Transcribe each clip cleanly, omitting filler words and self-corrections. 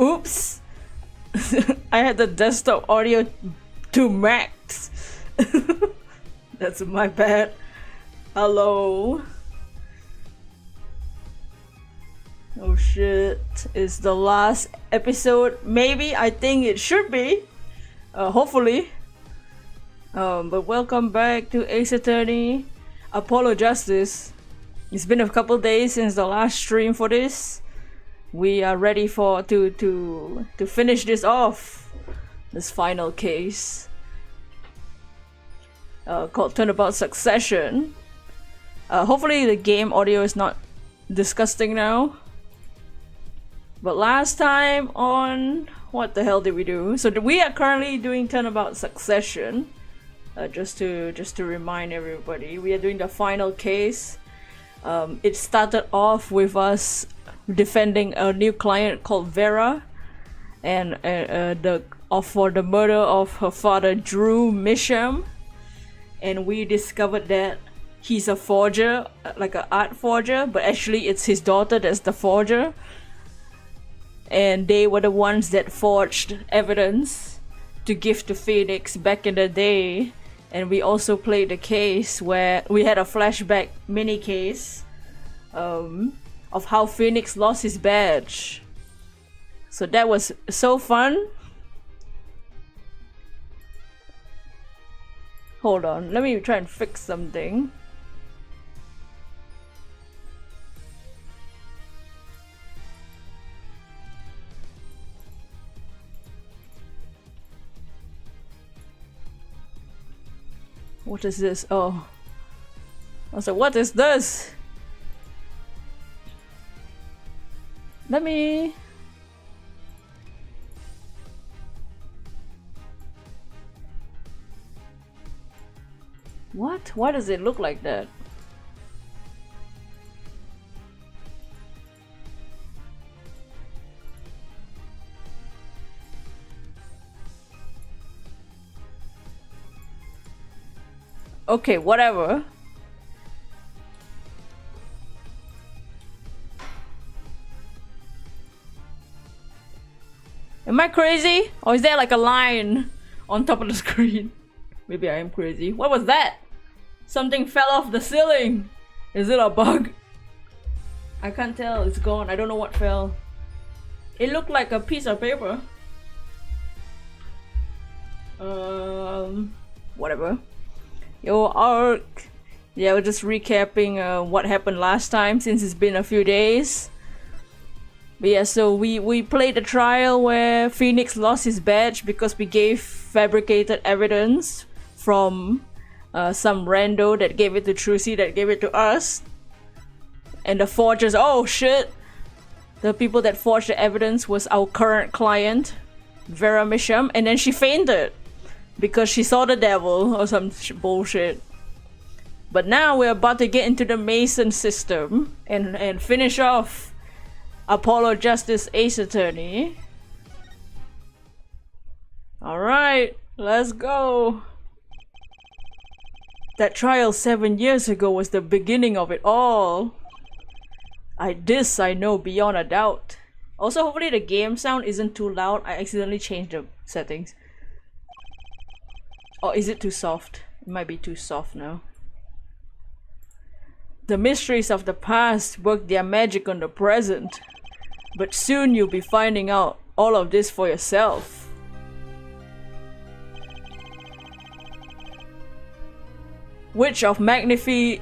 Oops! I had the desktop audio to max. That's my bad. Hello. Oh shit. It's the last episode. Maybe. I think it should be. Hopefully. But welcome back to Ace Attorney Apollo Justice. It's been a couple days since the last stream for this. We are ready for to finish this off. This final case. Called Turnabout Succession. Hopefully the game audio is not disgusting now. But last time on... What the hell did we do? So we are currently doing Turnabout Succession. Just to remind everybody, we are doing the final case. It started off with us defending a new client called Vera, and for the murder of her father Drew Misham, and we discovered that he's a forger, like an art forger, but actually it's his daughter that's the forger, and they were the ones that forged evidence to give to Phoenix back in the day. And we also played the case where we had a flashback mini case of how Phoenix lost his badge. So that was so fun. Hold on, let me try and fix something. What is this? Oh. I was like, what is this? Let me... What? Why does it look like that? Okay, whatever. Am I crazy? Or is there like a line on top of the screen? Maybe I am crazy. What was that? Something fell off the ceiling. Is it a bug? I can't tell. It's gone. I don't know what fell. It looked like a piece of paper. Whatever. Yo, Ark. Yeah, we're just recapping what happened last time since it's been a few days. But yeah, so we played a trial where Phoenix lost his badge because we gave fabricated evidence from some rando that gave it to Trucy, that gave it to us. And the forgers, oh shit! The people that forged the evidence was our current client, Vera Misham, and then she fainted because she saw the devil or some bullshit. But now we're about to get into the Mason system and finish off Apollo Justice Ace Attorney. Alright, let's go. That trial 7 years ago was the beginning of it all. This I know beyond a doubt. Also, hopefully the game sound isn't too loud. I accidentally changed the settings. Or is it too soft? It might be too soft now. The mysteries of the past work their magic on the present. But soon you'll be finding out all of this for yourself. Which of Magnifi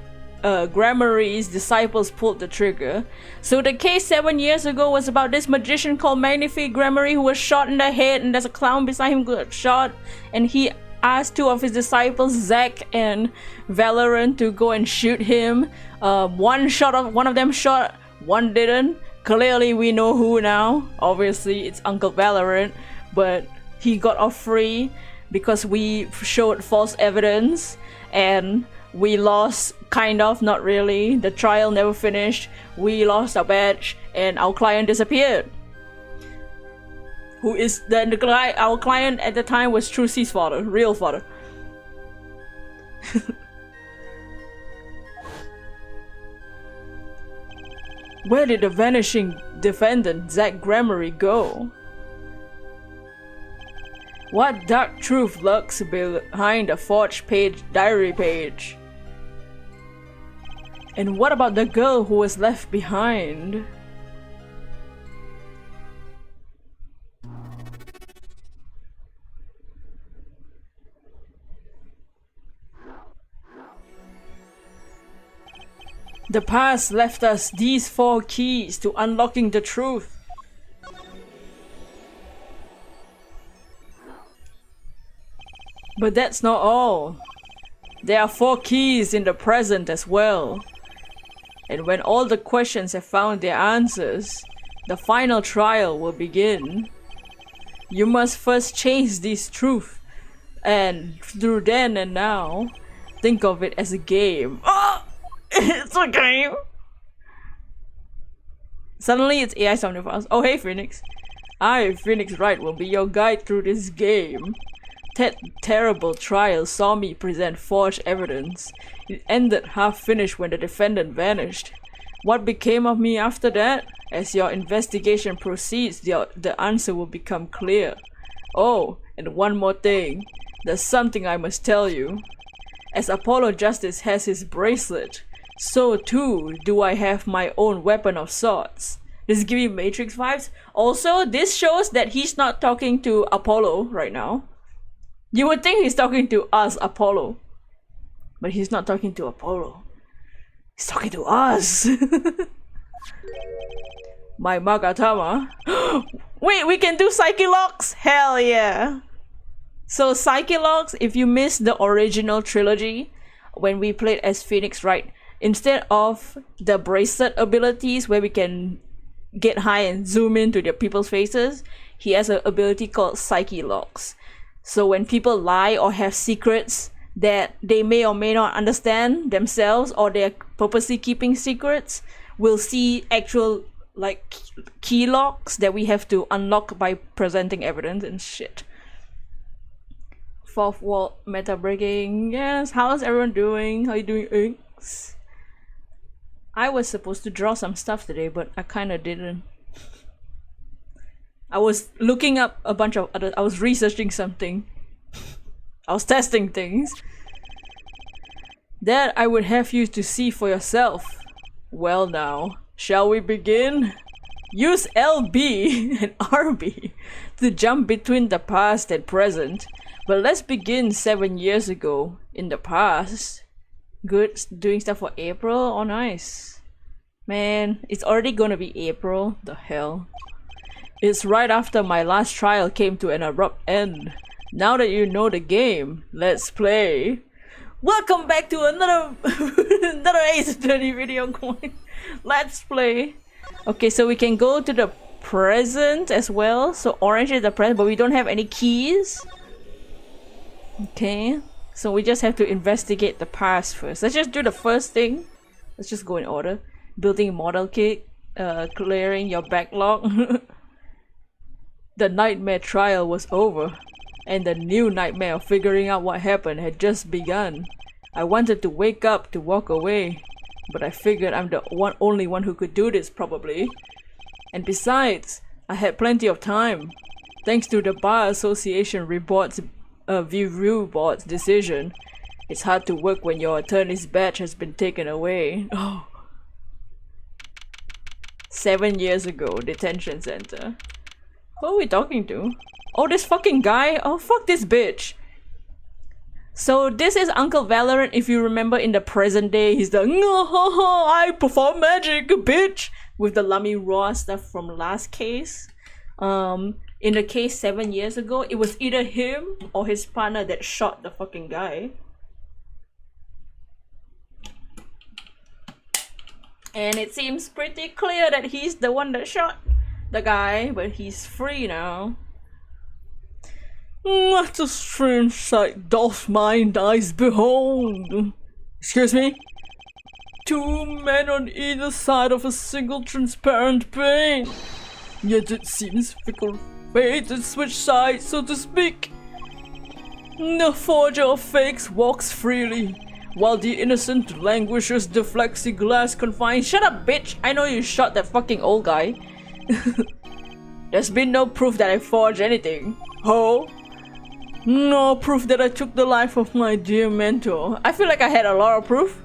Grammary's disciples pulled the trigger? So the case 7 years ago was about this magician called Magnifi Grammary who was shot in the head, and there's a clown beside him who got shot, and he asked two of his disciples, Zach and Valorant, to go and shoot him. One of them shot, one didn't. Clearly we know who now. Obviously it's Uncle Valorant, but he got off free because we showed false evidence and we lost, kind of, not really. The trial never finished. We lost our badge and our client disappeared. Who is our client at the time was Trucy's father, real father. Where did the vanishing defendant, Zach Grammary, go? What dark truth lurks behind the forged diary page? And what about the girl who was left behind? The past left us these 4 keys to unlocking the truth. But that's not all. There are 4 keys in the present as well. And when all the questions have found their answers, the final trial will begin. You must first chase this truth, and through then and now, think of it as a game. Oh! It's a game! Suddenly it's AI sounding fast. Oh hey Phoenix. I, Phoenix Wright, will be your guide through this game. That terrible trial saw me present forged evidence. It ended half finished when the defendant vanished. What became of me after that? As your investigation proceeds, the answer will become clear. Oh, and one more thing. There's something I must tell you. As Apollo Justice has his bracelet, so too do I have my own weapon of sorts. This is giving Matrix vibes. Also, this shows that he's not talking to Apollo right now. You would think he's talking to us, Apollo. But he's not talking to Apollo. He's talking to us. My Magatama. Wait, we can do Psyche Locks? Hell yeah. So Psyche Locks, if you missed the original trilogy, when we played as Phoenix Wright, instead of the bracelet abilities where we can get high and zoom into the people's faces, he has an ability called Psyche Locks. So when people lie or have secrets that they may or may not understand themselves, or they're purposely keeping secrets, we'll see actual like key locks that we have to unlock by presenting evidence and shit. Fourth wall meta breaking. Yes, how's everyone doing? How you doing, Inks? I was supposed to draw some stuff today, but I kinda didn't. I was looking up a bunch of other, I was researching something. I was testing things that I would have you to see for yourself. Well now, shall we begin? Use LB and RB to jump between the past and present. But let's begin 7 years ago in the past. Good, doing stuff for April? Oh nice. Man, it's already gonna be April. The hell. It's right after my last trial came to an abrupt end. Now that you know the game, let's play. Welcome back to another Ace Attorney video going. Let's play. Okay, so we can go to the present as well. So orange is the present, but we don't have any keys. Okay, so we just have to investigate the past first. Let's just do the first thing. Let's just go in order. Building model kit, clearing your backlog. The nightmare trial was over, and the new nightmare of figuring out what happened had just begun. I wanted to wake up to walk away, but I figured I'm the only one who could do this probably. And besides, I had plenty of time. Thanks to the Bar Association review board's decision, it's hard to work when your attorney's badge has been taken away. Oh. 7 years ago, detention center. Who are we talking to? Oh, this fucking guy? Oh, fuck this bitch. So this is Uncle Valorant. If you remember in the present day, he's the I perform magic, bitch, with the Lamy Raw stuff from last case. In the case 7 years ago, it was either him or his partner that shot the fucking guy. And it seems pretty clear that he's the one that shot the guy, but he's free now. What a strange sight doth mine eyes behold. Excuse me? 2 men on either side of a single transparent pane. Yet it seems fickle fate has switched sides, so to speak. The forger of fakes walks freely, while the innocent languishes the plexiglass confines. Shut up, bitch! I know you shot that fucking old guy. There's been no proof that I forged anything. Ho! No proof that I took the life of my dear mentor. I feel like I had a lot of proof.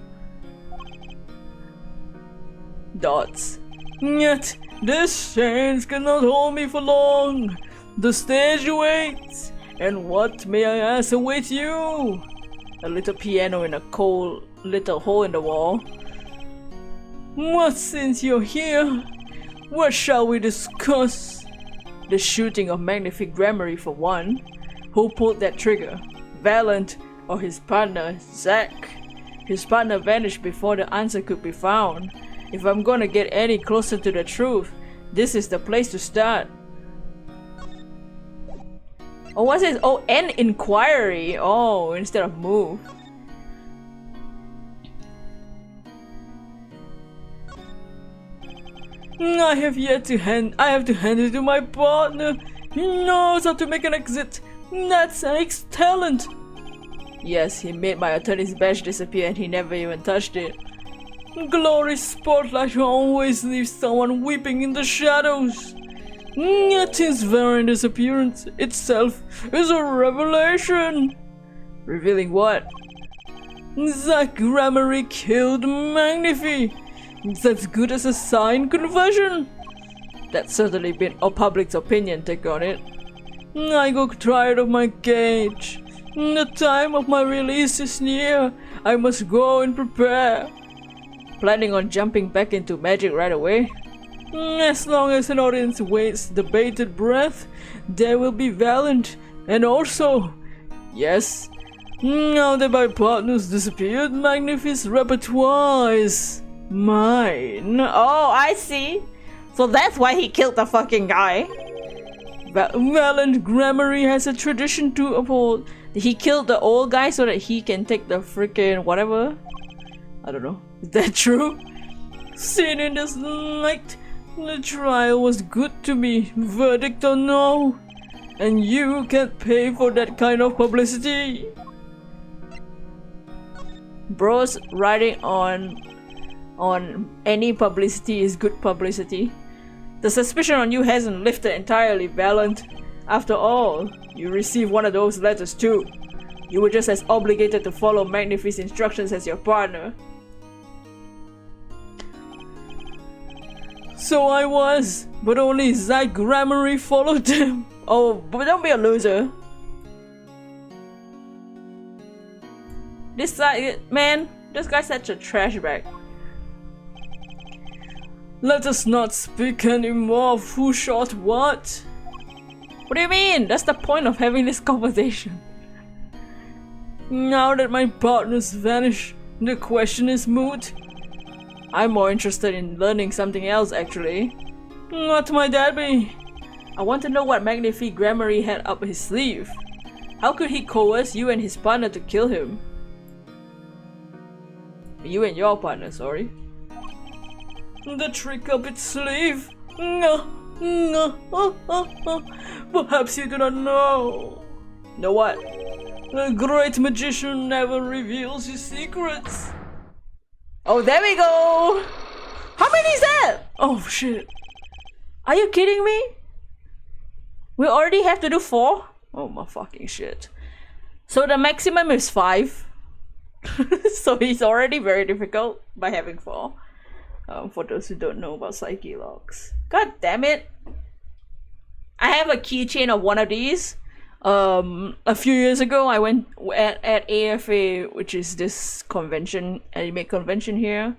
Dots. Yet, this chains cannot hold me for long. The stage awaits. And what, may I ask, awaits you? A little piano in a cold little hole in the wall. What, since you're here? What shall we discuss? The shooting of Magnifique Grammary for one. Who pulled that trigger? Valent or his partner, Zack? His partner vanished before the answer could be found. If I'm gonna get any closer to the truth, this is the place to start. Oh, what's this? Oh, an inquiry. Oh, instead of move. I have to hand it to my partner. He knows how to make an exit. That's Zack's talent. Yes, he made my attorney's badge disappear and he never even touched it. Glory's spotlight always leaves someone weeping in the shadows. Yet his very disappearance itself is a revelation. Revealing what? Zack Grammary killed Magnifique. It's as good as a signed confession. That's certainly been a public's opinion take on it. I got tired of my cage. The time of my release is near. I must go and prepare. Planning on jumping back into magic right away? As long as an audience waits the bated breath, there will be Valent. And also, yes, now that my partner's disappeared, Magnifique's repertoire is mine. Oh, I see. So that's why he killed the fucking guy. Valent Grammary has a tradition to uphold. He killed the old guy so that he can take the freaking whatever. I don't know. Is that true? Seen in this light, the trial was good to me. Verdict or no? And you can't pay for that kind of publicity. Bros writing on any publicity is good publicity. The suspicion on you hasn't lifted entirely, Valent. After all, you received one of those letters too. You were just as obligated to follow Magnifique's instructions as your partner. So I was, but only Zack Grammary followed them. Oh, but don't be a loser. This guy, man, this guy's such a trash bag. Let us not speak anymore of who shot what. What do you mean? That's the point of having this conversation. Now that my partner's vanished, the question is moot. I'm more interested in learning something else actually. What might that be? I want to know what Magnifique Grammary had up his sleeve. How could he coerce you and his partner to kill him? You and your partner, sorry. The trick up its sleeve? Perhaps you do not know. Know what? The great magician never reveals his secrets. Oh, there we go! How many is that? Oh shit. Are you kidding me? We already have to do 4? Oh my fucking shit. So the maximum is 5. So he's already very difficult by having 4. For those who don't know about Psyche Locks. God damn it! I have a keychain of one of these. A few years ago, I went at AFA, which is this convention, anime convention here.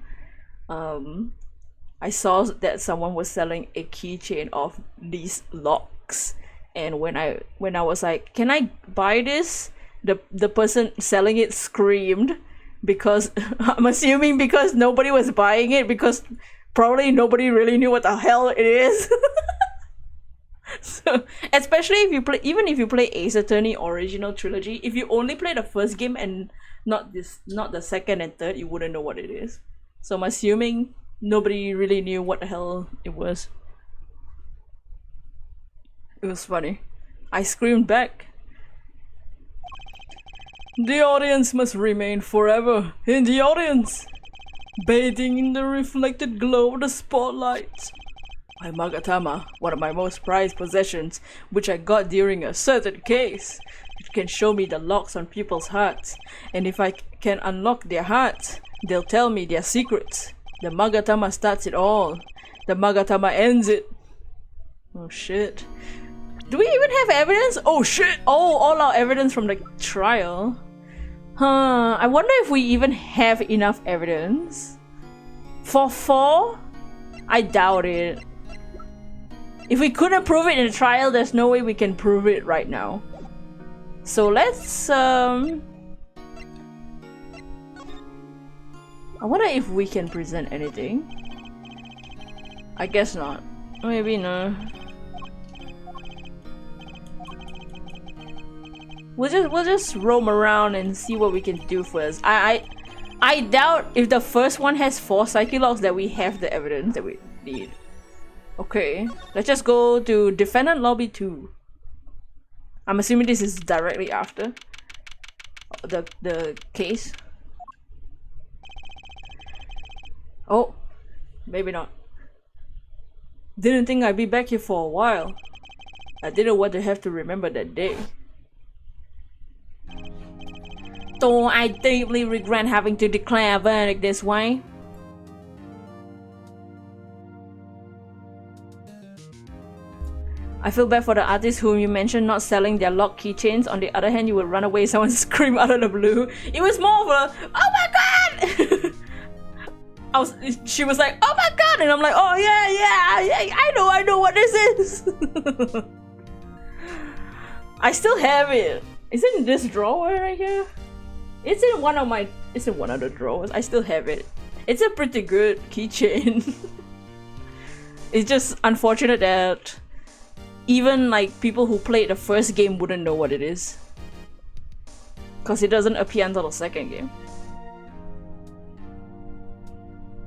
I saw that someone was selling a keychain of these locks, and when I was like, "Can I buy this?" The person selling it screamed. Because I'm assuming because nobody was buying it, because probably nobody really knew what the hell it is. So especially if you play, even if you play Ace Attorney Original Trilogy, if you only play the first game and not the second and third, you wouldn't know what it is. So I'm assuming nobody really knew what the hell it was. It was funny. I screamed back. The audience must remain forever in the audience, bathing in the reflected glow of the spotlight. My Magatama, one of my most prized possessions, which I got during a certain case, It can show me the locks on people's hearts, and if I can unlock their hearts, they'll tell me their secrets. The Magatama starts it all. The Magatama ends it. Oh shit. Do we even have evidence? Oh shit! Oh, all our evidence from the trial. Huh, I wonder if we even have enough evidence. For 4? I doubt it. If we couldn't prove it in the trial, there's no way we can prove it right now. So let's I wonder if we can present anything. I guess not. Maybe no. We'll just roam around and see what we can do first. I doubt if the first one has 4 psyche logs that we have the evidence that we need. Okay, let's just go to defendant lobby 2. I'm assuming this is directly after the case. Oh, maybe not. Didn't think I'd be back here for a while. I didn't want to have to remember that day. Though I deeply regret having to declare a verdict this way. I feel bad for the artists whom you mentioned not selling their lock keychains. On the other hand, you would run away, someone scream out of the blue. It was more of a, oh my god! She was like, oh my god! And I'm like, oh yeah, I know what this is! I still have it. Is it in this drawer right here? It's in one of the drawers. I still have it. It's a pretty good keychain. It's just unfortunate that even like people who played the first game wouldn't know what it is, because it doesn't appear until the second game.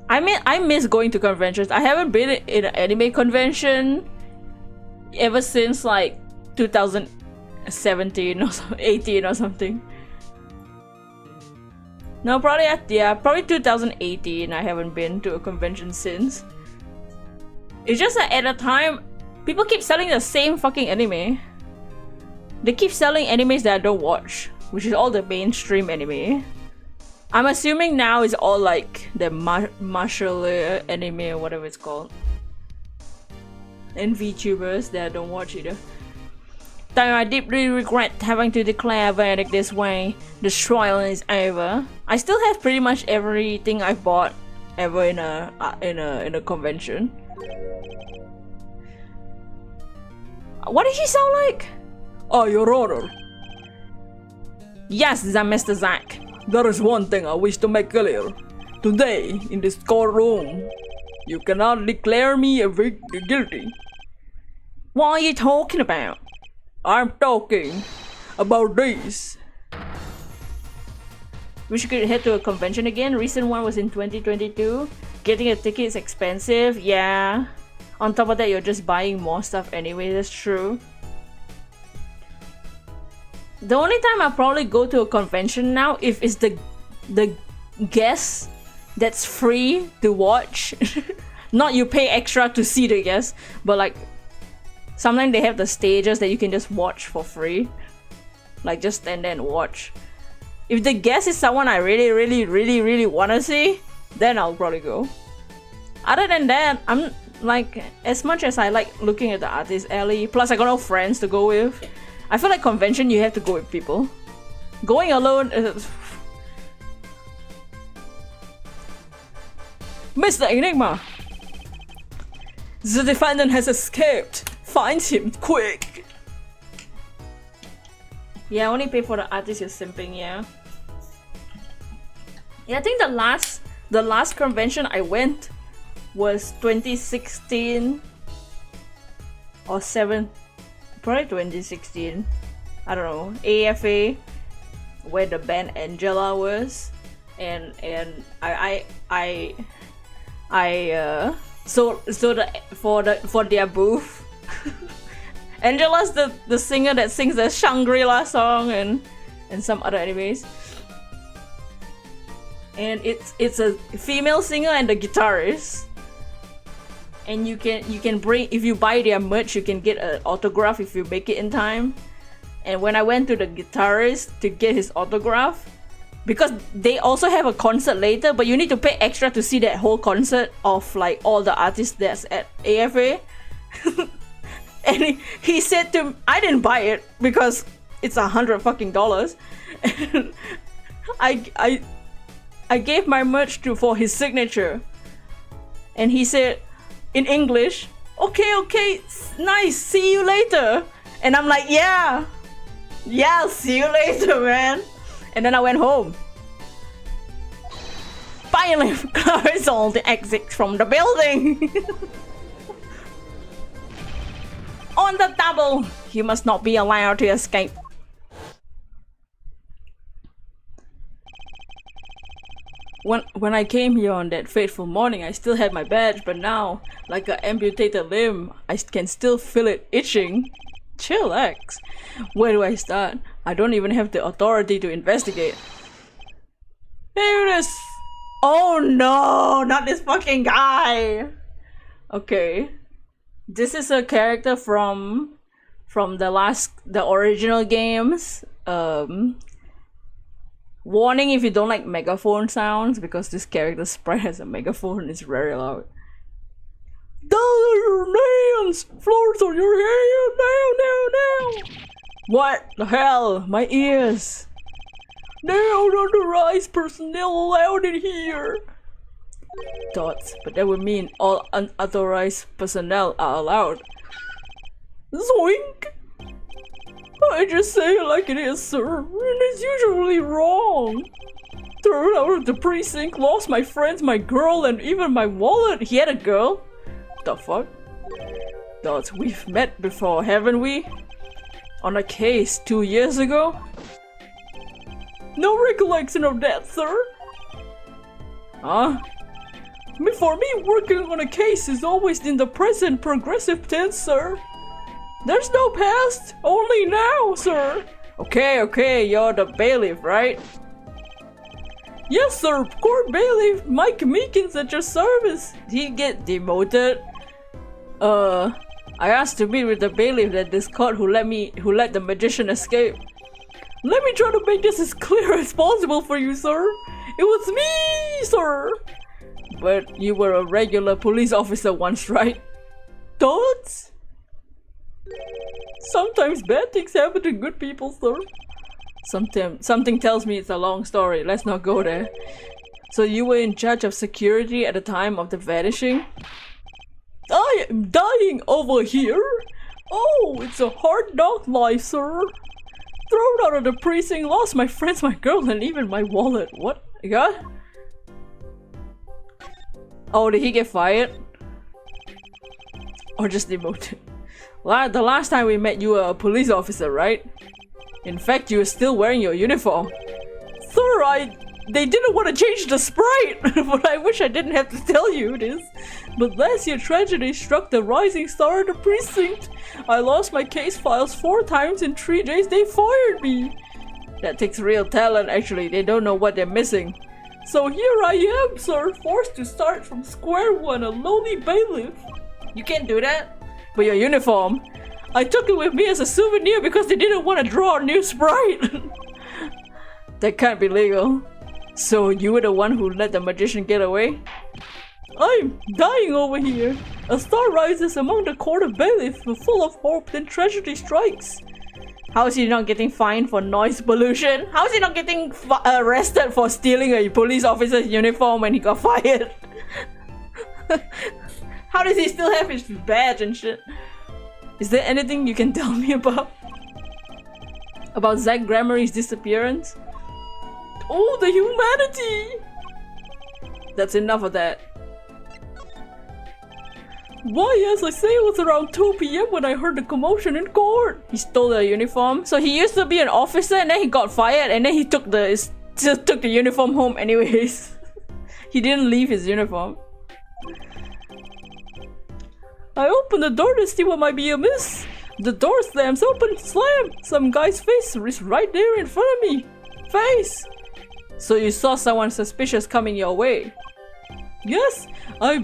I miss going to conventions. I haven't been in an anime convention ever since like 2017 or 18 or something. No, probably 2018. I haven't been to a convention since. It's just that at the time, people keep selling the same fucking anime. They keep selling animes that I don't watch, which is all the mainstream anime. I'm assuming now it's all like the martial anime or whatever it's called. And VTubers that I don't watch either. Though I deeply regret having to declare a verdict this way. The trial is over. I still have pretty much everything I've bought ever in a convention. What did he sound like? Oh, Your Honor. Yes, Mr. Zack. There is one thing I wish to make clear. Today, in this courtroom, you cannot declare me guilty. What are you talking about? I'm talking about this. Wish you could head to a convention again. Recent one was in 2022. Getting a ticket is expensive. Yeah. On top of that, you're just buying more stuff anyway. That's true. The only time I'll probably go to a convention now if it's the guest that's free to watch. Not you pay extra to see the guest, but like sometimes they have the stages that you can just watch for free. Like just stand there and watch. If the guest is someone I really wanna see, then I'll probably go. Other than that, I'm like, as much as I like looking at the artist alley, plus I got no friends to go with, I feel like convention you have to go with people. Going alone Mr. Enigma! The defendant has escaped! Find him quick! Yeah, I only pay for the artist you're simping, yeah. Yeah, I think the last convention I went was 2016 or 7, probably 2016. I don't know, AFA, where the band Angela was, and for their booth. Angela's the singer that sings the Shangri-La song and some other animes. And it's a female singer and a guitarist. And you can bring, if you buy their merch, you can get an autograph if you make it in time. And when I went to the guitarist to get his autograph, because they also have a concert later, but you need to pay extra to see that whole concert of like all the artists that's at AFA. And he said to me, I didn't buy it because it's $100 fucking. I gave my merch for his signature, and he said in English, okay, nice, see you later. And I'm like, yeah, see you later, man. And then I went home. Finally, closed all the exits from the building. On the double, you must not be allowed to escape. When I came here on that fateful morning, I still had my badge, but now, like an amputated limb, I can still feel it itching. Chillax. Where do I start? I don't even have the authority to investigate. Here it is. Oh no, not this fucking guy. Okay. This is a character from the original games. Warning if you don't like megaphone sounds, because this character's sprite has a megaphone and it's very loud. Down on your nails! Floors on your hair! Now! What the hell? My ears! No unauthorized personnel allowed in here! Dots, but that would mean all unauthorized personnel are allowed. Zoink! I just say it like it is, sir, and it's usually wrong. Thrown out of the precinct, lost my friends, my girl, and even my wallet. He had a girl? The fuck? Dots, we've met before, haven't we? On a case 2 years ago? No recollection of that, sir. Huh? For me, working on a case is always in the present progressive tense, sir. There's no past, only now, sir. Okay, you're the bailiff, right? Yes, sir, court bailiff Mike Meekins at your service. Did he get demoted? I asked to meet with the bailiff at this court who let the magician escape. Let me try to make this as clear as possible for you, sir. It was me, sir. But you were a regular police officer once, right? Dots? Sometimes bad things happen to good people, sir. Something tells me it's a long story. Let's not go there. So you were in charge of security at the time of the vanishing? I am dying over here. Oh, it's a hard knock life, sir. Thrown out of the precinct, lost my friends, my girl, and even my wallet. What? Yeah? Oh, did he get fired? Or just demoted? The last time we met, you were a police officer, right? In fact, you were still wearing your uniform. Sir, they didn't want to change the sprite, but I wish I didn't have to tell you this. But last year, tragedy struck the rising star of the precinct. I lost my case files 4 times in 3 days. They fired me. That takes real talent, actually. They don't know what they're missing. So here I am, sir, forced to start from square one, a lowly bailiff. You can't do that? With your uniform. I took it with me as a souvenir because they didn't want to draw a new sprite. That can't be legal. So you were the one who let the magician get away? I'm dying over here. A star rises among the court of bailiffs, full of hope, then tragedy strikes. How is he not getting fined for noise pollution? How is he not getting arrested for stealing a police officer's uniform when he got fired? How does he still have his badge and shit? Is there anything you can tell me about? About Zach Gramarie's disappearance? Oh, the humanity! That's enough of that. Why, as I say, it was around 2 PM when I heard the commotion in court. He stole the uniform. So he used to be an officer and then he got fired and then he took the uniform home anyways. He didn't leave his uniform. I opened the door to see what might be amiss. The door slams open, slam! Some guy's face is right there in front of me. Face! So you saw someone suspicious coming your way? Yes, I,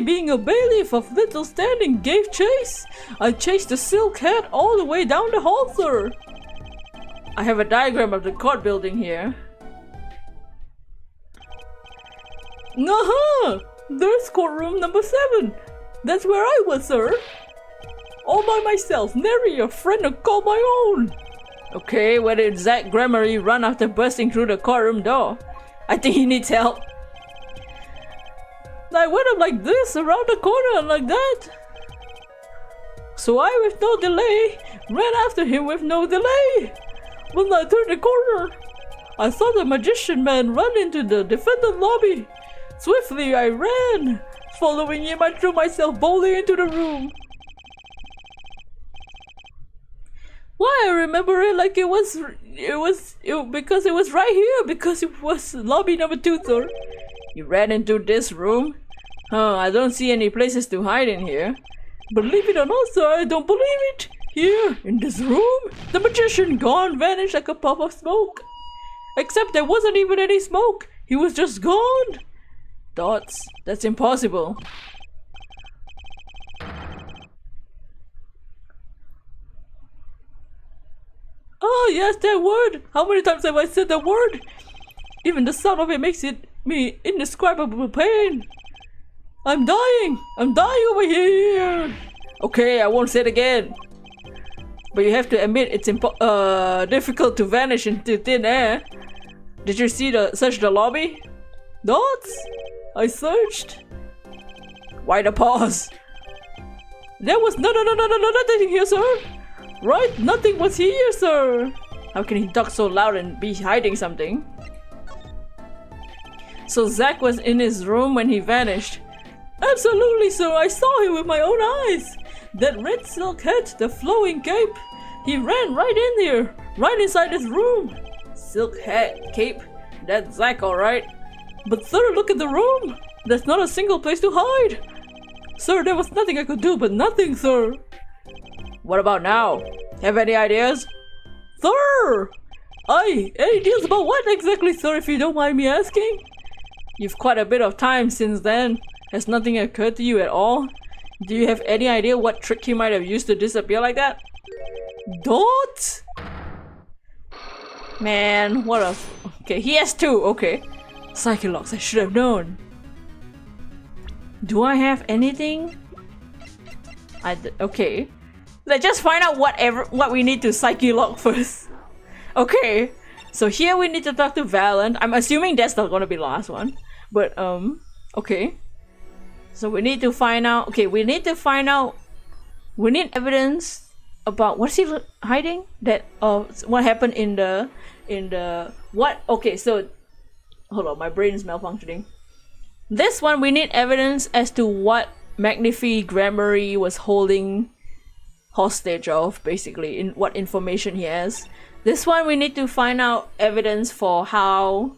being a bailiff of little standing, gave chase. I chased the silk hat all the way down the hall, sir. I have a diagram of the court building here. Aha! There's courtroom number 7. That's where I was, sir. All by myself, nary a friend to call my own. Okay, where did Zach Gramarye run after bursting through the courtroom door? I think he needs help. I went up like this, around the corner, like that. So I, with no delay, ran after him with no delay. When I turned the corner, I saw the magician man run into the defendant lobby. Swiftly I ran. Following him, I threw myself boldly into the room. Why I remember it like it was because it was right here, because it was lobby number 2, sir. You ran into this room? Huh, I don't see any places to hide in here. Believe it or not, sir, I don't believe it. Here, in this room, the magician gone, vanished like a puff of smoke. Except there wasn't even any smoke. He was just gone. Dots, that's impossible. Oh yes, that word! How many times have I said that word? Even the sound of it makes me indescribable pain. I'm dying! I'm dying over here! Okay, I won't say it again. But you have to admit it's difficult to vanish into thin air. Did you search the lobby? Dots? I searched. Why the pause? There was nothing here, sir. Right? Nothing was here, sir. How can he talk so loud and be hiding something? So Zach was in his room when he vanished. Absolutely, sir. I saw him with my own eyes. That red silk hat, the flowing cape. He ran right in there, right inside his room. Silk hat, cape. That's Zach, alright. But sir, look at the room. There's not a single place to hide. Sir, there was nothing I could do, but nothing, sir. What about now? Have any ideas? Sir! Any ideas about what exactly, sir, if you don't mind me asking? You've quite a bit of time since then. Has nothing occurred to you at all? Do you have any idea what trick he might have used to disappear like that? Dot? Man, what a... Okay, he has 2, okay. Psychologs, I should have known. Do I have anything? Okay. Let's just find out what we need to psycholog first. Okay. So here we need to talk to Valent. I'm assuming that's not gonna be the last one. But, okay. So we need to find out... Okay, we need to find out... We need evidence about... What's he hiding? That... what happened in the... What? Okay, so... Hold on, my brain is malfunctioning. This one, we need evidence as to what McNiffy Gramarye was holding hostage of, basically, in what information he has. This one, we need to find out evidence for how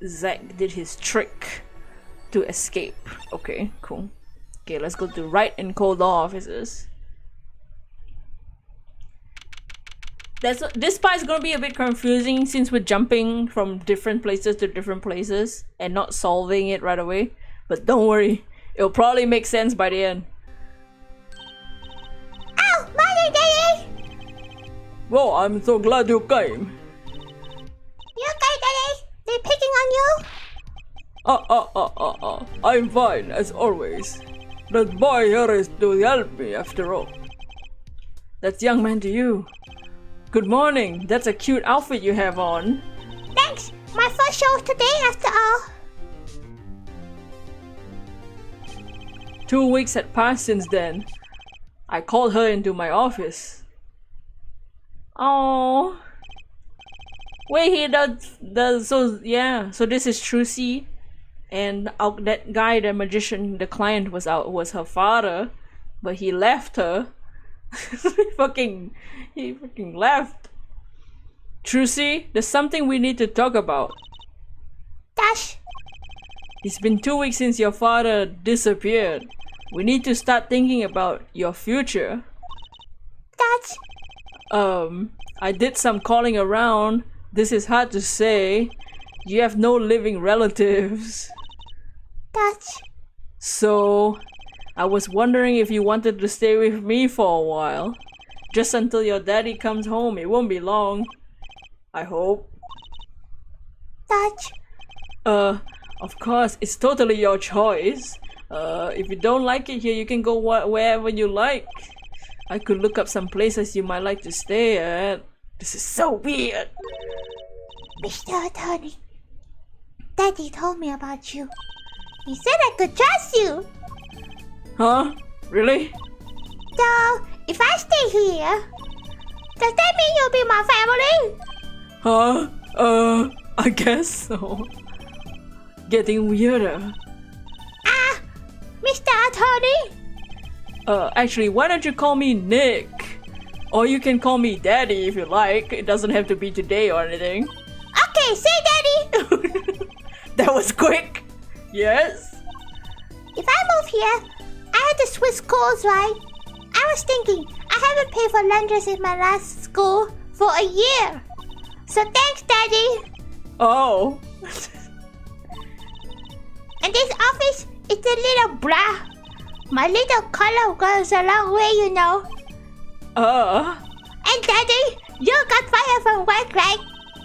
Zach did his trick to escape. Okay, cool. Okay, let's go to Wright and Cold Law offices. This part is gonna be a bit confusing since we're jumping from different places to different places and not solving it right away. But don't worry, it'll probably make sense by the end. Oh, morning, Daddy! Well, I'm so glad you came. You okay, Daddy? They picking on you? I'm fine, as always. That boy here is to help me, after all. That's young man to you. Good morning. That's a cute outfit you have on. Thanks. My first show today, after all. 2 weeks had passed since then. I called her into my office. Oh. Wait, he does so yeah. So this is Utsukushii, and that guy, the magician, the client was her father, but he left her. He fucking left. Utsukushii, there's something we need to talk about. Dash. It's been 2 weeks since your father disappeared. We need to start thinking about your future. Dash. I did some calling around. This is hard to say. You have no living relatives. Dash. So, I was wondering if you wanted to stay with me for a while. Just until your daddy comes home. It won't be long. I hope. Touch. Of course, it's totally your choice. If you don't like it here, you can go wherever you like. I could look up some places you might like to stay at. This is so weird. Mr. Attorney, Daddy told me about you. He said I could trust you. Huh? Really? So, if I stay here, does that mean you'll be my family? Huh? I guess so. Getting weirder. Mr. Attorney? Actually, why don't you call me Nick? Or you can call me Daddy if you like. It doesn't have to be today or anything. Okay, say Daddy! That was quick. Yes? If I move here, I had to switch schools, right? I was thinking, I haven't paid for lunches in my last school for a year. So thanks, Daddy. Oh. And this office is a little blah. My little color goes a long way, you know. And Daddy, you got fired from work, right?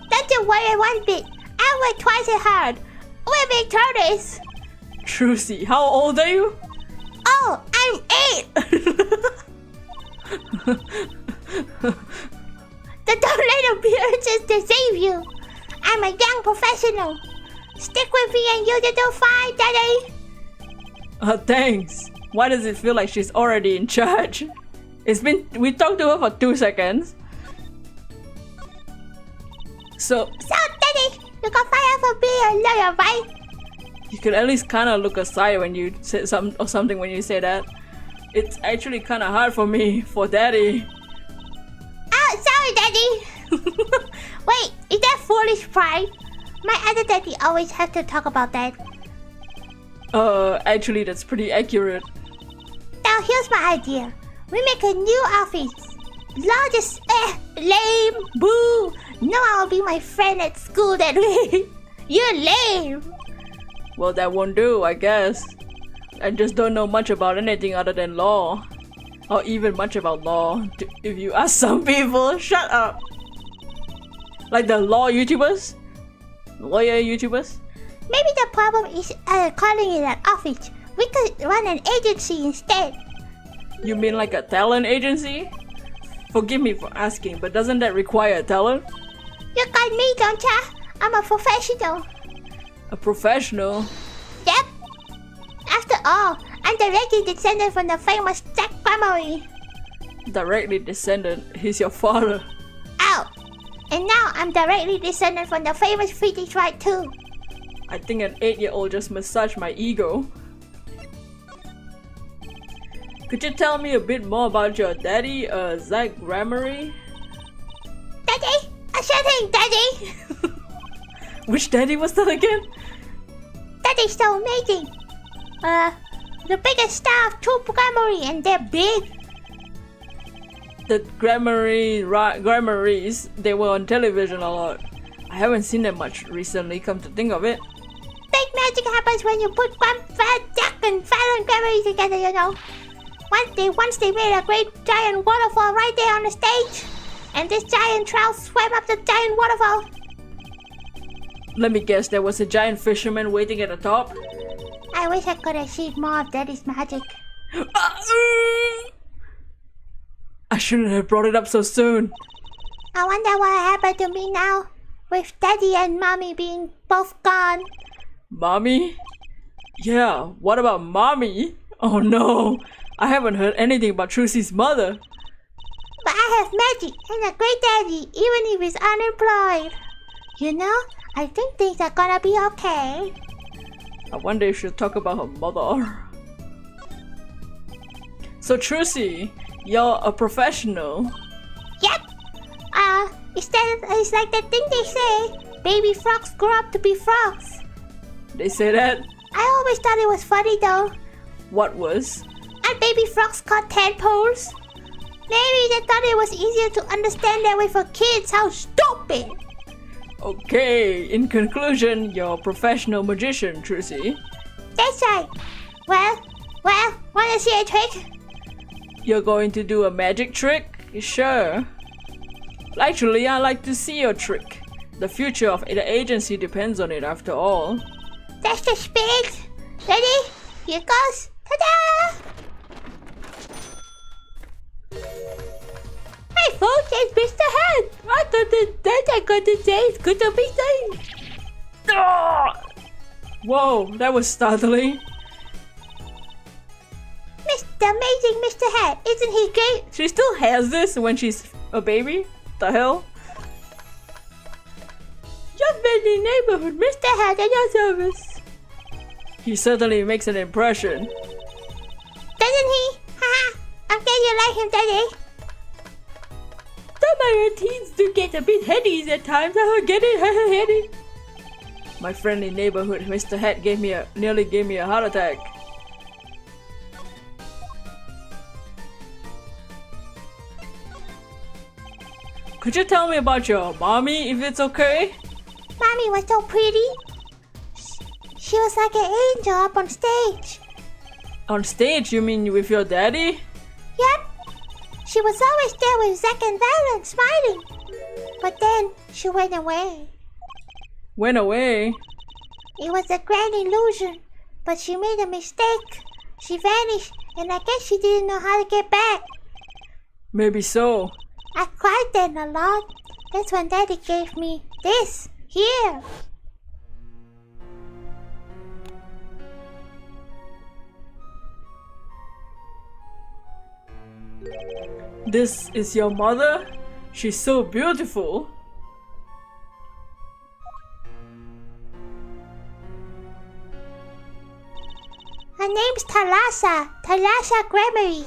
Don't you worry one bit. I work twice as hard. We're victorious. Trucy, how old are you? Oh, I'm 8. Don't let appearances deceive you. I'm a young professional. Stick with me and you'll do fine, Daddy. Thanks. Why does it feel like she's already in charge? We talked to her for 2 seconds. So, Daddy, you got fired for being a lawyer, right? You could at least kind of look aside when you say something when you say that. It's actually kind of hard for me, for Daddy. Oh, sorry, Daddy. Wait, is that foolish pride? My other daddy always have to talk about that. Actually, that's pretty accurate. Now, here's my idea. We make a new office. Law just, lame, boo. No one will be my friend at school that way. You're lame. Well, that won't do, I guess. I just don't know much about anything other than law. Or even much about law. If you ask some people, shut up. Like the law YouTubers? Lawyer YouTubers? Maybe the problem is calling it an office. We could run an agency instead. You mean like a talent agency? Forgive me for asking, but doesn't that require a talent? You got me, don't ya? I'm a professional. A professional? Yep. After all, I'm directly descended from the famous Jack family. Directly descended? He's your father. Ow! And now I'm directly descended from the famous British right too. I think an 8-year-old just massaged my ego. Could you tell me a bit more about your daddy, Zach Grammary? Daddy? Sure thing, Daddy! Which daddy was that again? Daddy's so amazing. The biggest star of true Grammary, and they're big. The Grammaries, they were on television a lot. I haven't seen them much recently, come to think of it. Big magic happens when you put Jack and Fallon Grammary together, you know. Once they made a great giant waterfall right there on the stage. And this giant trout swam up the giant waterfall. Let me guess, there was a giant fisherman waiting at the top? I wish I could have seen more of Daddy's magic. I shouldn't have brought it up so soon. I wonder what happened to me now, with Daddy and Mommy being both gone. Mommy? Yeah, what about Mommy? Oh no, I haven't heard anything about Trucy's mother. But I have magic and a great daddy, even if he's unemployed. You know, I think things are gonna be okay. I wonder if she'll talk about her mother. So Trucy, you're a professional. Yep. It's like that thing they say, baby frogs grow up to be frogs. They say that? I always thought it was funny though. What was? Aren't baby frogs called tadpoles? Maybe they thought it was easier to understand that way for kids. How stupid! Okay, in conclusion, you're a professional magician, Trucy. That's right. Well, wanna see a trick? You're going to do a magic trick? You sure? Actually, I like to see your trick. The future of the agency depends on it after all. That's the spirit. Ready? Here goes. Ta-da! Hey folks, it's Mr. Head. I thought that I got to say it's good to be seen. Ah! Whoa, that was startling. Mr. Amazing Mr. Head, isn't he great? She still has this when she's a baby? The hell? Your friendly neighborhood, Mr. Head, at your service. He certainly makes an impression. Doesn't he? Haha, I'm glad you like him, Daddy. Some of your teens do get a bit heady at times. I get it, heady. My friendly neighborhood Mr. Hat nearly gave me a heart attack. Could you tell me about your mommy, if it's okay? Mommy was so pretty. She was like an angel up on stage. On stage, you mean with your daddy? Yep. She was always there with Zack and Valen, smiling. But then she went away. Went away? It was a grand illusion, but she made a mistake. She vanished, and I guess she didn't know how to get back. Maybe so. I cried then a lot. That's when Daddy gave me this, here. This is your mother? She's so beautiful. Her name's Thalassa Grammary.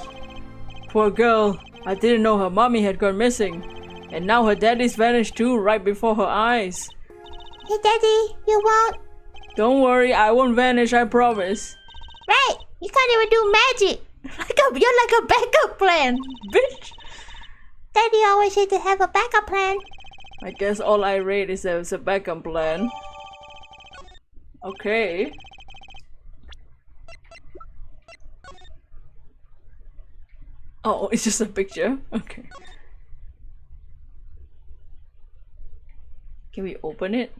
Poor girl. I didn't know her mommy had gone missing. And now her daddy's vanished too, right before her eyes. Hey Daddy, you won't? Don't worry, I won't vanish, I promise. Right, you can't even do magic. You're like a backup plan, bitch. Daddy always said to have a backup plan. I guess all I read is there's a backup plan. Okay. Oh, it's just a picture? Okay. Can we open it?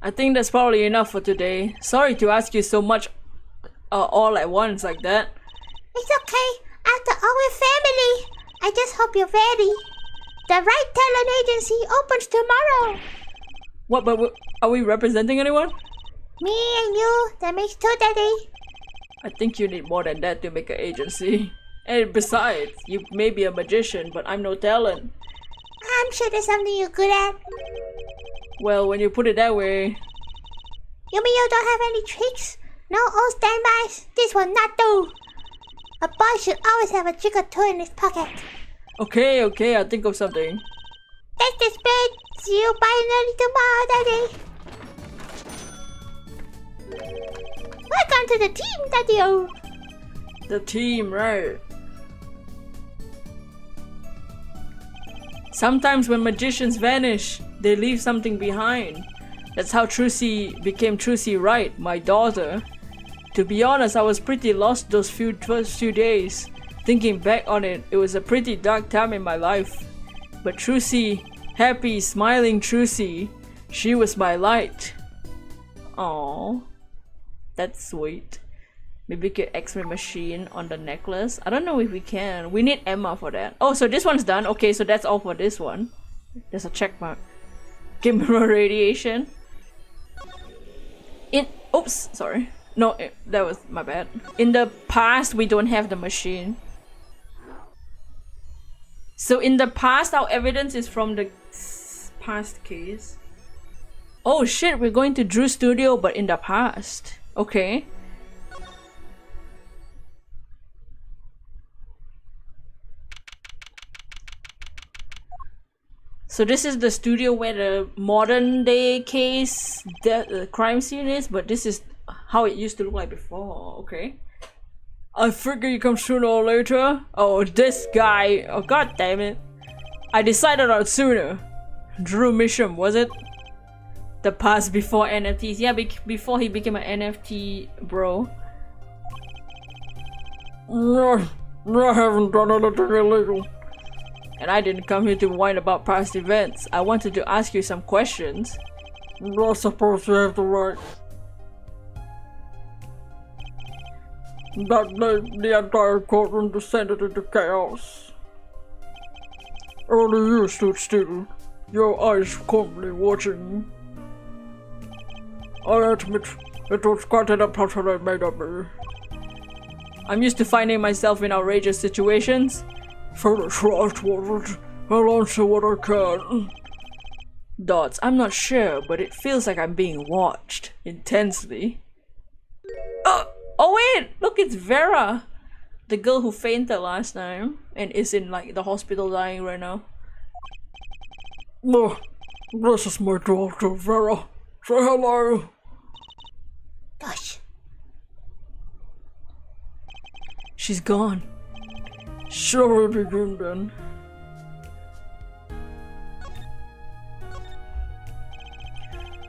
I think that's probably enough for today. Sorry to ask you so much all at once like that. It's okay. After all, we're family. I just hope you're ready. The Right Talent Agency opens tomorrow. What, but are we representing anyone? Me and you, that makes two, Daddy. I think you need more than that to make an agency. And besides, you may be a magician, but I'm no talent. I'm sure there's something you're good at. Well, when you put it that way... You mean you don't have any tricks? No old standbys? This will not do. A boy should always have a trick or two in his pocket. Okay, I'll think of something. That's the spirit. See you finally tomorrow, Daddy. Welcome to the team, Daddy-o. The team, right. Sometimes when magicians vanish, they leave something behind. That's how Trucy became Trucy Wright, my daughter. To be honest, I was pretty lost those first few days. Thinking back on it, it was a pretty dark time in my life. But Trucy, happy, smiling Trucy, she was my light. Aww. That's sweet. Maybe we could X-ray machine on the necklace. I don't know if we can. We need Emma for that. Oh, so this one's done. Okay, so that's all for this one. There's a check mark. Gamma radiation. Oops, sorry. No, that was my bad. In the past, we don't have the machine. So in the past, our evidence is from the past case. Oh shit, we're going to Drew Studio, but in the past. Okay. So this is the studio where the modern day case, the crime scene is, but this is how it used to look like before. Okay. I figure you come sooner or later. Oh, this guy. Oh, god damn it. I decided on sooner. Drew Misham, was it? The past before NFTs. Yeah, before he became an NFT bro. I haven't done anything illegal. And I didn't come here to whine about past events. I wanted to ask you some questions. I suppose you have the right. That night, the entire courtroom descended into chaos. Only you stood still, your eyes calmly watching me. I admit, it was quite an impression I made of me. I'm used to finding myself in outrageous situations. Finish right, was it? I'll answer what I can. Dots, I'm not sure, but it feels like I'm being watched intensely. Oh wait! Look, it's Vera! The girl who fainted last time and is in like the hospital dying right now. No, this is my daughter, Vera. Say hello. Gosh. She's gone. Shall we begin then?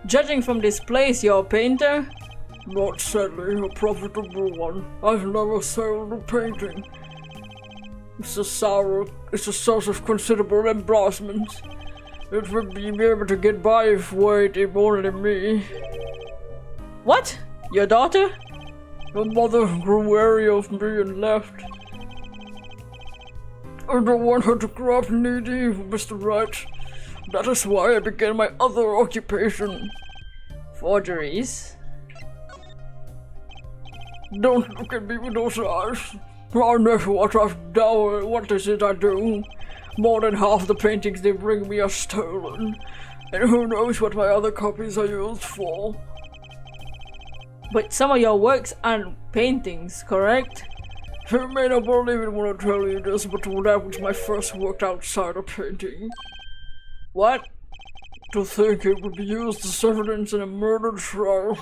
Judging from this place, you're a painter? Not sadly, a profitable one. I've never sold a painting. It's a source of considerable embarrassment. It would be able to get by if waiting only me. What? Your daughter? Her mother grew wary of me and left. I don't want her to grow up needy, Mr. Wright. That is why I began my other occupation. Forgeries? Don't look at me with those eyes. I know what I've done. What is it I do? More than half the paintings they bring me are stolen. And who knows what my other copies are used for. But some of your works aren't paintings, correct? You may not believe it when I tell you this, but that was my first work outside of painting. What? To think it would be used as evidence in a murder trial.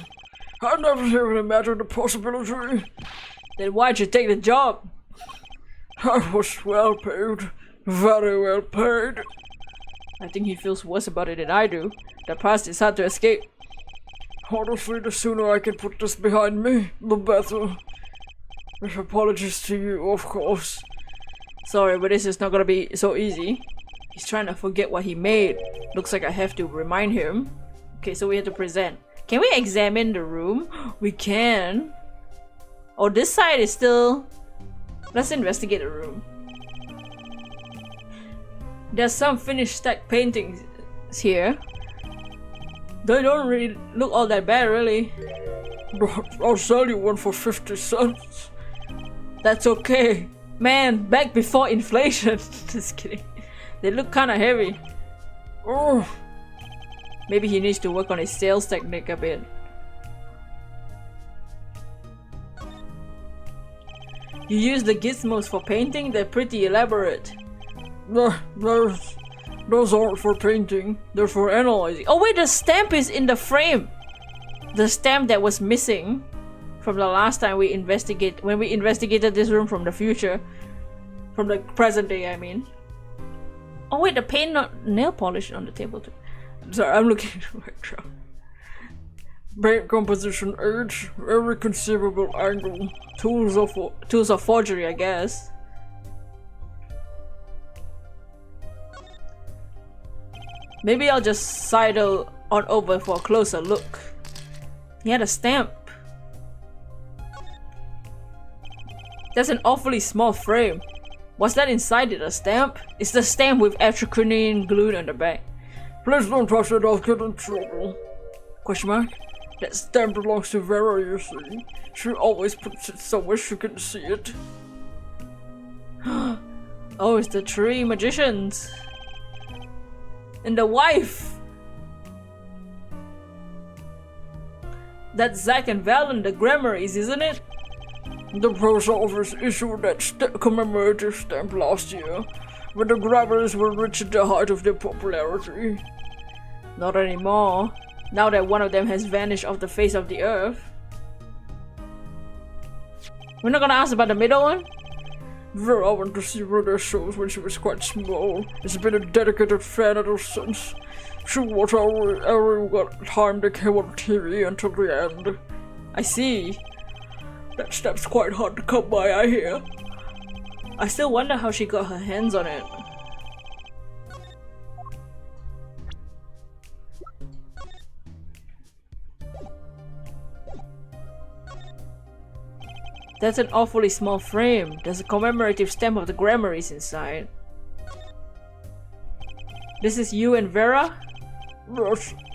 I never even imagined the possibility. Then why'd you take the job? I was well paid. Very well paid. I think he feels worse about it than I do. The past is hard to escape. Honestly, the sooner I can put this behind me, the better. With apologies to you, of course. Sorry, but this is not gonna be so easy. He's trying to forget what he made. Looks like I have to remind him. Okay, so we have to present. Can we examine the room? We can. Oh, this side is still... Let's investigate the room. There's some finished stack paintings here. They don't really look all that bad, really. I'll sell you one for 50 cents. That's okay. Man, back before inflation. Just kidding. They look kinda heavy. Oh. Maybe he needs to work on his sales technique a bit. You use the gizmos for painting? They're pretty elaborate. Those aren't for painting. They're for analyzing. Oh wait, the stamp is in the frame! The stamp that was missing from the last time we when we investigated this room from the future. From the present day, I mean. Oh wait, the paint not nail polish on the table too. Sorry, I'm looking at the background. Paint composition age, every conceivable angle. Tools of forgery, I guess. Maybe I'll just sidle on over for a closer look. He had a stamp. That's an awfully small frame. Was that inside it a stamp? It's the stamp with atracynine glued on the back. Please don't touch it, I'll get in trouble. Question mark? That stamp belongs to Vera, you see. She always puts it somewhere she can see it. Oh, it's the three magicians. And the wife! That's Zack and Valen, the Gramaries, isn't it? The post office issued that commemorative stamp last year, when the Gramaries were reaching the height of their popularity. Not anymore, now that one of them has vanished off the face of the earth. We're not gonna ask about the middle one? Vera went to see rodeo shows when she was quite small. She's been a dedicated fan ever since. She watched every time they came on TV until the end. I see. That stamp's quite hard to come by, I hear. I still wonder how she got her hands on it. That's an awfully small frame. There's a commemorative stamp of the Grammars inside. This is you and Vera?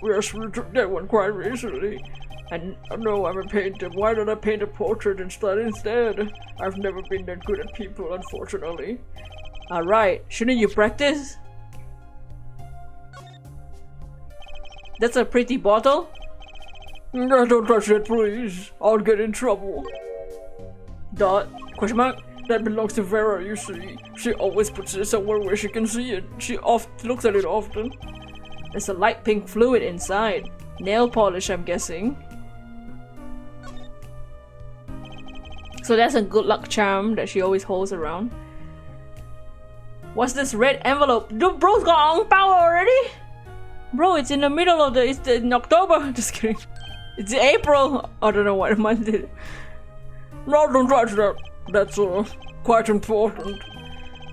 Yes, we took that one quite recently. I know I'm a painter. Why don't I paint a portrait instead? I've never been that good at people, unfortunately. Alright, shouldn't you practice? That's a pretty bottle? No, don't touch that, please. I'll get in trouble. Dot? Question mark? That belongs to Vera, you see. She always puts it somewhere where she can see it. She oft looks at it often. There's a light pink fluid inside. Nail polish, I'm guessing. So that's a good luck charm that she always holds around. What's this red envelope? Dude, bro's got Ang Pao already? Bro, it's in the middle of it's in October. Just kidding. It's April. I don't know what month it is. No, don't touch that. That's quite important.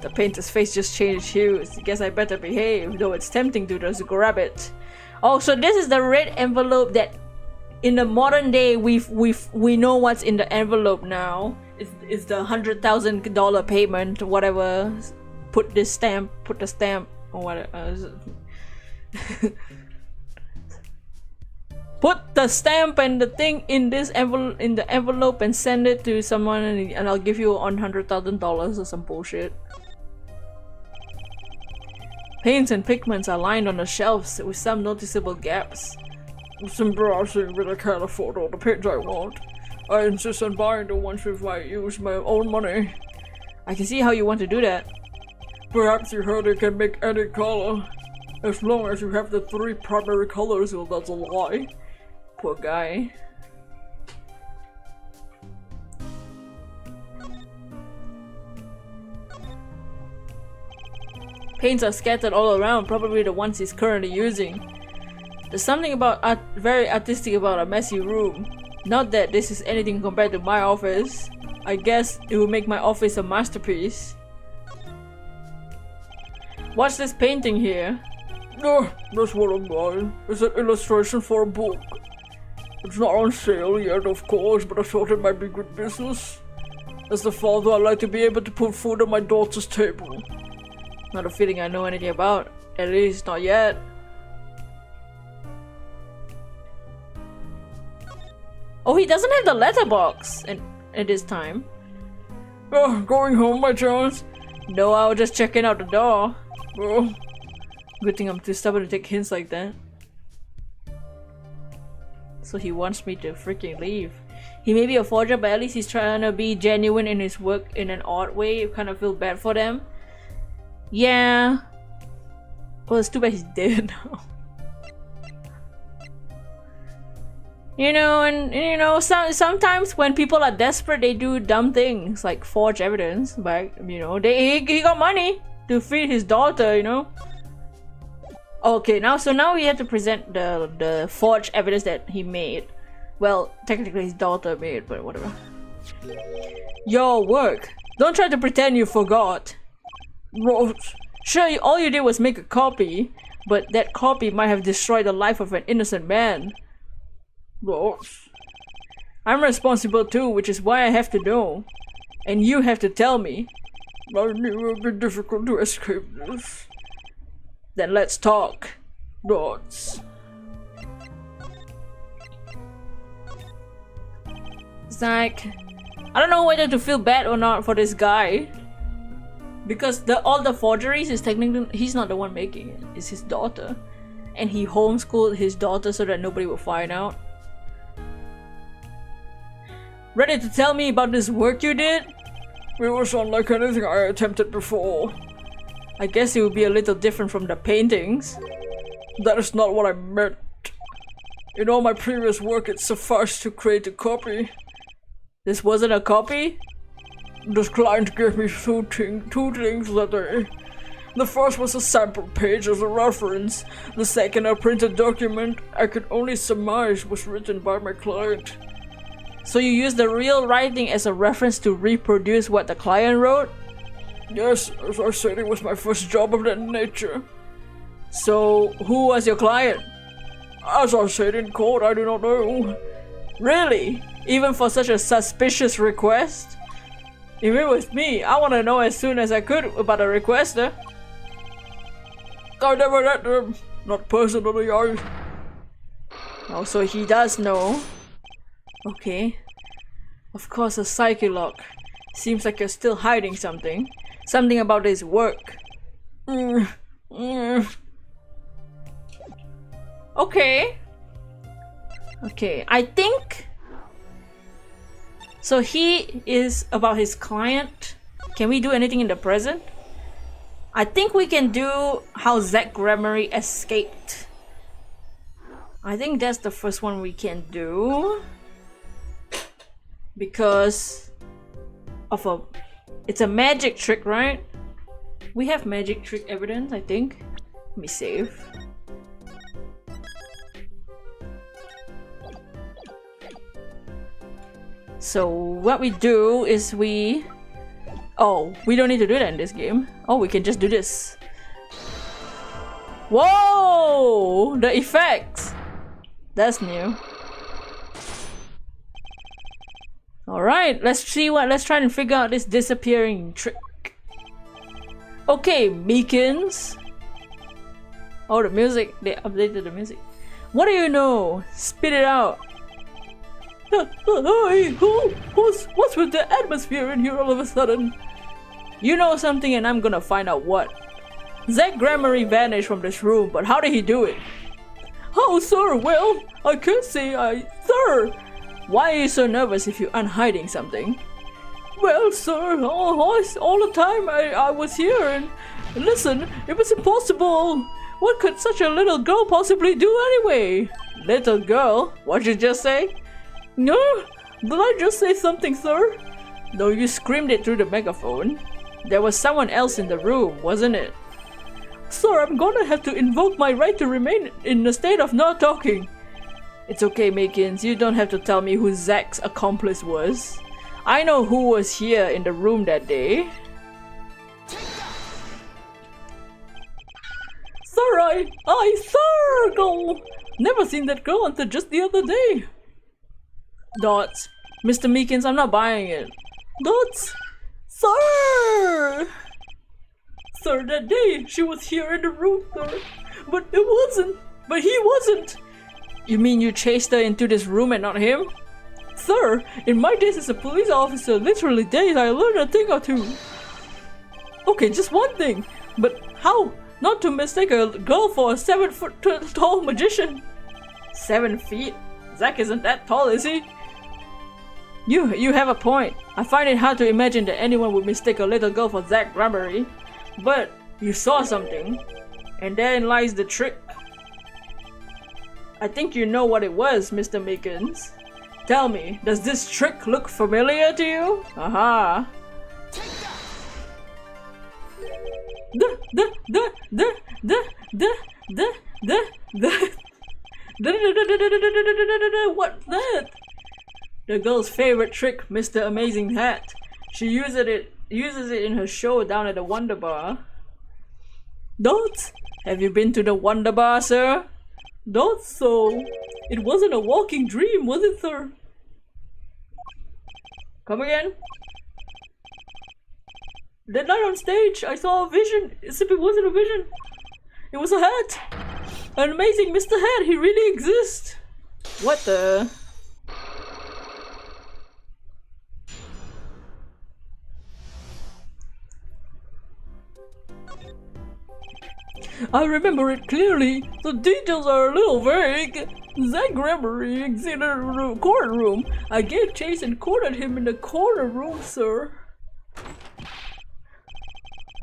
The painter's face just changed hues. Guess I better behave, though it's tempting to just grab it. Oh, so this is the red envelope that in the modern day we know what's in the envelope now. It's the $100,000 payment, whatever. Put the stamp or whatever. Put the stamp and the thing in this envelope and send it to someone, and I'll give you $100,000 or some bullshit. Paints and pigments are lined on the shelves with some noticeable gaps. It's embarrassing, but I can't afford all the paints I want. I insist on buying the ones if I use my own money. I can see how you want to do that. Perhaps you heard it can make any color. As long as you have the 3 primary colors, well, that's a lie. Poor guy. Paints are scattered all around, probably the ones he's currently using. There's something about very artistic about a messy room. Not that this is anything compared to my office. I guess it will make my office a masterpiece. What's this painting here? Oh, that's what I'm buying. It's an illustration for a book. It's not on sale yet, of course, but I thought it might be good business. As the father, I like to be able to put food on my daughter's table. Not a feeling I know anything about. At least not yet. Oh, he doesn't have the letterbox at this time. Oh, going home by chance? No, I was just checking out the door. Oh. Good thing I'm too stubborn to take hints like that. So he wants me to freaking leave. He may be a forger, but at least he's trying to be genuine in his work in an odd way. You kind of feel bad for them. Yeah. Well, it's too bad he's dead now. You know, and you know, sometimes when people are desperate, they do dumb things like forge evidence. But you know, he got money to feed his daughter. You know. Okay, now we have to present the forged evidence that he made. Well, technically his daughter made, but whatever. Your work. Don't try to pretend you forgot. What? Sure, all you did was make a copy, but that copy might have destroyed the life of an innocent man. What? I'm responsible too, which is why I have to know. And you have to tell me. I knew it would be difficult to escape this. Then let's talk. Dots. It's like, I don't know whether to feel bad or not for this guy. Because all the forgeries is technically, he's not the one making it. It's his daughter. And he homeschooled his daughter so that nobody will find out. Ready to tell me about this work you did? It was unlike anything I attempted before. I guess it would be a little different from the paintings. That is not what I meant. In all my previous work, it sufficed to create a copy. This wasn't a copy? This client gave me two things that day. The first was a sample page as a reference. The second, a printed document I could only surmise was written by my client. So you used the real writing as a reference to reproduce what the client wrote? Yes, as I said, it was my first job of that nature. So, who was your client? As I said in court, I do not know. Really? Even for such a suspicious request? If it was me, I want to know as soon as I could about the requester. I never met them. Not personally, Oh, so he does know. Okay. Of course, a psychologue. Seems like you're still hiding something. Something about his work. Okay. Okay, I think... So he is about his client. Can we do anything in the present? I think we can do how Zach Gregory escaped. I think that's the first one we can do. Because of a... It's a magic trick, right? We have magic trick evidence, I think. Let me save. So what we do is we... Oh, we don't need to do that in this game. Oh, we can just do this. Whoa! The effects! That's new. Alright, let's try and figure out this disappearing trick. Okay, Meekins. Oh, the music. They updated the music. What do you know? Spit it out. Hey, what's with the atmosphere in here all of a sudden? You know something and I'm gonna find out what. Zach Gregory vanished from this room, but how did he do it? Oh, sir, well, I can't say Sir! Why are you so nervous if you're unhiding something? Well, sir, all the time I was here and listen, it was impossible. What could such a little girl possibly do anyway? Little girl? What'd you just say? No, did I just say something, sir? No, you screamed it through the megaphone. There was someone else in the room, wasn't it? Sir, I'm gonna have to invoke my right to remain in a state of not talking. It's okay, Meekins. You don't have to tell me who Zach's accomplice was. I know who was here in the room that day. Sir, sir, go! Never seen that girl until just the other day. Dots. Mr. Meekins, I'm not buying it. Dots? Sir! Sir, that day she was here in the room, sir. But he wasn't. You mean you chased her into this room and not him? Sir, in my days as a police officer, literally days, I learned a thing or two. Okay, just one thing. But how not to mistake a girl for a 7-foot tall magician? 7 feet? Zach isn't that tall, is he? You have a point. I find it hard to imagine that anyone would mistake a little girl for Zach Gregory. But you saw something, and therein lies the trick. I think you know what it was, Mr. Meekins. Tell me, does this trick look familiar to you? Aha. What's that? The girl's favorite trick, Mr. Amazing Hat. She uses it in her show down at the Wonder Bar. Dots? Have you been to the Wonder Bar, sir? Dots, so it wasn't a walking dream, was it, sir? Come again? That night on stage, I saw a vision. Except it wasn't a vision. It was a hat. An amazing Mr. Hat. He really exists. What the? I remember it clearly. The details are a little vague. Zach Gregory exited the courtroom. I gave chase and cornered him in the corner room, sir.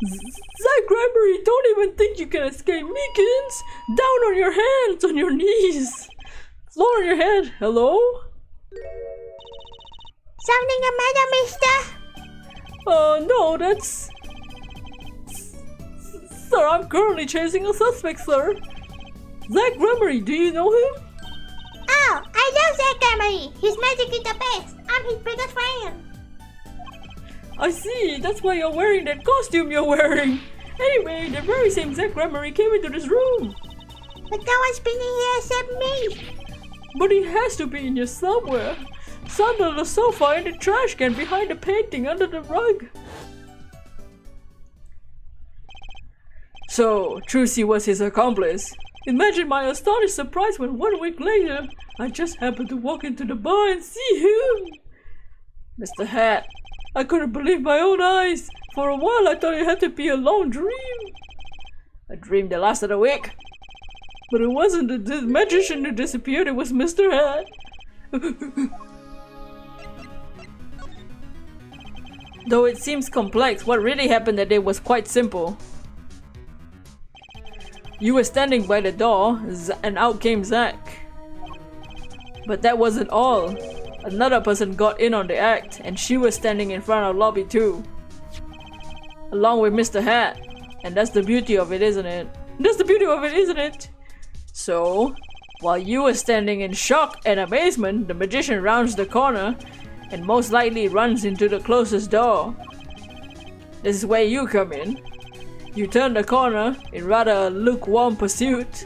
Zach Gregory, don't even think you can escape Meekins! Down on your hands, on your knees! Floor on your head, hello? Something the matter, mister? No, that's... Sir, I'm currently chasing a suspect, sir. Zach Gregory, do you know him? Oh, I love Zach Gregory. His magic is the best. I'm his biggest fan. I see, that's why you're wearing that costume you're wearing. Anyway, the very same Zack Gremory came into this room. But no one's been in here except me. But he has to be in here somewhere. It's under the sofa, in the trash can, behind the painting, under the rug. So, Trucy was his accomplice. Imagine my astonished surprise when 1 week later, I just happened to walk into the bar and see him. Mr. Hat, I couldn't believe my own eyes. For a while I thought it had to be a long dream. A dream that lasted a week. But it wasn't the magician who disappeared, it was Mr. Hat. Though it seems complex, what really happened that day was quite simple. You were standing by the door, and out came Zack. But that wasn't all. Another person got in on the act, and she was standing in front of the lobby too. Along with Mr. Hat. And that's the beauty of it, isn't it? That's the beauty of it, isn't it? So, while you were standing in shock and amazement, the magician rounds the corner and most likely runs into the closest door. This is where you come in. You turn the corner in rather a lukewarm pursuit,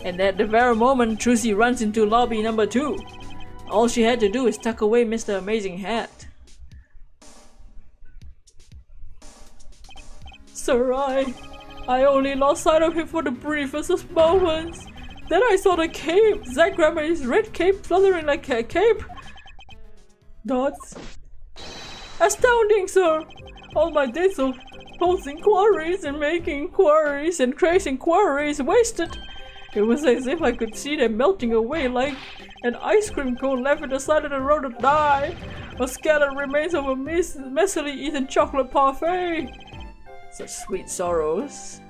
and at the very moment Trucy runs into lobby number 2. All she had to do is tuck away Mr. Amazing Hat. Sir, I only lost sight of him for the briefest of moments. Then I saw the cape, Zack Gremory's red cape fluttering like a cape. Dots. Astounding, sir! All my days of posing queries and making queries and tracing queries wasted. It was as if I could see them melting away like an ice cream cone left at the side of the road to die, or scattered remains of a messily eaten chocolate parfait. Such sweet sorrows.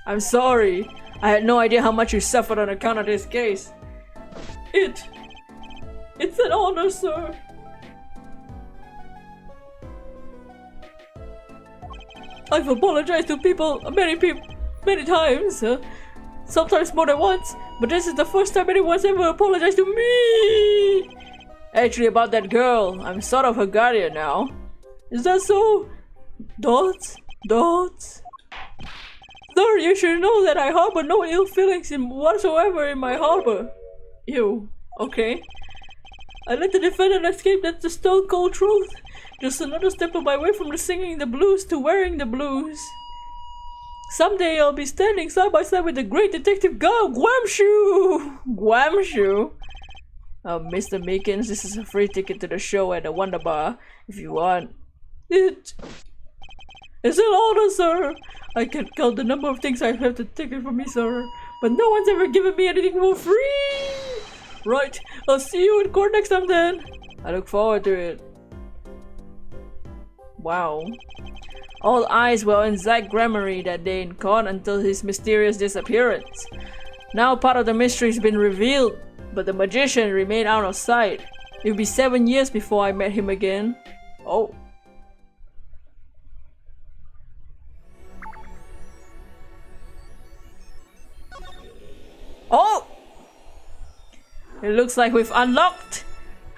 I'm sorry. I had no idea how much you suffered on account of this case. It's an honor, sir. I've apologized to many times. Sometimes more than once, but this is the first time anyone's ever apologized to me. Actually, about that girl, I'm sort of her guardian now. Is that so? Dots? Sir, you should know that I harbor no ill feelings whatsoever in my harbor. Ew. Okay. I let the defendant escape, that's the stone cold truth. Just another step of my way from the singing the blues to wearing the blues. Someday I'll be standing side by side with the great detective Guamshu! Guamshu? Mr. Meekins, this is a free ticket to the show at the Wonder Bar, if you want. It's an honor, sir! I can't count the number of things I've had to take it from me, sir. But no one's ever given me anything for free! Right, I'll see you in court next time then! I look forward to it. Wow. All eyes were on Zack Gremory that day in court until his mysterious disappearance. Now part of the mystery's been revealed, but the magician remained out of sight. It will be 7 years before I met him again. Oh. Oh! It looks like we've unlocked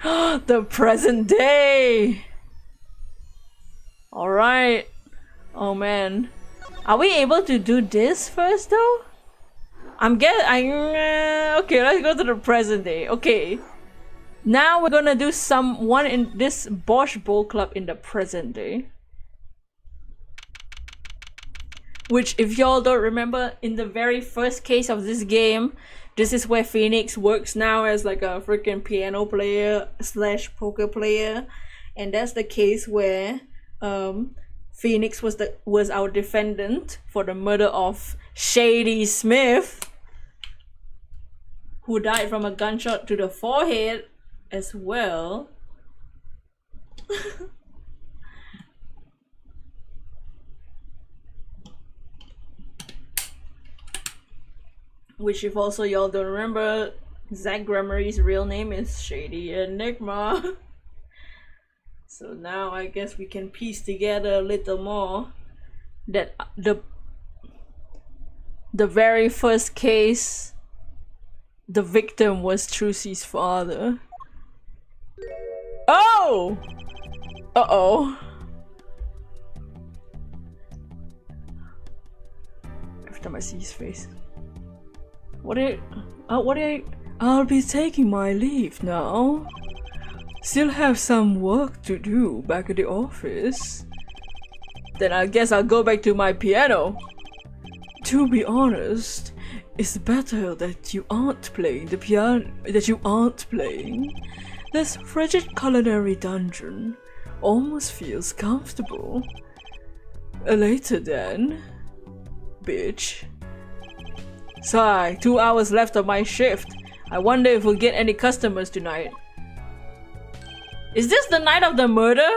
the present day! Alright. Oh man. Are we able to do this first though? Okay, let's go to the present day. Okay. Now we're gonna do one in this Bosch Bowl Club in the present day. Which, if y'all don't remember, in the very first case of this game, this is where Phoenix works now as like a freaking piano player / poker player. And that's the case where Phoenix was our defendant for the murder of Shady Smith, who died from a gunshot to the forehead as well. Which, if also y'all don't remember, Zack Gremory's real name is Shady Enigma. So now I guess we can piece together a little more that the very first case, the victim was Trucy's father. Oh! Uh-oh. Every time I see his face. I'll be taking my leave now. Still have some work to do back at the office. Then I guess I'll go back to my piano. To be honest, it's better that you aren't playing the piano. This frigid culinary dungeon almost feels comfortable. Later then, bitch. Sigh, 2 hours left of my shift. I wonder if we'll get any customers tonight. Is this the night of the murder?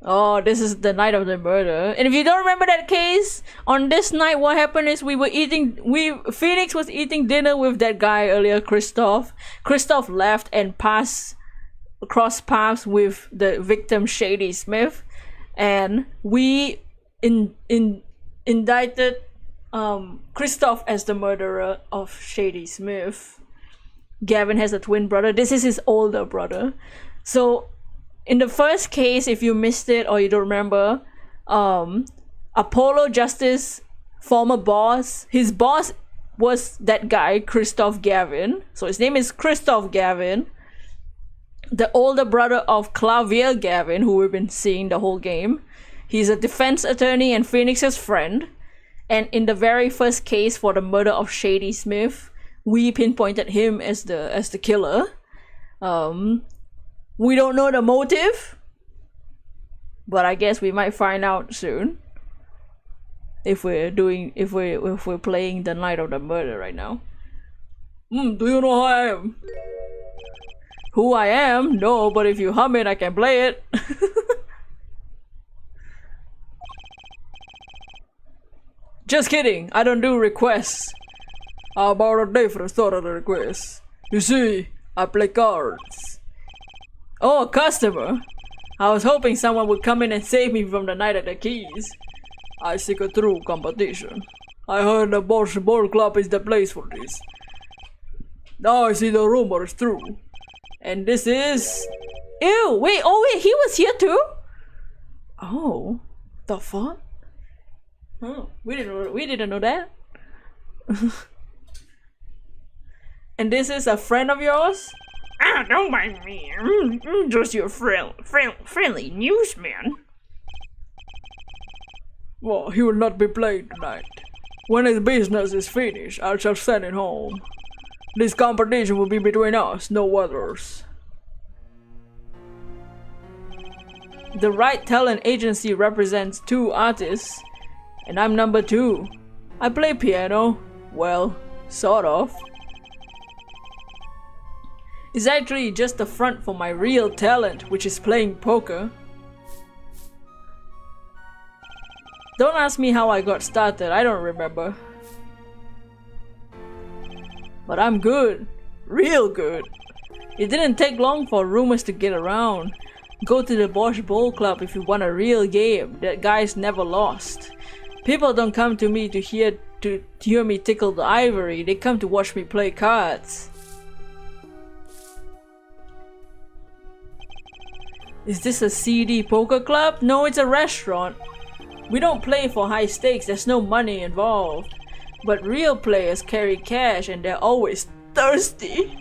Oh, this is the night of the murder. And if you don't remember that case, on this night what happened is Phoenix was eating dinner with that guy earlier, Christoph. Christoph left and crossed paths with the victim, Shady Smith. And we indicted Christoph as the murderer of Shady Smith. Gavin has a twin brother. This is his older brother. So in the first case, if you missed it or you don't remember, Apollo Justice former boss, his boss was that guy, Christoph Gavin. So his name is Christoph Gavin, the older brother of Clavier Gavin, who we've been seeing the whole game. He's a defense attorney and Phoenix's friend. And in the very first case for the murder of Shady Smith, we pinpointed him as the killer. We don't know the motive, but I guess we might find out soon. If we're playing the night of the murder right now. Do you know who I am? Who I am? No, but if you hum it, I can play it. Just kidding, I don't do requests. How about a different sort of request? You see, I play cards. Oh, a customer. I was hoping someone would come in and save me from the night of the keys. I seek a true competition. I heard the Bosch Ball Club is the place for this. Now I see the rumor is true. And this is... Ew, wait, he was here too? Oh, the fuck? Oh, we didn't know that. And this is a friend of yours? Ah, don't mind me. I'm just your friendly newsman. Well, he will not be played tonight. When his business is finished, I shall send it home. This competition will be between us, no others. The Right Talent Agency represents 2 artists, and I'm number 2. I play piano. Well, sort of. It's actually just a front for my real talent, which is playing poker. Don't ask me how I got started, I don't remember. But I'm good. Real good. It didn't take long for rumors to get around. Go to the Bosch Bowl Club if you want a real game. That guy's never lost. People don't come to me to hear me tickle the ivory. They come to watch me play cards. Is this a CD poker club? No, it's a restaurant. We don't play for high stakes, there's no money involved. But real players carry cash and they're always thirsty.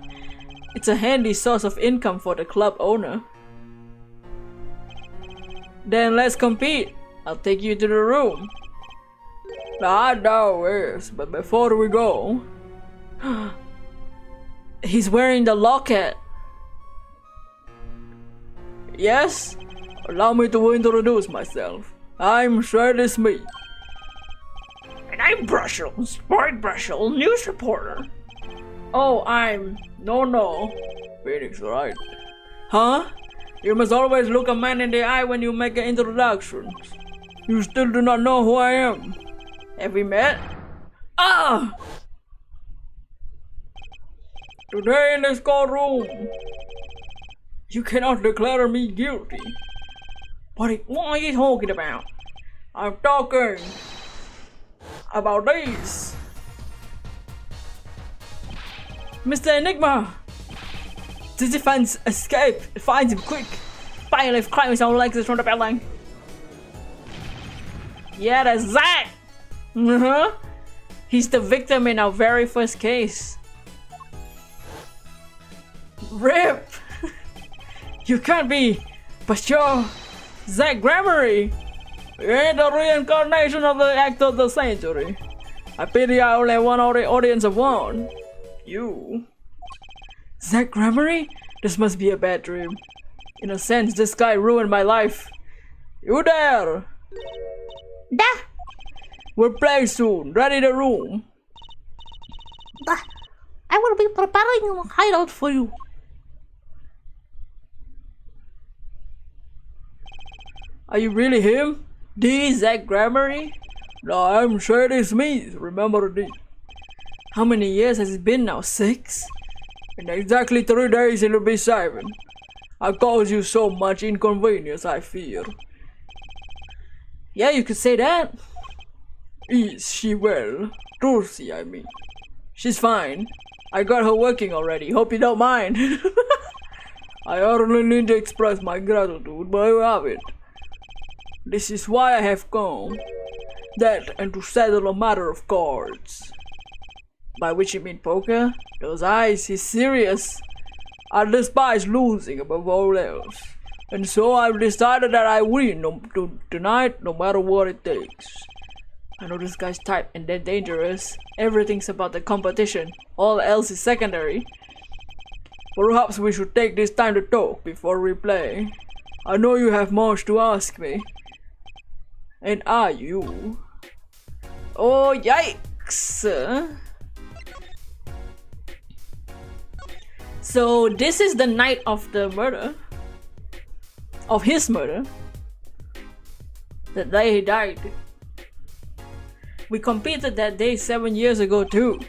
It's a handy source of income for the club owner. Then let's compete. I'll take you to the room. I know is, but before we go... He's wearing the locket. Yes? Allow me to introduce myself. I'm Shady Smith. And I'm Brushel, Sport Brushel, news reporter. Oh, I'm... No. Phoenix, right? Huh? You must always look a man in the eye when you make an introduction. You still do not know who I am. Have we met? Ah! Today in this courtroom, you cannot declare me guilty. What are you talking about? I'm talking about these. Mr. Enigma! Did the fans escape? Find him quick! finally climbing his own legs from the building. Yeah, that's Zack! He's the victim in our very first case. RIP! You can't be, but you're Zack Gregory. You ain't the reincarnation of the actor of the century. I pity I only have one audience of one. You. Zack Gregory? This must be a bad dream. In a sense, this guy ruined my life. You there? Da! We'll play soon. Ready the room. Da! I will be preparing a hideout for you. Are you really him? The Zack Gregory? No, I'm Shady Smith. Remember this. How many years has it been now? 6? In exactly 3 days it'll be 7. I caused you so much inconvenience, I fear. Yeah, you could say that. Is she well? Lucy, I mean. She's fine. I got her working already. Hope you don't mind. I only need to express my gratitude, but you have it. This is why I have come. That and to settle a matter of cards. By which you mean poker? Those eyes, he's serious. I despise losing above all else. And so I've decided that I win tonight, no matter what it takes. I know this guy's type and they're dangerous. Everything's about the competition. All else is secondary. Perhaps we should take this time to talk before we play. I know you have much to ask me. And are you? Oh, yikes! So this is the night of the murder. Of his murder. The day he died. We competed that day 7 years ago too.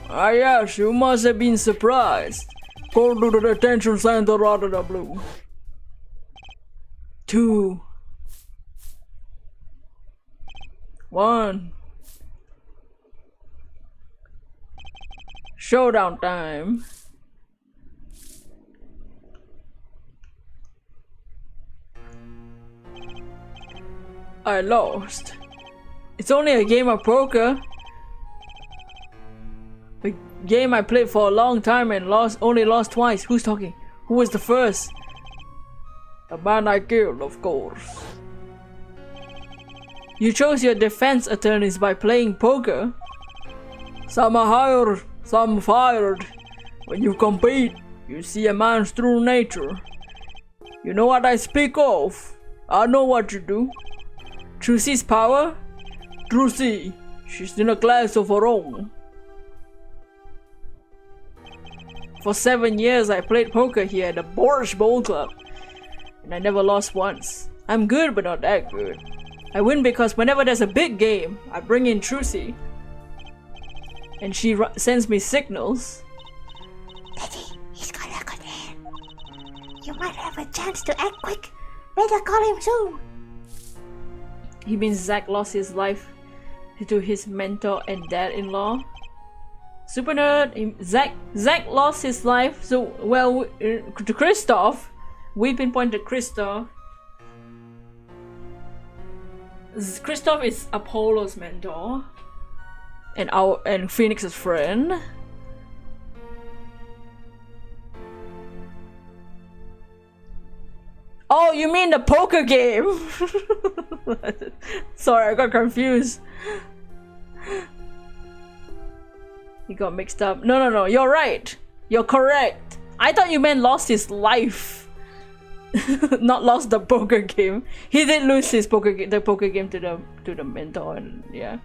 Ah yes, you must have been surprised. Called to the detention center out of the blue. 2, 1. Showdown time. I lost. It's only a game of poker. A game I played for a long time and only lost twice. Who's talking? Who was the first? The man I killed, of course. You chose your defense attorneys by playing poker. Some are hired, some fired. When you compete, you see a man's true nature. You know what I speak of. I know what you do. Trucy's power? Trucy, she's in a class of her own. For 7 years I played poker here at the Borscht Bowl Club. And I never lost once. I'm good but not that good. I win because whenever there's a big game, I bring in Trucy. And she sends me signals. Daddy, he's got a good hand. You might have a chance to act quick. Better call him soon. He means Zack lost his life to his mentor and dad-in-law. Super nerd. Zack lost his life. So well, to Christoph, we pinpointed Christoph. Christoph is Apollo's mentor, and Phoenix's friend. Oh, you mean the poker game? Sorry, I got confused. You got mixed up. No, you're right. You're correct. I thought you meant lost his life. Not lost the poker game. He did lose his the poker game to the mentor, and yeah.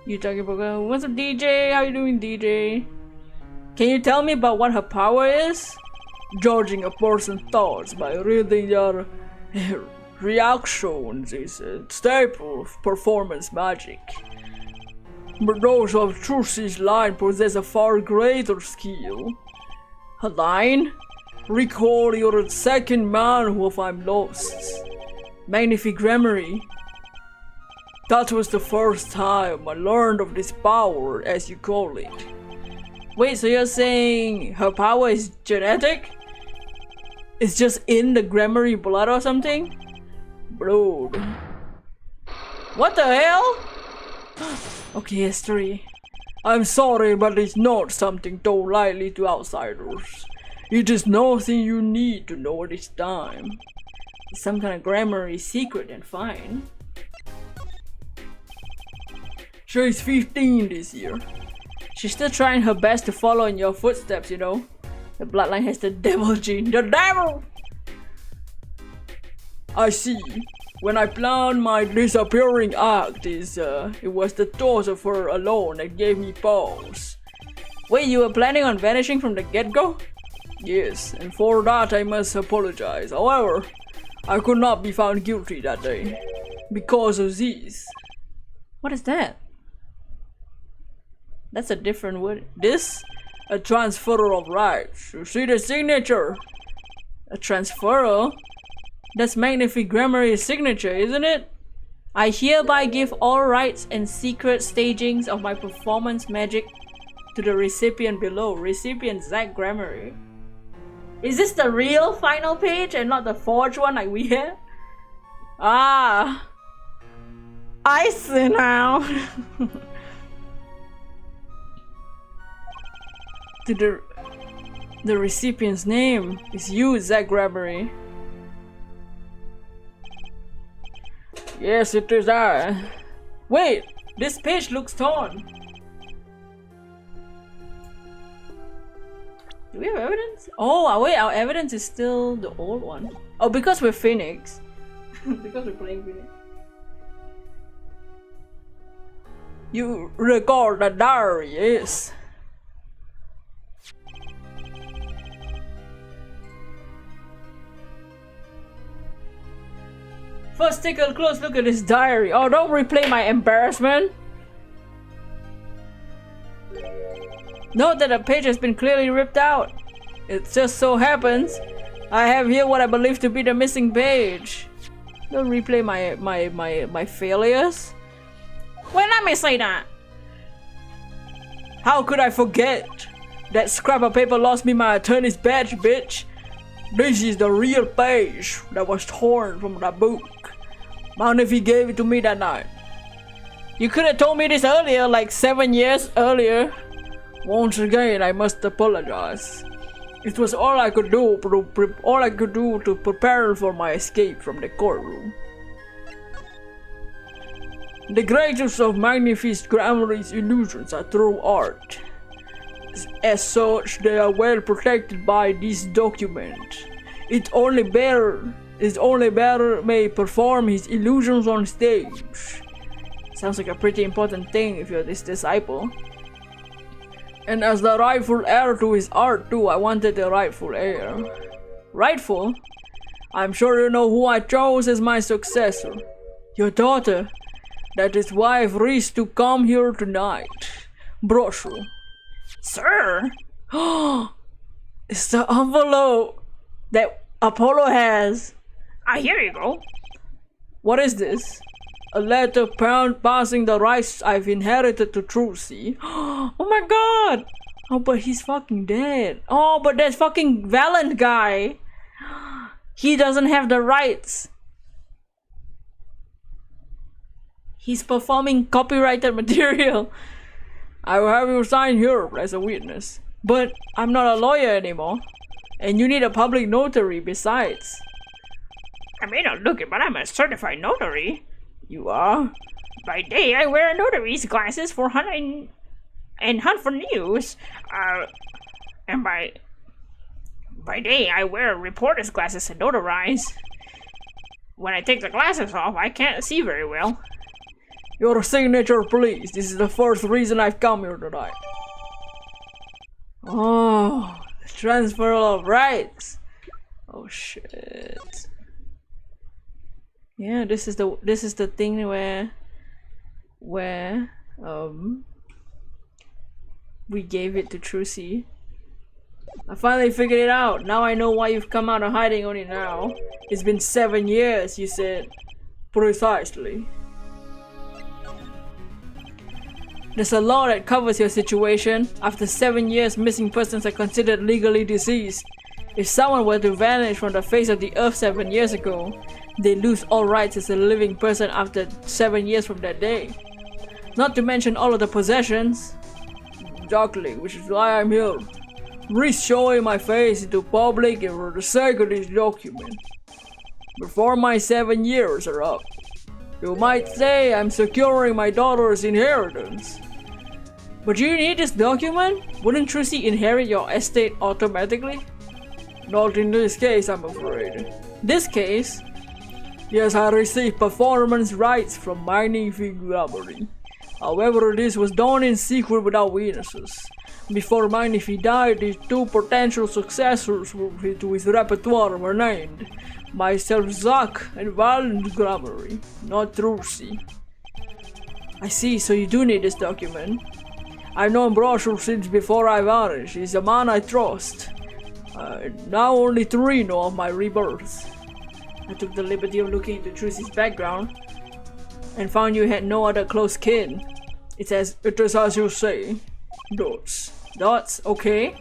You talking about what's up, DJ? How you doing, DJ? Can you tell me about what her power is? Judging a person's thoughts by reading their reactions is a staple of performance magic. But those of Trucy's line possess a far greater skill. Her line? Recall you're the second man who I'm lost. Magnifique Memory. That was the first time I learned of this power, as you call it. Wait, so you're saying her power is genetic? It's just in the Grammary blood or something? Bro. What the hell? Okay, history. I'm sorry, but it's not something told lightly to outsiders. It is nothing you need to know at this time. It's some kind of Grammary secret and fine. She's 15 this year. She's still trying her best to follow in your footsteps, you know. The bloodline has the devil gene. The devil! I see. When I planned my disappearing act, it was the thought of her alone that gave me pause. Wait, you were planning on vanishing from the get-go? Yes, and for that I must apologize. However, I could not be found guilty that day. Because of this. What is that? That's a different word. This? A transferal of rights. You see the signature? A transferal? That's Magnifique Grammary's signature, isn't it? I hereby give all rights and secret stagings of my performance magic to the recipient below. Recipient Zach Grammary. Is this the real final page and not the forged one like we had? Ah! I see now! To the recipient's name is you, Zach Grammary. Yes, it is I. Wait, this page looks torn. Do we have evidence? Oh, wait, our evidence is still the old one. Oh, because we're Phoenix. Because we're playing Phoenix. You record the diary, yes. First, take a close look at this diary. Oh, don't replay my embarrassment. Note that the page has been clearly ripped out. It just so happens I have here what I believe to be the missing page. Don't replay my failures. Well, let me say that. How could I forget? That scrap of paper lost me my attorney's badge, bitch. This is the real page that was torn from the book. Mind if he gave it to me that night? You could have told me this earlier, like 7 years earlier. Once again, I must apologize. It was all I could do to prepare for my escape from the courtroom. The greatest of Magnifique Grammary's illusions are through art. As such, they are well protected by this document. It only bearer may perform his illusions on stage. Sounds like a pretty important thing if you're this disciple. And as the rightful heir to his art too, I wanted the rightful heir. Rightful? I'm sure you know who I chose as my successor. Your daughter, that his wife wished to come here tonight. Brochure. Sir? It's the envelope that Apollo has. Here you go. What is this? A letter passing the rights I've inherited to Utsukushii. Oh my god! Oh, but he's fucking dead. Oh, but that fucking Valent guy. He doesn't have the rights. He's performing copyrighted material. I will have you sign here as a witness. But I'm not a lawyer anymore. And you need a public notary besides. I may not look it, but I'm a certified notary. You are? By day, I wear notary's glasses for hunting and hunt for news. And by day, I wear reporter's glasses to notarize. When I take the glasses off, I can't see very well. Your signature, please. This is the first reason I've come here tonight. Oh, the transfer of rights. Oh shit. Yeah, this is the thing where we gave it to Utsukushii. I finally figured it out. Now I know why you've come out of hiding only now. It's been 7 years, you said. Precisely. There's a law that covers your situation. After 7 years, missing persons are considered legally deceased. If someone were to vanish from the face of the earth 7 years ago, they lose all rights as a living person after 7 years from that day. Not to mention all of the possessions. Exactly, which is why I'm here. Risk showing my face into public and for the sake of this document. Before my 7 years are up. You might say I'm securing my daughter's inheritance. But you need this document? Wouldn't Trucy inherit your estate automatically? Not in this case, I'm afraid. This case? Yes, I received performance rights from FINEEEEE. However, this was done in secret without witnesses. Before FINEEEEE died, his two potential successors to his repertoire were named. Myself, Zack, and Valent Grammary, not Trucy. I see, so you do need this document. I've known Brochure since before I vanished. He's a man I trust. Now only 3 know of my rebirth. I took the liberty of looking into Trucy's background and found you had no other close kin. It is as you say. Dots. Dots? Okay.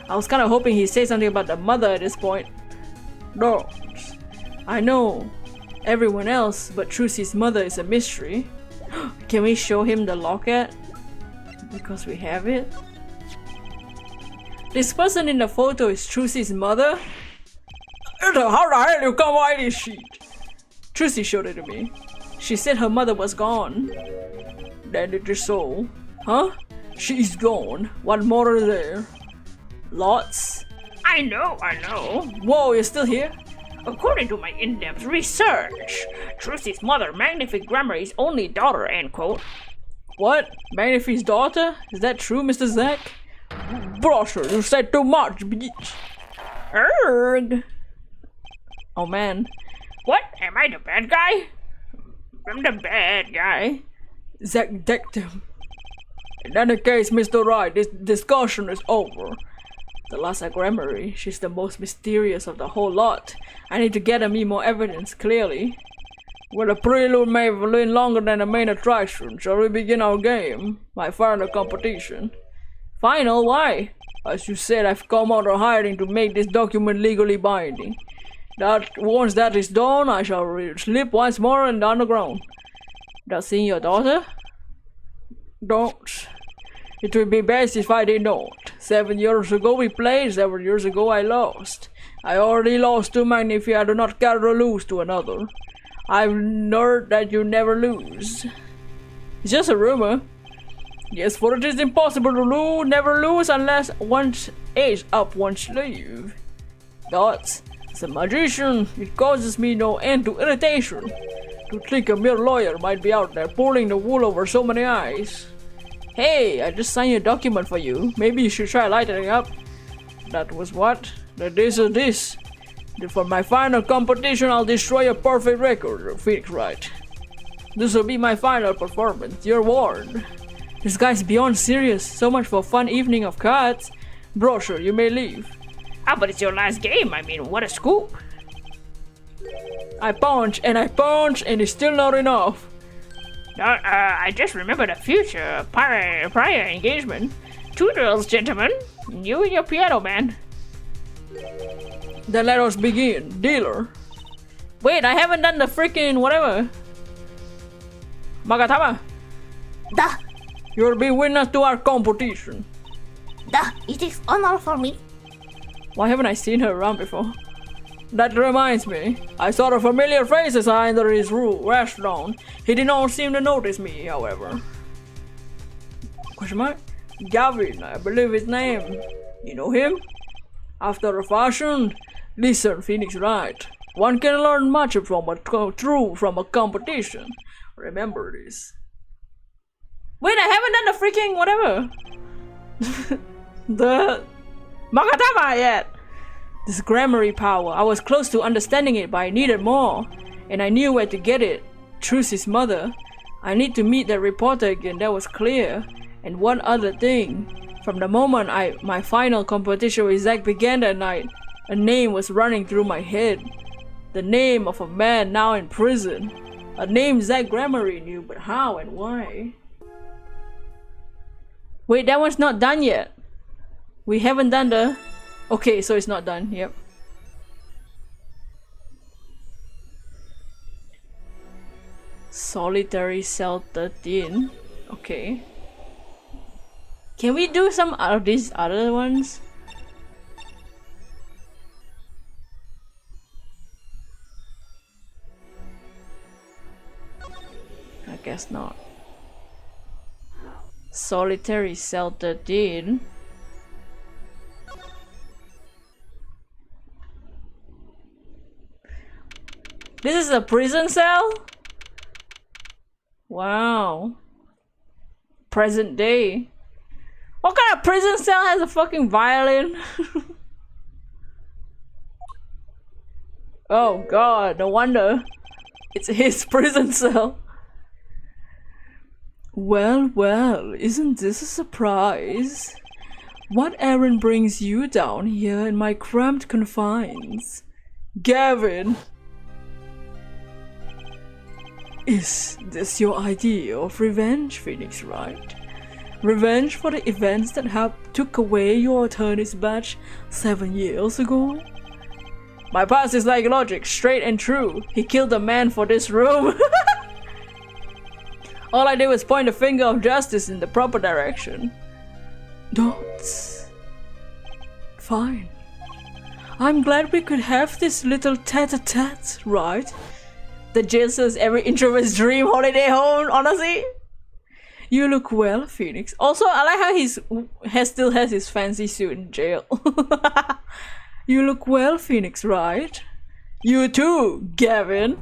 I was kinda hoping he'd say something about the mother at this point. Dots. I know everyone else, but Trucy's mother is a mystery. Can we show him the locket? Because we have it? This person in the photo is Trucy's mother? How the hell you come by this shit? Trucy showed it to me. She said her mother was gone. Then it is so. Huh? She's gone. What more is there? Lots? I know. Whoa, you're still here? According to my in-depth research, Trucy's mother, Magnific Grammary's only daughter, end quote. What? Magnific's daughter? Is that true, Mr. Zack? Brochure, you said too much, bitch. Erg. Oh man. What? Am I the bad guy? I'm the bad guy. Zack decked him. In any case, Mr. Wright, this discussion is over. The last Grammary, she's the most mysterious of the whole lot. I need to gather me more evidence, clearly. Well, the prelude may have been longer than the main attraction. Shall we begin our game? My final competition. Final? Why? As you said, I've come out of hiding to make this document legally binding. Once that is done, I shall slip once more in the underground. Without seeing your daughter? Don't. It would be best if I did not. 7 years ago we played, 7 years ago I lost. I already lost to Magnifi, I do not care to lose to another. I've heard that you never lose. It's just a rumor. Yes, for it is impossible to never lose unless one's age up one's sleeve. Thoughts? As a magician, it causes me no end to irritation. To think a mere lawyer might be out there pulling the wool over so many eyes. Hey, I just signed a document for you. Maybe you should try lighting up. That was what? This is this. For my final competition, I'll destroy a perfect record, Phoenix Wright. This will be my final performance. You're warned. This guy's beyond serious. So much for a fun evening of cards. Brochure, you may leave. Ah, but it's your last game. I mean, what a scoop. I punch and it's still not enough. I just remembered a future prior engagement. 2 girls, gentlemen. You and your piano man. Then let us begin. Dealer. Wait, I haven't done the freaking whatever. Magatama. Duh. You'll be witness to our competition. Duh. It is honor for me. Why haven't I seen her around before? That reminds me. I saw a familiar face under his restaurant. He did not seem to notice me, however. Question mark? Gavin, I believe his name. You know him? After a fashion? Listen, Phoenix Wright. One can learn much from a competition. Remember this. Wait, I haven't done the freaking whatever. The Magatama yet. This grammary power. I was close to understanding it, but I needed more. And I knew where to get it. Trucy's mother. I need to meet that reporter again, that was clear. And one other thing. From the moment my final competition with Zack began that night, a name was running through my head. The name of a man now in prison. A name Zack Grammary knew, but how and why? Wait, that one's not done yet. We haven't done the... Okay, so it's not done. Yep. Solitary Cell 13. Okay. Can we do some of these other ones? I guess not. Solitary Cell 13. This is a prison cell? Wow. Present day. What kind of prison cell has a fucking violin? Oh god, no wonder. It's his prison cell. Well, well, isn't this a surprise? What errand brings you down here in my cramped confines? Gavin! Is this your idea of revenge, Phoenix, right? Revenge for the events that took away your attorney's badge 7 years ago? My past is like logic, straight and true. He killed a man for this room. All I did was point the finger of justice in the proper direction. Dots. Fine. I'm glad we could have this little tete-a-tete, right? The jail says every introvert's dream holiday home, honestly. You look well, Phoenix. Also, I like how he still has his fancy suit in jail. You look well, Phoenix, right? You too, Gavin.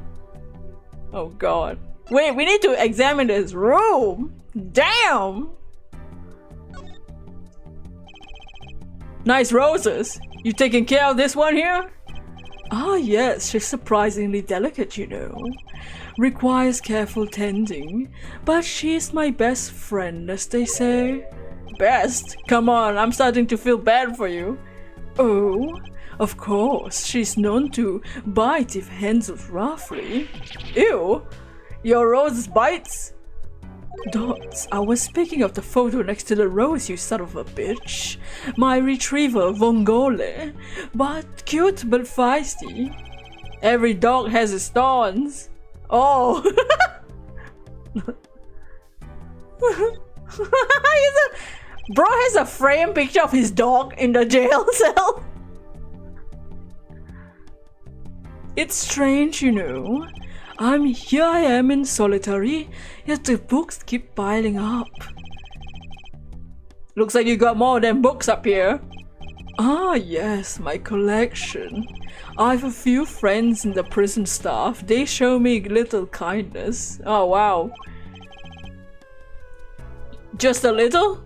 Oh god. Wait, we need to examine this room. Damn! Nice roses. You taking care of this one here? Ah yes, she's surprisingly delicate, you know. Requires careful tending, but she's my best friend, as they say. Best? Come on, I'm starting to feel bad for you. Oh, of course, she's known to bite if handled roughly. Ew, your rose bites? Dots, I was speaking of the photo next to the rose, you son of a bitch. My retriever, Vongole. But cute but feisty. Every dog has its thorns. Oh. Bro has a framed picture of his dog in the jail cell. It's strange, you know. Here I am in solitary, yet the books keep piling up. Looks like you got more than books up here. Ah yes, my collection. I've a few friends in the prison staff. They show me little kindness. Oh wow. Just a little?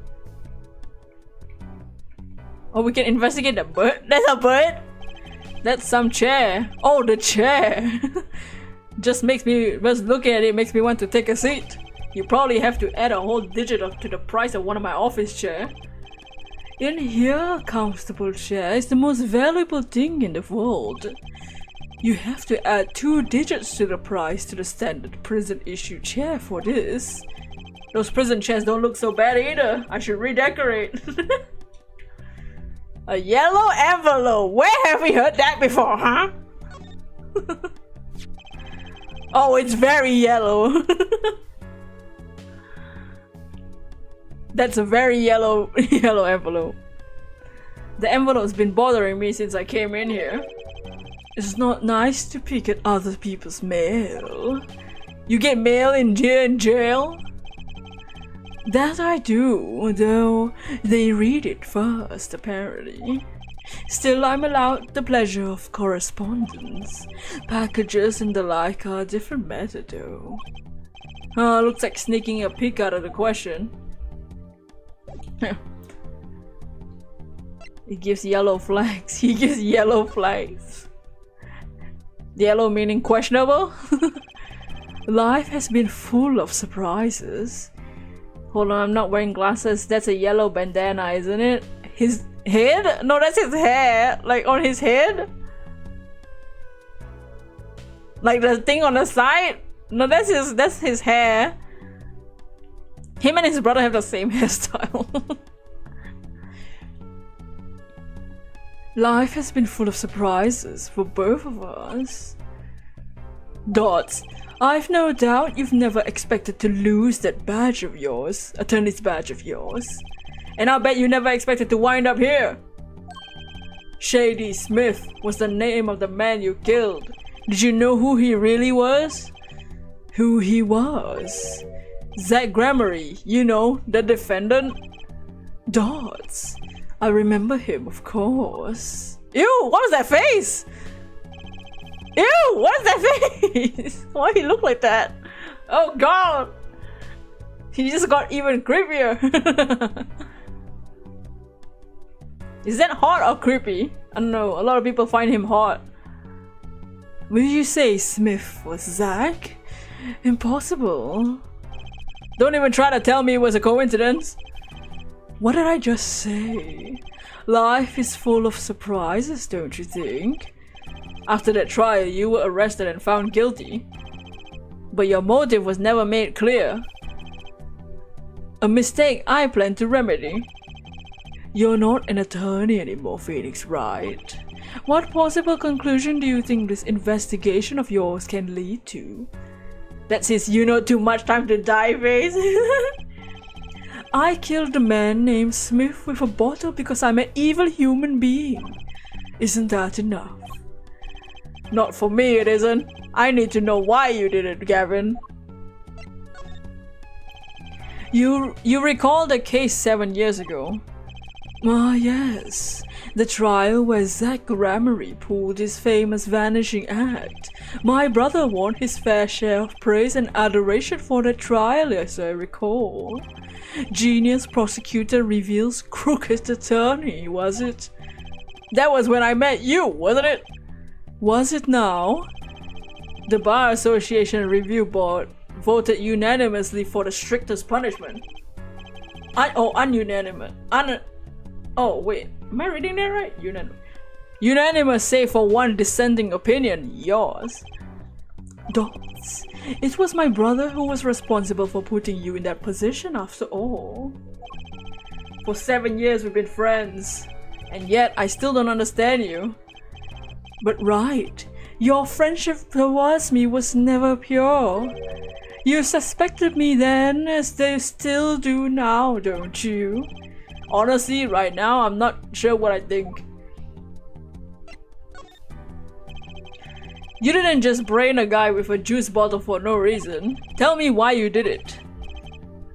Oh, we can investigate the bird. That's a bird? That's some chair. Oh, the chair. Just looking at it makes me want to take a seat. You probably have to add a whole digit to the price of one of my office chair. In here, a comfortable chair is the most valuable thing in the world. You have to add 2 digits to the price to the standard prison issue chair for this. Those prison chairs don't look so bad either. I should redecorate. A yellow envelope. Where have we heard that before, huh? Oh, it's very yellow. That's a very yellow envelope. The envelope's been bothering me since I came in here. It's not nice to peek at other people's mail. You get mail in jail? That I do, though they read it first, apparently. Still, I'm allowed the pleasure of correspondence. Packages and the like are a different matter, though. Looks like sneaking a peek out of the question. He gives yellow flags. He gives yellow flags. Yellow meaning questionable? Life has been full of surprises. Hold on, I'm not wearing glasses. That's a yellow bandana, isn't it? His head? No, that's his hair. Like on his head? Like the thing on the side? No, that's his hair. Him and his brother have the same hairstyle. Life has been full of surprises for both of us. Dots, I've no doubt you've never expected to lose that badge of yours, attorney's badge of yours. And I'll bet you never expected to wind up here. Shady Smith was the name of the man you killed. Did you know who he really was? Who he was? Zach Gramery, you know, the defendant? Dots, I remember him, of course. Ew, what was that face? Ew, what is that face? Why he look like that? Oh god! He just got even creepier. Is that hot or creepy? I don't know, a lot of people find him hot. Will you say Smith was Zach? Impossible. Don't even try to tell me it was a coincidence. What did I just say? Life is full of surprises, don't you think? After that trial, you were arrested and found guilty. But your motive was never made clear. A mistake I plan to remedy. You're not an attorney anymore, Phoenix, right? What possible conclusion do you think this investigation of yours can lead to? That's his you know too much time to die face. I killed a man named Smith with a bottle because I'm an evil human being. Isn't that enough? Not for me, it isn't. I need to know why you did it, Gavin. You recall the case 7 years ago? Ah, yes. The trial where Zach Gramery pulled his famous vanishing act. My brother won his fair share of praise and adoration for the trial, as I recall. Genius prosecutor reveals crooked attorney, was it? That was when I met you, wasn't it? Was it now? The Bar Association Review Board voted unanimously for the strictest punishment. Ununanimous. Oh wait, am I reading that right? Unanimous save for one dissenting opinion, yours. Dots. It was my brother who was responsible for putting you in that position after all. For 7 years we've been friends, and yet I still don't understand you. But right, your friendship towards me was never pure. You suspected me then, as they still do now, don't you? Honestly, right now, I'm not sure what I think. You didn't just brain a guy with a juice bottle for no reason. Tell me why you did it.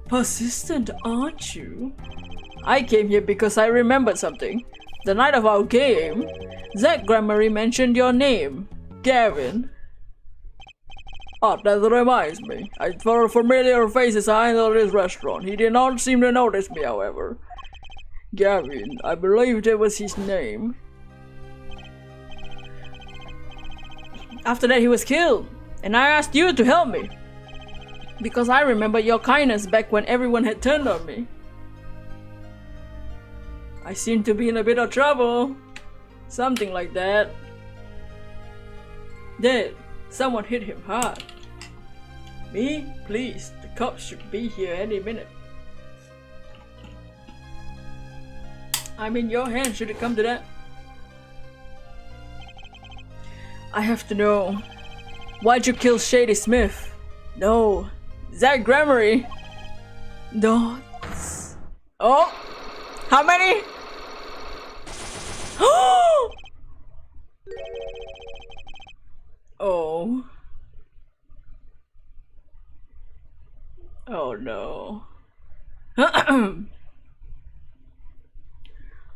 Persistent, aren't you? I came here because I remembered something. The night of our game, Zach Gramery mentioned your name, Gavin. Oh, that reminds me. I saw a familiar face as I entered this restaurant. He did not seem to notice me, however. Gavin, I believe that was his name. After that, he was killed, and I asked you to help me. Because I remember your kindness back when everyone had turned on me. I seem to be in a bit of trouble. Something like that. Then, someone hit him hard. Me? Please, the cops should be here any minute. I'm in your hands should it come to that. I have to know. Why'd you kill Shady Smith? No. Zach Gramery. Dots. Oh! How many? Oh. Oh no.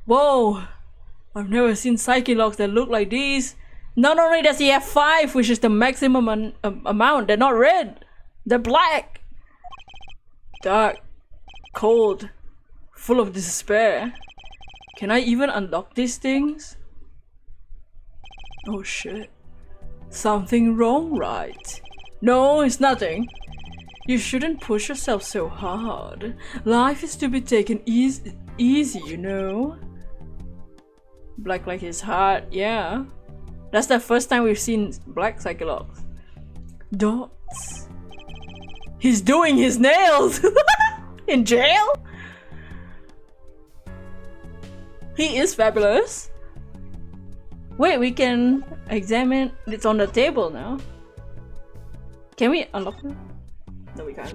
Whoa! I've never seen Psyche locks that look like these. Not only does he have 5, which is the maximum amount, they're not red. They're black. Dark. Cold. Full of despair. Can I even unlock these things? Oh shit. Something wrong, right? No, it's nothing. You shouldn't push yourself so hard. Life is to be taken easy, you know? Black like his heart, yeah. That's the first time we've seen black Psychologs. Dots. He's doing his nails! In jail? He is fabulous. Wait, we can examine. It's on the table now. Can we unlock it? No, we can't.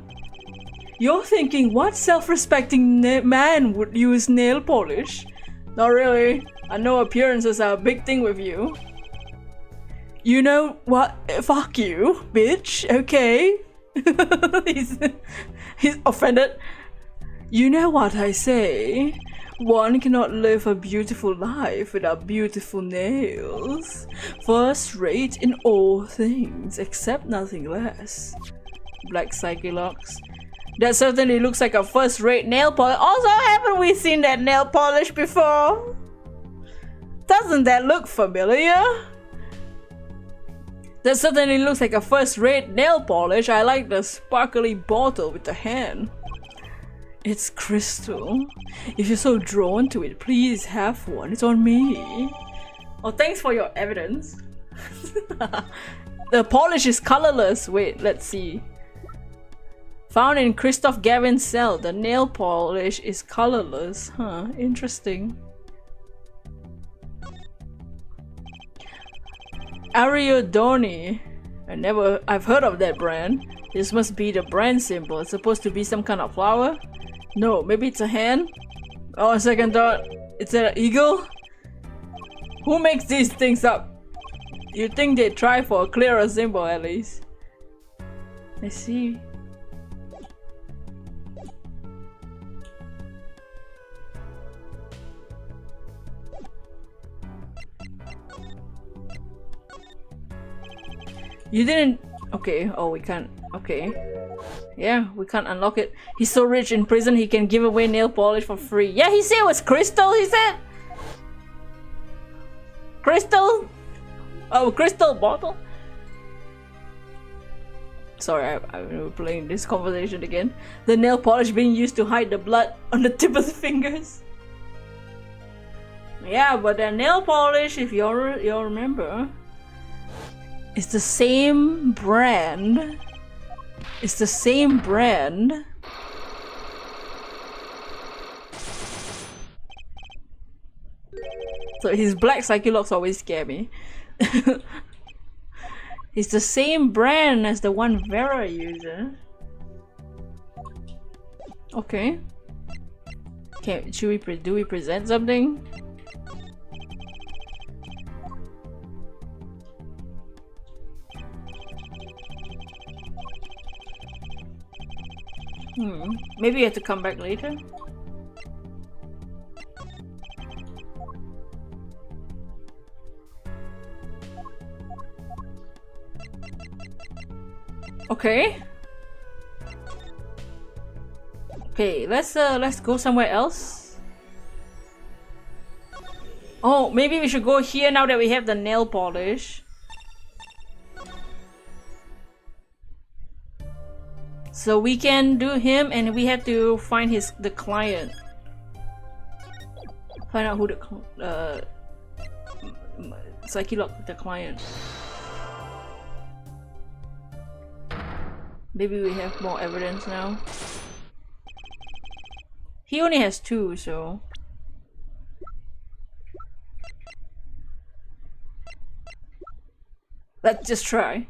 You're thinking, what self-respecting man would use nail polish? Not really. I know appearances are a big thing with you. You know what? Fuck you, bitch. Okay. he's offended. You know what I say. One cannot live a beautiful life without beautiful nails. First rate in all things, except nothing less. Black Psyche locks. That certainly looks like a first-rate nail polish. Also, haven't we seen that nail polish before? Doesn't that look familiar? That certainly looks like a first-rate nail polish. I like the sparkly bottle with the hand. It's crystal. If you're so drawn to it, please have one. It's on me. Oh, thanks for your evidence. The polish is colorless. Wait, let's see. Found in Christoph Gavin's cell, the nail polish is colorless. Huh, interesting. Ariodoni. I've heard of that brand. This must be the brand symbol. It's supposed to be some kind of flower. No, maybe it's a hand? Oh, second thought. It's an eagle? Who makes these things up? You'd think they'd try for a clearer symbol at least. I see. You didn't... Okay, oh we can't... Okay. Yeah, we can't unlock it. He's so rich in prison he can give away nail polish for free. Yeah, he said it was crystal, he said! Crystal? Oh, crystal bottle? Sorry, I'm playing this conversation again. The nail polish being used to hide the blood on the tip of the fingers. Yeah, but the nail polish, if you remember, it's the same brand. It's the same brand. So his black Psyche locks always scare me. It's the same brand as the one Vera uses. Okay. Okay, do we present something? Maybe you have to come back later? Okay. Okay, let's go somewhere else. Oh, maybe we should go here now that we have the nail polish. So we can do him, and we have to find the client. Find out who the Psyche lock the client. Maybe we have more evidence now. He only has 2, so... Let's just try.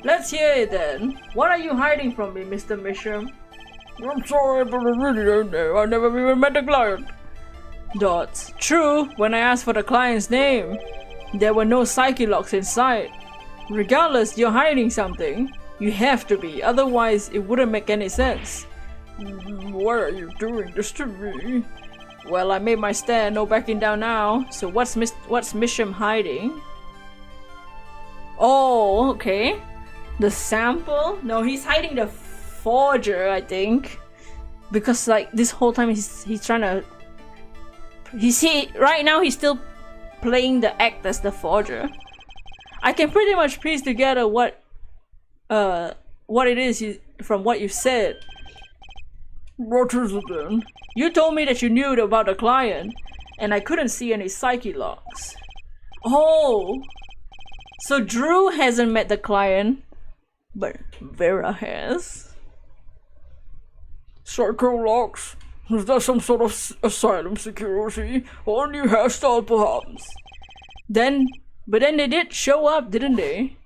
Let's hear it then. What are you hiding from me, Mr. Mishram? I'm sorry, but I really don't know. I never even met the client. Dots. True, when I asked for the client's name, there were no Psyche locks in sight. Regardless, you're hiding something. You have to be, otherwise it wouldn't make any sense. Why are you doing this to me? Well, I made my stand, no backing down now. So what's Mishram hiding? Oh, okay. The sample? No, he's hiding the forger, I think. Because like this whole time he's trying to... right now he's still playing the act as the forger. I can pretty much piece together what it is from what you said. What is it then? You told me that you knew about the client, and I couldn't see any Psyche locks. Oh, so Drew hasn't met the client, but Vera has. Psycho locks. Is that some sort of asylum security? Or a new hairstyle, perhaps? But then they did show up, didn't they?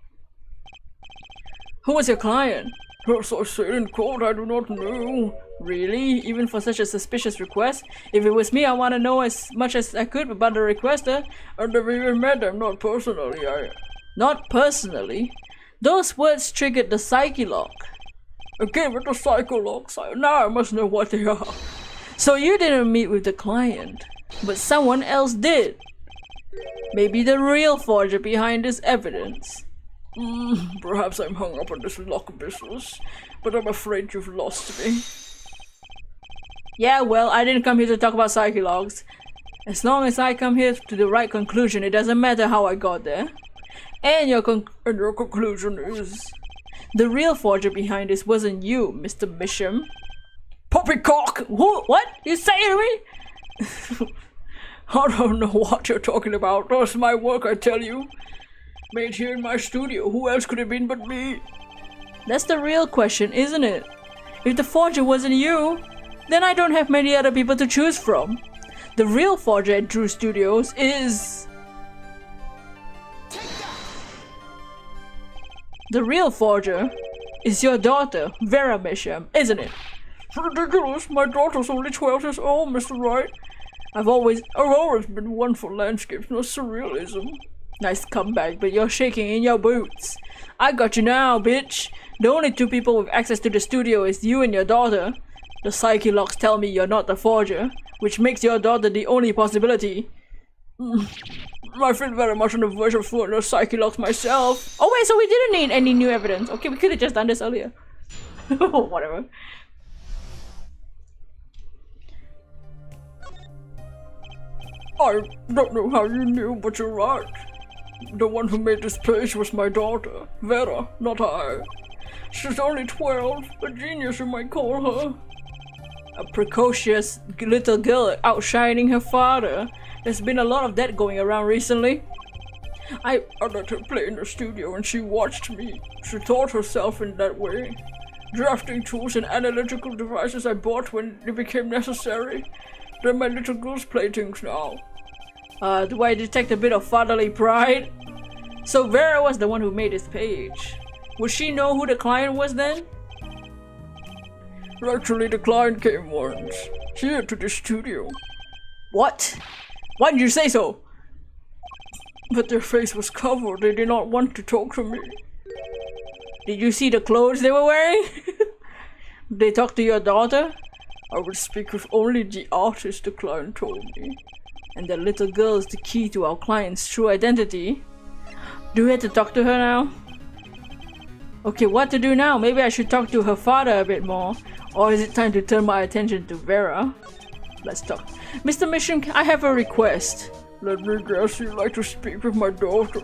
Who was your client? As I said in court, I do not know. Really? Even for such a suspicious request? If it was me, I want to know as much as I could about the requester. I never even met them, not personally. Not personally? Those words triggered the psyche lock. I gave it the psycho locks. Now I must know what they are. So you didn't meet with the client, but someone else did. Maybe the real forger behind this evidence. Perhaps I'm hung up on this lock business, but I'm afraid you've lost me. Yeah, well, I didn't come here to talk about psyche logs. As long as I come here to the right conclusion, it doesn't matter how I got there. And your conclusion is... The real forger behind this wasn't you, Mr. Bisham. Poppycock! Who? What? You say to me? I don't know what you're talking about. That's my work, I tell you. Made here in my studio. Who else could it have been but me? That's the real question, isn't it? If the forger wasn't you, then I don't have many other people to choose from. The real forger at Drew Studios is... The real forger is your daughter, Vera Bisham, isn't it? It's ridiculous. My daughter's only 12 years old, Mr. Wright. I've always been one for landscapes, no surrealism. Nice comeback, but you're shaking in your boots. I got you now, bitch. The only two people with access to the studio is you and your daughter. The psyche locks tell me you're not the forger, which makes your daughter the only possibility. I feel very much on the verge of fooling the psyche locks myself. Oh wait, so we didn't need any new evidence. Okay, we could have just done this earlier. Whatever. I don't know how you knew, but you're right. The one who made this page was my daughter, Vera, not I. She's only 12, a genius you might call her. A precocious little girl outshining her father. There's been a lot of that going around recently. I let her play in the studio and she watched me. She taught herself in that way. Drafting tools and analytical devices I bought when they became necessary. They're my little girl's playthings now. Do I detect a bit of fatherly pride? So Vera was the one who made this page. Would she know who the client was then? Actually, the client came once. Here to the studio. What? Why did you say so? But their face was covered. They did not want to talk to me. Did you see the clothes they were wearing? Did they talk to your daughter? I would speak with only the artist, the client told me. And the little girl is the key to our client's true identity. Do we have to talk to her now? Okay, what to do now? Maybe I should talk to her father a bit more. Or is it time to turn my attention to Vera? Let's talk. Mr. Mission, I have a request. Let me guess, you'd like to speak with my daughter.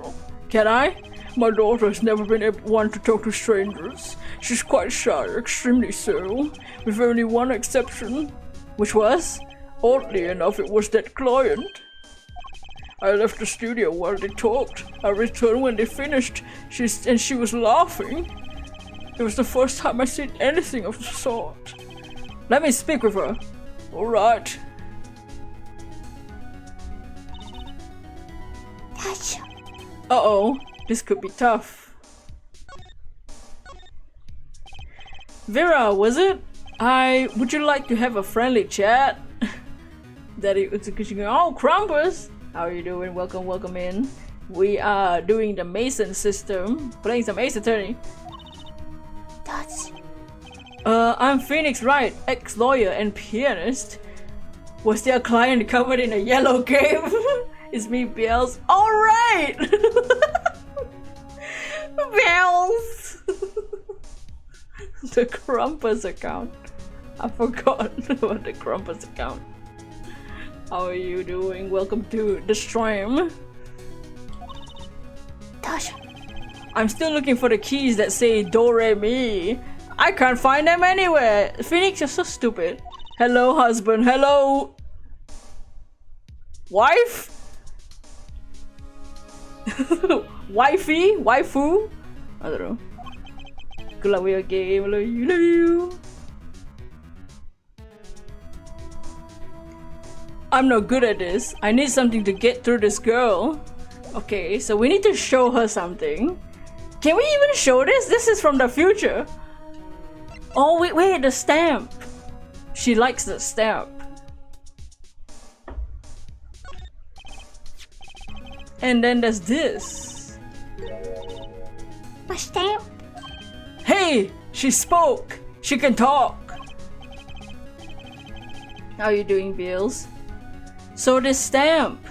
Can I? My daughter has never been one to talk to strangers. She's quite shy, extremely so, with only one exception. Which was? Oddly enough, it was that client. I left the studio while they talked. I returned when they finished, and she was laughing. It was the first time I seen anything of the sort. Let me speak with her. Alright. Uh-oh, this could be tough. Vera, was it? Would you like to have a friendly chat? Daddy Utsukushii, oh, Krampus! How are you doing? Welcome, welcome in. We are doing the Mason system, playing some Ace Attorney. That's... I'm Phoenix Wright, ex-lawyer and pianist. Was there a client covered in a yellow cape? It's me, Bells. Alright! Bells! The Krampus account. I forgot about the Krampus account. How are you doing? Welcome to the stream. Tasha. I'm still looking for the keys that say Do Re Mi. I can't find them anywhere. Phoenix, you're so stupid. Hello, husband. Hello, wife. Wifey? Waifu? I don't know. Good luck with your game. Love you, love you. I'm not good at this. I need something to get through this girl. Okay, so we need to show her something. Can we even show this? This is from the future. Oh, wait, the stamp. She likes the stamp. And then there's this. My stamp. Hey, she spoke. She can talk. How are you doing, Bills? So this stamp.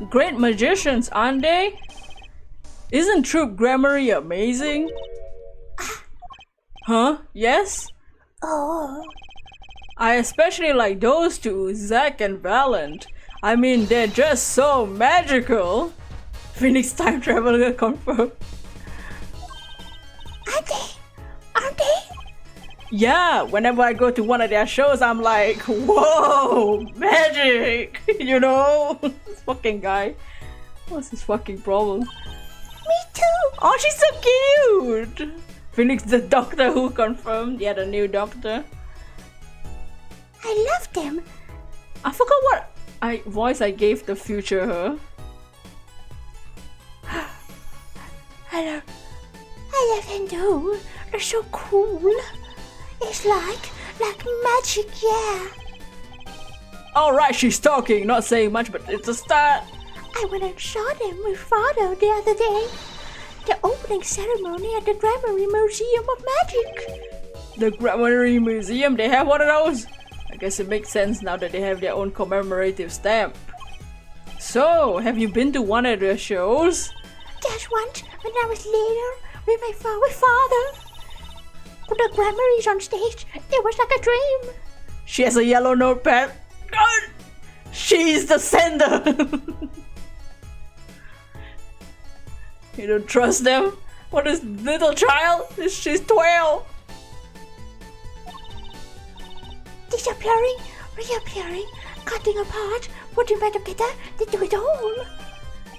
Great magicians, aren't they? Isn't Troop Grammary amazing? Huh? Yes? Oh. I especially like those two, Zack and Valent. I mean, they're just so magical. Phoenix time traveler confirmed. Aren't they? Aren't they? Yeah, whenever I go to one of their shows, I'm like, whoa, magic! You know? This fucking guy. What's his fucking problem? Me too. Oh, she's so cute! Phoenix the Doctor Who confirmed. Yeah, the new Doctor. I love them. I forgot what voice I gave the future her. I love them too. They're so cool. It's like magic, yeah. Alright, she's talking, not saying much, but it's a start. I went and saw them with Father the other day. The opening ceremony at the Grammary Museum of Magic. The Grammary Museum, they have one of those? I guess it makes sense now that they have their own commemorative stamp. So, have you been to one of their shows? Just once, when I was little, with my father. But the Grammary's on stage. It was like a dream. She has a yellow notepad. God! She's the sender! You don't trust them? What is little child? She's 12! Disappearing, reappearing, cutting apart, putting back together, they do it all.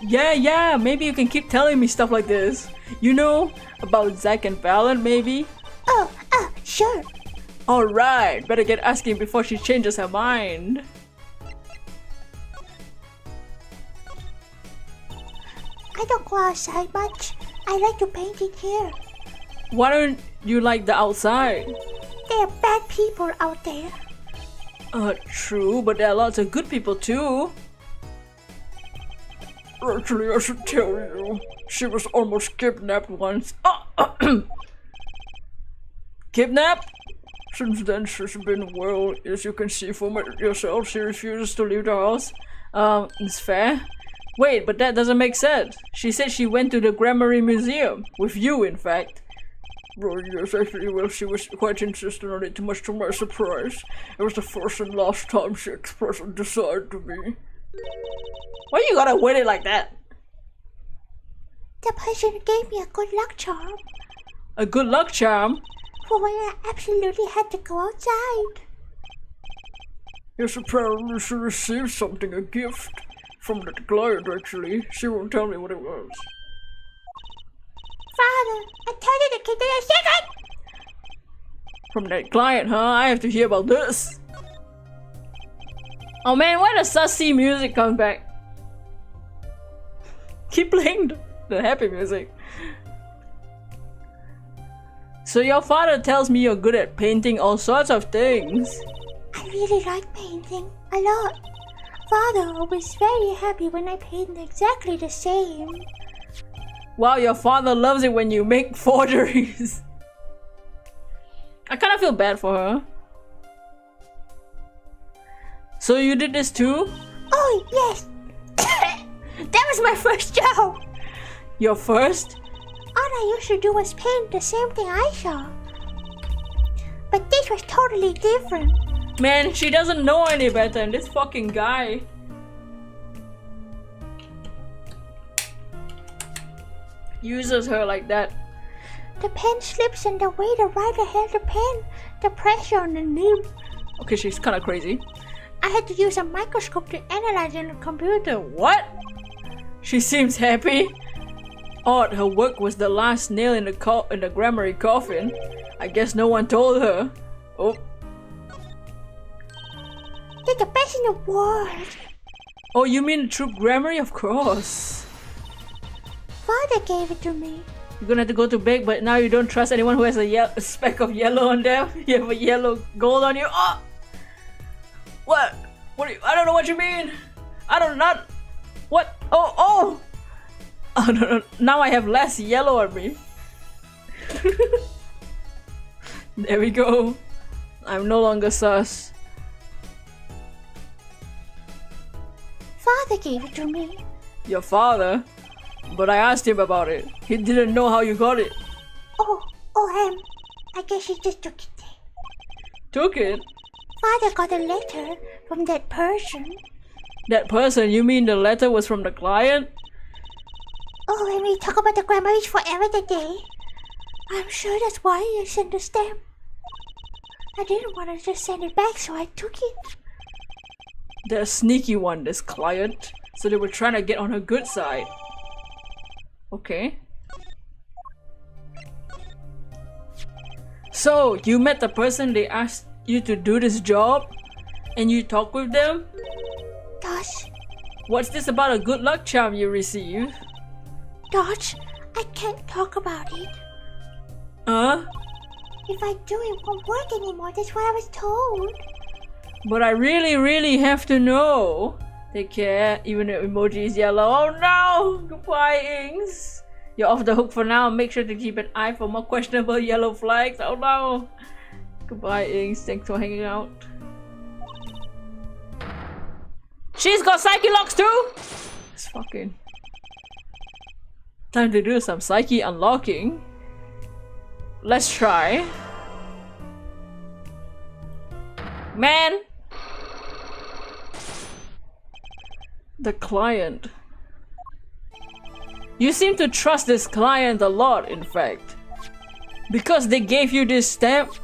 Yeah, maybe you can keep telling me stuff like this. You know, about Zack and Valent, maybe? Oh, sure. Alright, better get asking before she changes her mind. I don't go outside much. I like to paint in here. Why don't you like the outside? There are bad people out there. True, but there are lots of good people too. Actually, I should tell you, she was almost kidnapped once. Kidnapped? Since then, she's been, well, as you can see for yourself, she refuses to leave the house. It's fair. Wait, but that doesn't make sense. She said she went to the Grammary Museum. With you, in fact. Well, yes, actually, well, she was quite insistent on it, much to my surprise. It was the first and last time she expressed a desire to me. Why you gotta win it like that? The person gave me a good luck charm. A good luck charm? For when I absolutely had to go outside. Yes, apparently she received something, a gift. From that client, actually. She won't tell me what it was. Father, I told you to keep it a secret! From that client, huh? I have to hear about this. Oh man, why does sussy music come back? Keep playing the happy music. So your father tells me you're good at painting all sorts of things. I really like painting. A lot. Father was very happy when I painted exactly the same. Wow, your father loves it when you make forgeries. I kind of feel bad for her. So you did this too? Oh, yes. That was my first job. Your first? All I used to do was paint the same thing I saw. But this was totally different. Man, she doesn't know any better than this fucking guy. Uses her like that. The pen slips and the way the writer held the pen, the pressure on the nib. Okay, she's kind of crazy. I had to use a microscope to analyze it on the computer. What? She seems happy. Odd, her work was the last nail in the grammary coffin. I guess no one told her. Oh. They're the best in the world. Oh, you mean the true grammary? Of course. Father gave it to me. You're gonna have to go to bed, but now you don't trust anyone who has a speck of yellow on them. You have a yellow gold on you. Oh! What? What? I don't know what you mean. I don't not. What? Oh! Oh! Oh no! Now I have less yellow on me. There we go. I'm no longer sus. Father gave it to me. Your father? But I asked him about it. He didn't know how you got it. I guess he just took it. Took it? Father got a letter from that person. That person? You mean the letter was from the client? Oh, and we talk about the grammars forever today. I'm sure that's why I sent the stamp. I didn't want to just send it back, so I took it. The sneaky one, this client. So they were trying to get on her good side. Okay. So, you met the person they asked you to do this job? And you talk with them? Dodge, What's this about a good luck charm you received? Dodge, I can't talk about it. Huh? If I do, it won't work anymore. That's what I was told. But I really have to know. Take care, even the emoji is yellow. Oh no! Goodbye, Ings. You're off the hook for now. Make sure to keep an eye for more questionable yellow flags. Oh no! Goodbye, Ings. Thanks for hanging out. She's got psyche locks too! It's fucking... time to do some psyche unlocking. Let's try. Man! The client. You seem to trust this client a lot, in fact. Because they gave you this stamp?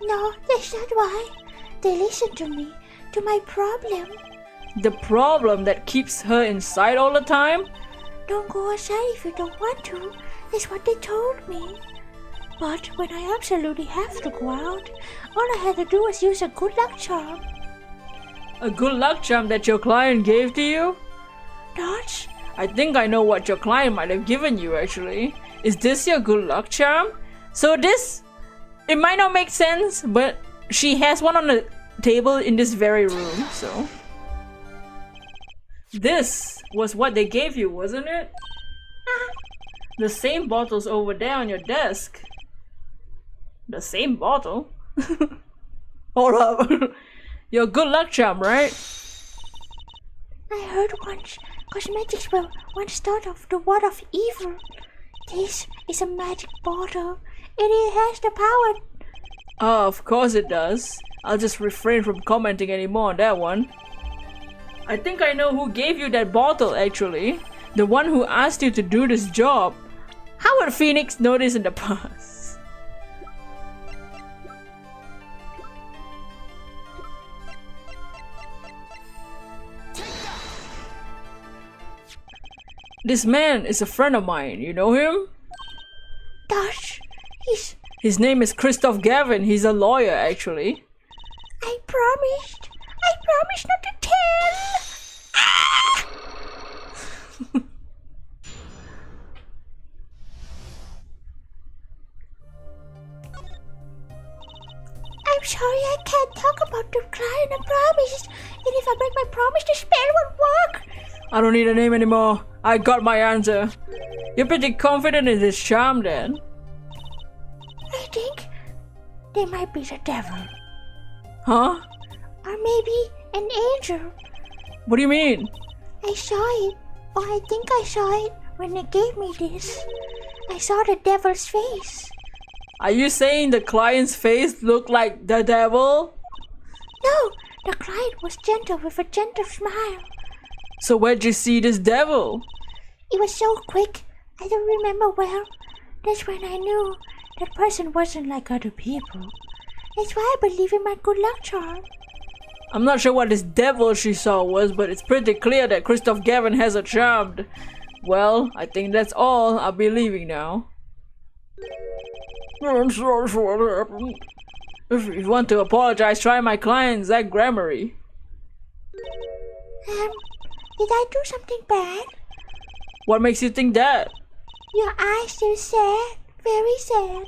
No, that's not why. They listened to me, to my problem. The problem that keeps her inside all the time? Don't go outside if you don't want to. That's what they told me. But when I absolutely have to go out, all I had to do was use a good luck charm. A good luck charm that your client gave to you? Dodge, I think I know what your client might have given you actually. Is this your good luck charm? So this, it might not make sense, but she has one on the table in this very room, so. This was what they gave you, wasn't it? The same bottle's over there on your desk. The same bottle? Hold up. Your good luck charm, right? I heard once cosmetics were once thought of the word of evil. This is a magic bottle. It has the power. Oh, of course it does. I'll just refrain from commenting anymore on that one. I think I know who gave you that bottle actually. The one who asked you to do this job. How would Phoenix know this in the past? This man is a friend of mine. You know him? Dodge, His name is Christoph Gavin. He's a lawyer actually. I promised not to tell. I'm sorry, I can't talk about the client. I promised. And if I break my promise, the spell won't work. I don't need a name anymore. I got my answer. You're pretty confident in this charm then. I think they might be the devil. Huh? Or maybe an angel. What do you mean? I saw it. Or I think I saw it when they gave me this. I saw the devil's face. Are you saying the client's face looked like the devil? No, the client was gentle with a gentle smile. So where'd you see this devil? It was so quick, I don't remember well. That's when I knew that person wasn't like other people. That's why I believe in my good luck charm. I'm not sure what this devil she saw was, but it's pretty clear that Christoph Gavin has her charmed. Well, I think that's all. I'll be leaving now. I'm sorry for what happened. If you want to apologize, try my client, Zach Grammary. Did I do something bad? What makes you think that? Your eyes are sad. Very sad.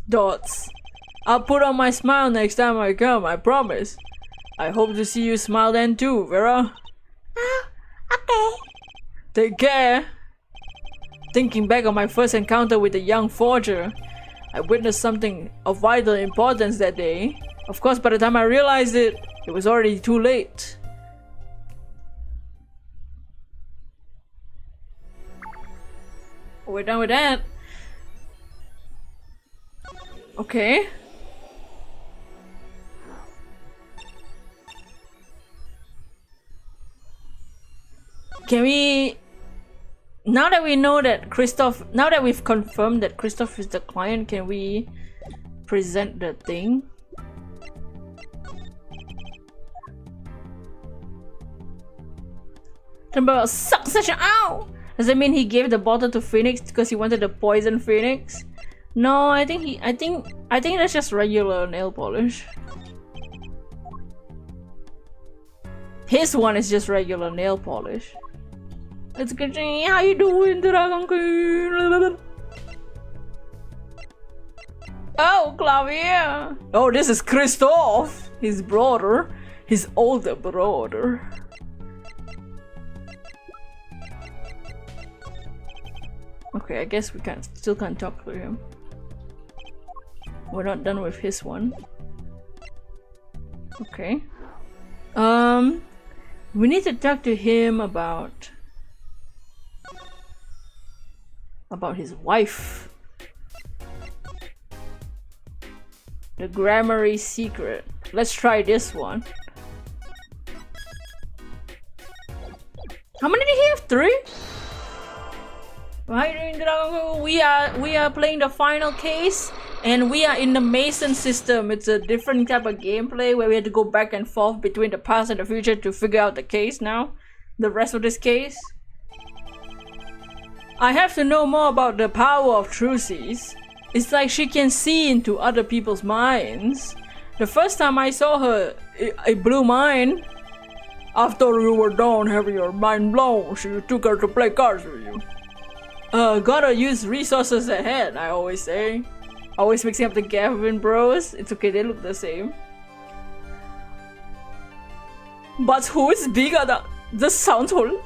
Dots. I'll put on my smile next time I come, I promise. I hope to see you smile then too, Vera. Oh, okay. Take care. Thinking back on my first encounter with the young forger, I witnessed something of vital importance that day. Of course, by the time I realized it, it was already too late. We're done with that. Okay. Can we... Now that we know that Christoph... Now that we've confirmed that Christoph is the client, can we present the thing? About succession. Ow! Does that mean he gave the bottle to Phoenix because he wanted to poison Phoenix? No, I think that's just regular nail polish. His one is just regular nail polish. It's good. How you doing, Dragon Queen? Oh, Clavier. Oh, this is Christoph, his brother, his older brother. Okay, I guess we still can't talk to him. We're not done with his one. Okay. We need to talk to him about his wife. The Grammary secret. Let's try this one. How many did he have? 3? How you doing, Dragon? We are playing the final case, and we are in the Mason system. It's a different type of gameplay where we have to go back and forth between the past and the future to figure out the case now. The rest of this case. I have to know more about the power of Trucy's. It's like she can see into other people's minds. The first time I saw her, it blew mine. After you were done having your mind blown, she took her to play cards with you. Gotta use resources ahead, I always say. Always mixing up the Gavin bros. It's okay, they look the same. But who is bigger than the soundhole?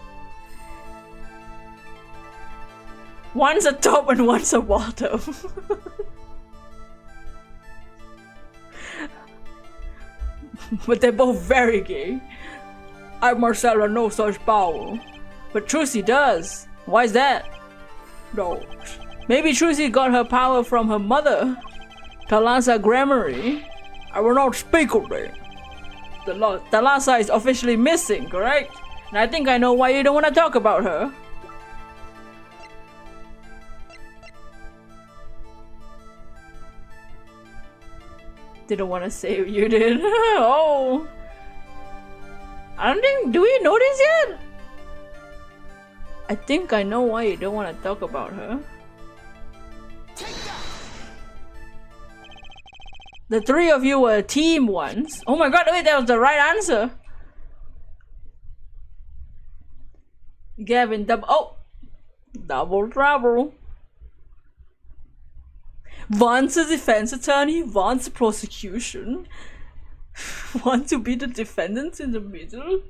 One's a top and one's a bottom. But they're both very gay. I myself have no such power. But Trucy does. Why is that? No. Maybe Trucy got her power from her mother, Thalassa Grammary. I will not speak of that. Thalassa is officially missing, correct? And I think I know why you don't want to talk about her. Didn't want to save you, did? Oh. I don't think... Do we know this yet? I think I know why you don't want to talk about her. The 3 of you were a team once. Oh my god, wait, that was the right answer. Gavin, double trouble. One's a defense attorney, one's a prosecution. Want to be the defendant in the middle?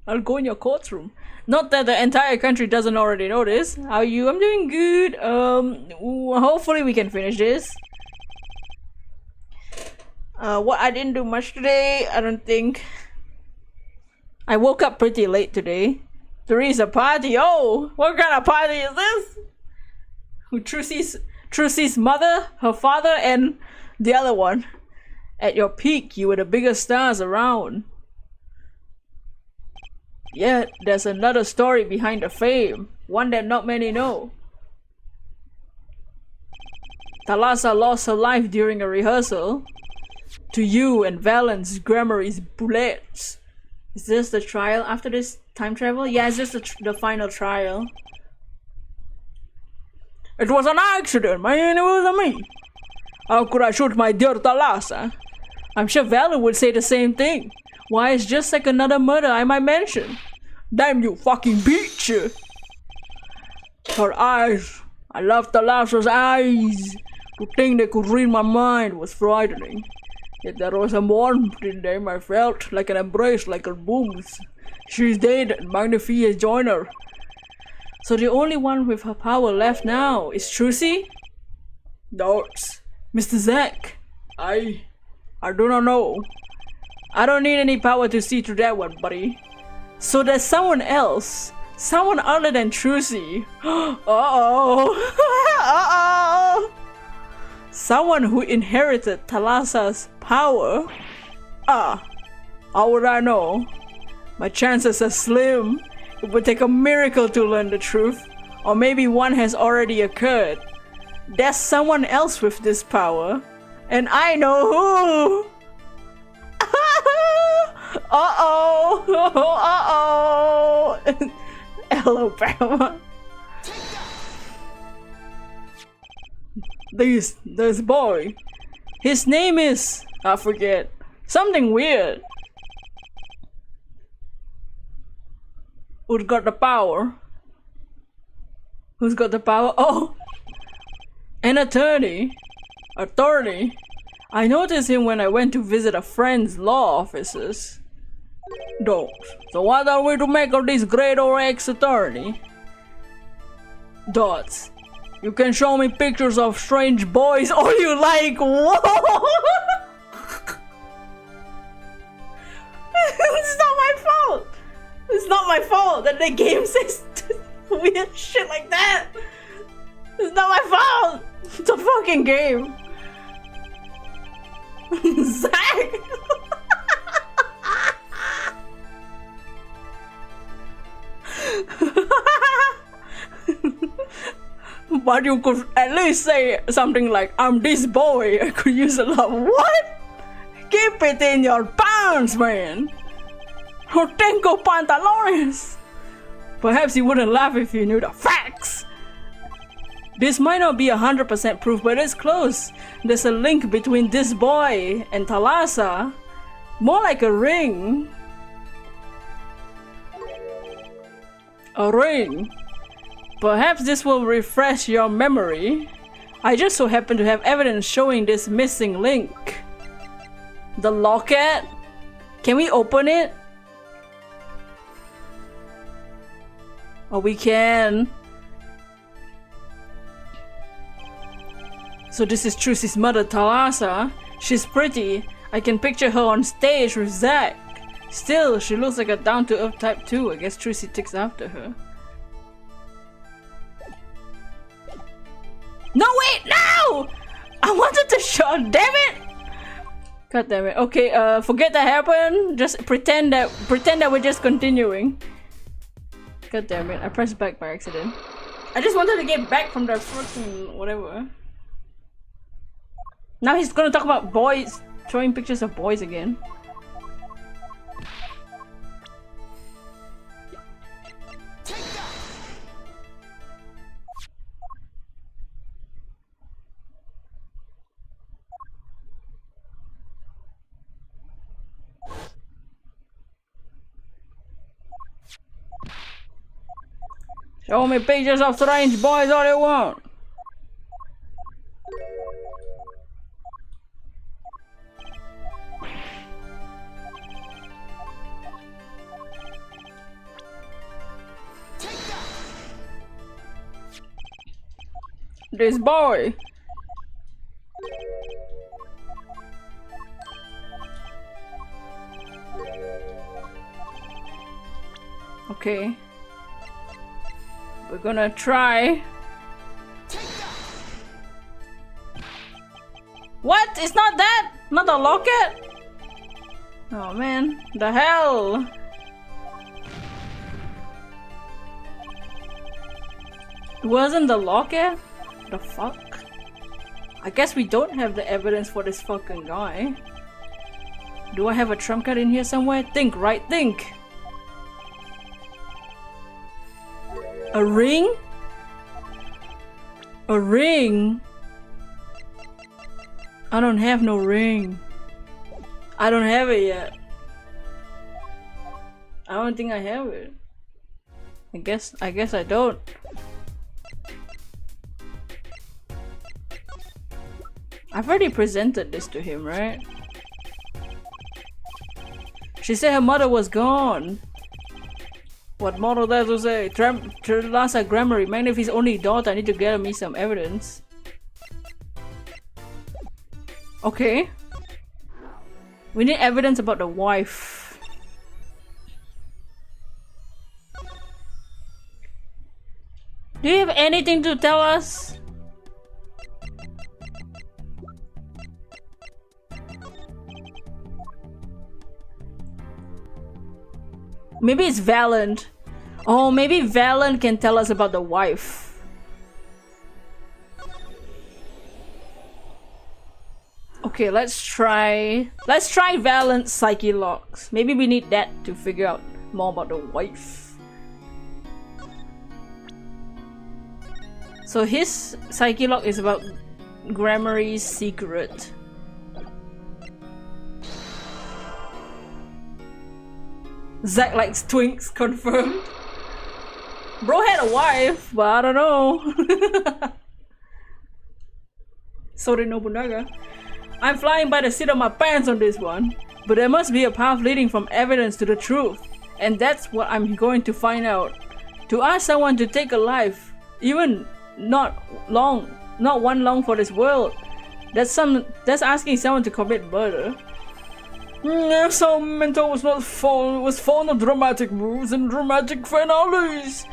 I'll go in your courtroom. Not that the entire country doesn't already know this. How are you? I'm doing good. Hopefully we can finish this. What I didn't do much today, I don't think. I woke up pretty late today. There is a party. Oh, what kind of party is this? Trucy's mother, her father, and the other one. At your peak, you were the biggest stars around. Yet, there's another story behind the fame, one that not many know. Thalassa lost her life during a rehearsal. To you and Valence, Grammary's bullets. Is this the trial after this time travel? Yeah, it's just the final trial. It was an accident, man. It wasn't me. How could I shoot my dear Thalassa? I'm sure Valen would say the same thing. Why, it's just like another murder I might mention. Damn you fucking bitch! Her eyes. I loved Thalassa's eyes. To think they could read my mind was frightening. Yet there was a warmth in them I felt, like an embrace, like her boobs. She's dead and Magnifique has joined her. So the only one with her power left now is Trucy? Doubts. Mr. Zack? I do not know. I don't need any power to see through that one, buddy. So there's someone else. Someone other than Trucy. Uh-oh. Uh-oh. Someone who inherited Thalassa's power. How would I know? My chances are slim. It would take a miracle to learn the truth. Or maybe one has already occurred. There's someone else with this power. And I know who! Uh-oh! Uh-oh! Alabama. This boy. His name is... I forget. Something weird. Who's got the power? Who's got the power? Oh! An attorney. Attorney? I noticed him when I went to visit a friend's law offices. Don't. So what are we to make of this great old ex-attorney? Dots. You can show me pictures of strange boys all you like. Whoa! It's not my fault. It's not my fault that the game says weird shit like that. It's not my fault. It's a fucking game. Zack. But you could at least say something like, I'm this boy. I could use a lot. What? Keep it in your pants, man. No tengo pantalones. Perhaps you wouldn't laugh if you knew the facts. This might not be 100% proof, but it's close. There's a link between this boy and Thalassa. More like a ring. A ring? Perhaps this will refresh your memory. I just so happen to have evidence showing this missing link. The locket? Can we open it? Oh, we can. So this is Trucy's mother, Thalassa. She's pretty. I can picture her on stage with Zack. Still, she looks like a down-to-earth type too. I guess Trucy takes after her. No, wait, no! I wanted to show, damn it! God damn it. Okay, forget that happened. Just pretend that we're just continuing. God damn it, I pressed back by accident. I just wanted to get back from the freaking whatever. Now he's gonna talk about boys, showing pictures of boys again. Show me pictures of strange boys all you want. This boy. Okay. We're gonna try. What? It's not that? Not the locket? Oh man, the hell? It wasn't the locket? The fuck? I guess we don't have the evidence for this fucking guy. Do I have a trump card in here somewhere? Think, right? Think! A ring? A ring? I don't have no ring. I don't have it yet. I don't think I have it. I guess I don't. I've already presented this to him, right? She said her mother was gone. What model does it say? Thalassa Grammar, Magnifi's only daughter. I need to get me some evidence. Okay. We need evidence about the wife. Do you have anything to tell us? Maybe it's Valant. Oh, maybe Valant can tell us about the wife. Okay, let's try Valant's Psyche Locks. Maybe we need that to figure out more about the wife. So his Psyche Lock is about Grammary's secret. Zach likes twinks, confirmed. Bro had a wife, but I don't know. So did Nobunaga. I'm flying by the seat of my pants on this one, but there must be a path leading from evidence to the truth, and that's what I'm going to find out. To ask someone to take a life, even not one long for this world, that's asking someone to commit murder. So Mento was fond of dramatic moves and dramatic finales.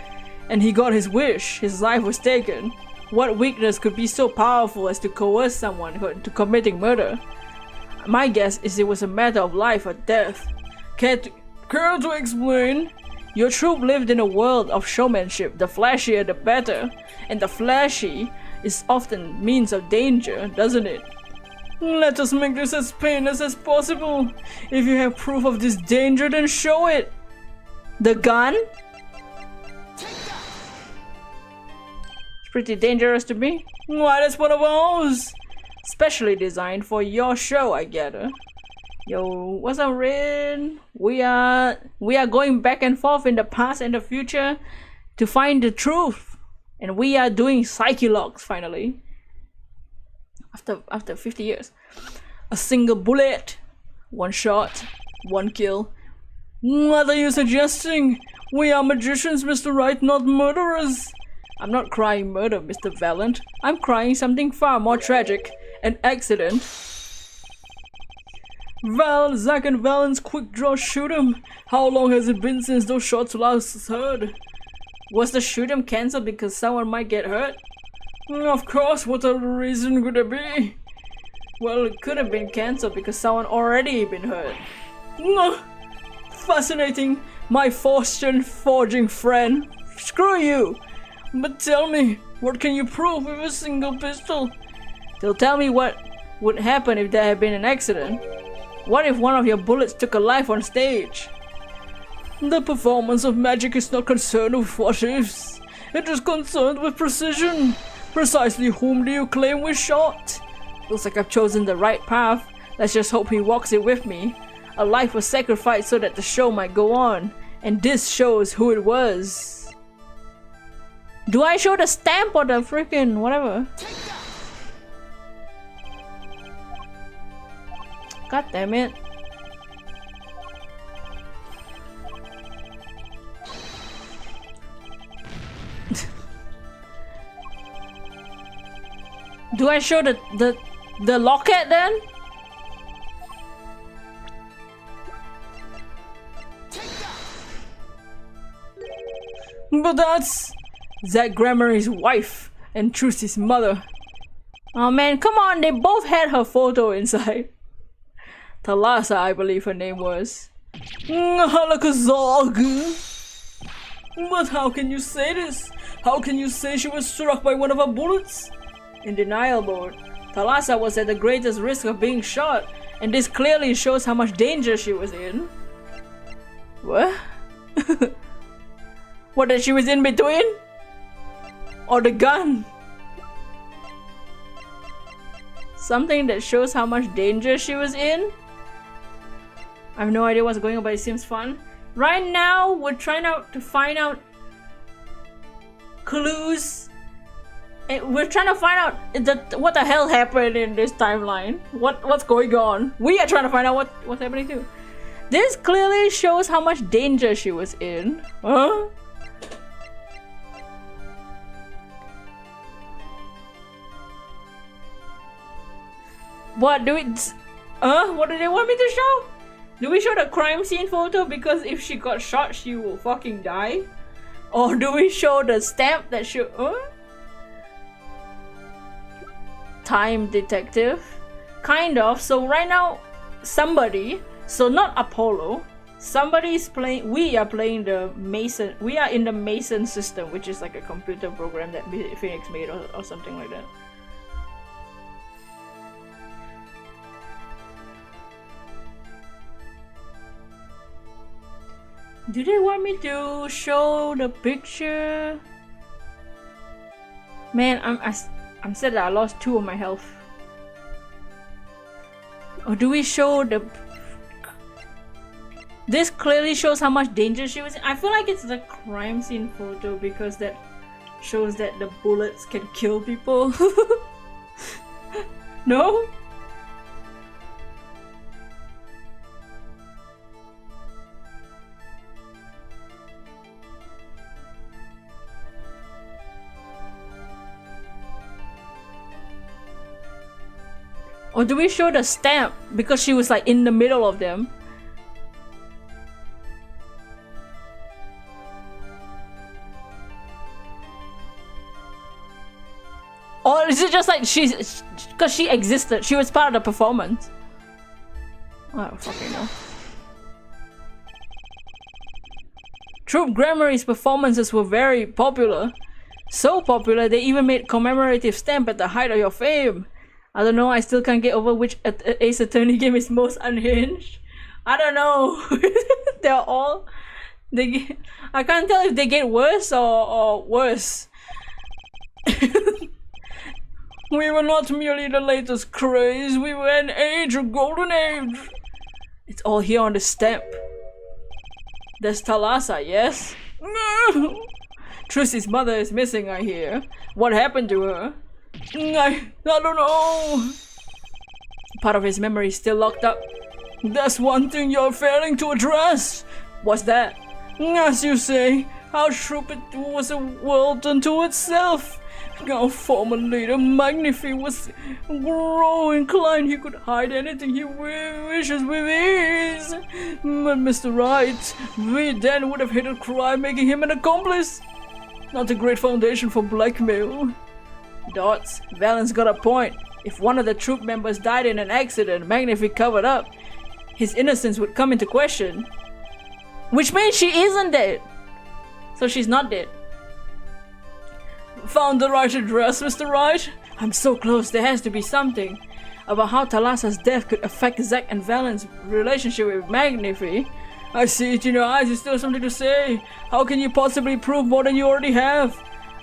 And he got his wish. His life was taken. What weakness could be so powerful as to coerce someone to committing murder? My guess is it was a matter of life or death. Care to explain? Your troop lived in a world of showmanship. The flashier the better. And the flashy is often means of danger, doesn't it? Let us make this as painless as possible. If you have proof of this danger, then show it. The gun? It's pretty dangerous to me. Why, that's one of ours. Specially designed for your show, I gather. Yo, what's up, Rin? We are going back and forth in the past and the future to find the truth. And we are doing Psyche Locks finally. After 50 years. A single bullet. One shot. One kill. What are you suggesting? We are magicians, Mr. Wright, not murderers. I'm not crying murder, Mr. Valant. I'm crying something far more tragic. An accident. Zack and Valent's quick draw shoot 'em. How long has it been since those shots last heard? Was the shoot 'em cancelled because someone might get hurt? Of course, what other reason could it be? Well, it could have been cancelled because someone already been hurt. Fascinating, my fortune-forging friend. Screw you! But tell me, what can you prove with a single pistol? They'll tell me what would happen if there had been an accident. What if one of your bullets took a life on stage? The performance of magic is not concerned with what ifs. It is concerned with precision. Precisely whom do you claim we shot? Looks like I've chosen the right path. Let's just hope he walks it with me. A life was sacrificed so that the show might go on. And this shows who it was. Do I show the stamp or the freaking whatever? God damn it. Do I show the locket then? But that's Zack Grammary's wife and Trucy's mother. Oh man, come on, they both had her photo inside. Thalassa, I believe her name was. Halakazog. But how can you say this? How can you say she was struck by one of our bullets? In denial mode, Thalassa was at the greatest risk of being shot, And this clearly shows how much danger she was in. What? What, that she was in between? Or the gun? Something that shows how much danger she was in? I have no idea what's going on, but it seems fun. Right now, we're trying to find out clues. We're trying to find out what the hell happened in this timeline. What's going on? We are trying to find out what's happening too. This clearly shows how much danger she was in. Huh? What do we... what do they want me to show? Do we show the crime scene photo because if she got shot, she will fucking die? Or do we show the stamp that she... Time detective? Kind of. So right now, somebody... So not Apollo. Somebody is playing... We are playing the Mason... We are in the Mason system, which is like a computer program that Phoenix made or something like that. Do they want me to show the picture? Man, I'm sad that I lost 2 of my health. Or do we show the... This clearly shows how much danger she was in. I feel like it's the crime scene photo because that shows that the bullets can kill people. No? Or do we show the stamp because she was like in the middle of them? Or is it just like because she existed, she was part of the performance? I don't fucking know. Troop Gramarye's performances were very popular. So popular, they even made commemorative stamp at the height of your fame. I don't know, I still can't get over which Ace Attorney game is most unhinged. I don't know. They're all... I can't tell if they get worse or worse. We were not merely the latest craze, we were an age, a golden age. It's all here on the stamp. There's Thalassa, yes? Trucy's mother is missing, I hear. What happened to her? I don't know. Part of his memory is still locked up. That's one thing you're failing to address. What's that? As you say, our troop was a world unto itself. Our former leader, Magnifi, was so inclined he could hide anything he wishes with ease. But Mr. Wright, we then would have hated crime, making him an accomplice. Not a great foundation for blackmail. Dots, Valen's got a point. If one of the troop members died in an accident, Magnifi covered up, his innocence would come into question. Which means she isn't dead. So she's not dead. Found the right address, Mr. Wright? I'm so close, there has to be something about how Thalassa's death could affect Zack and Valen's relationship with Magnifi. I see it in your eyes, you still have something to say. How can you possibly prove more than you already have?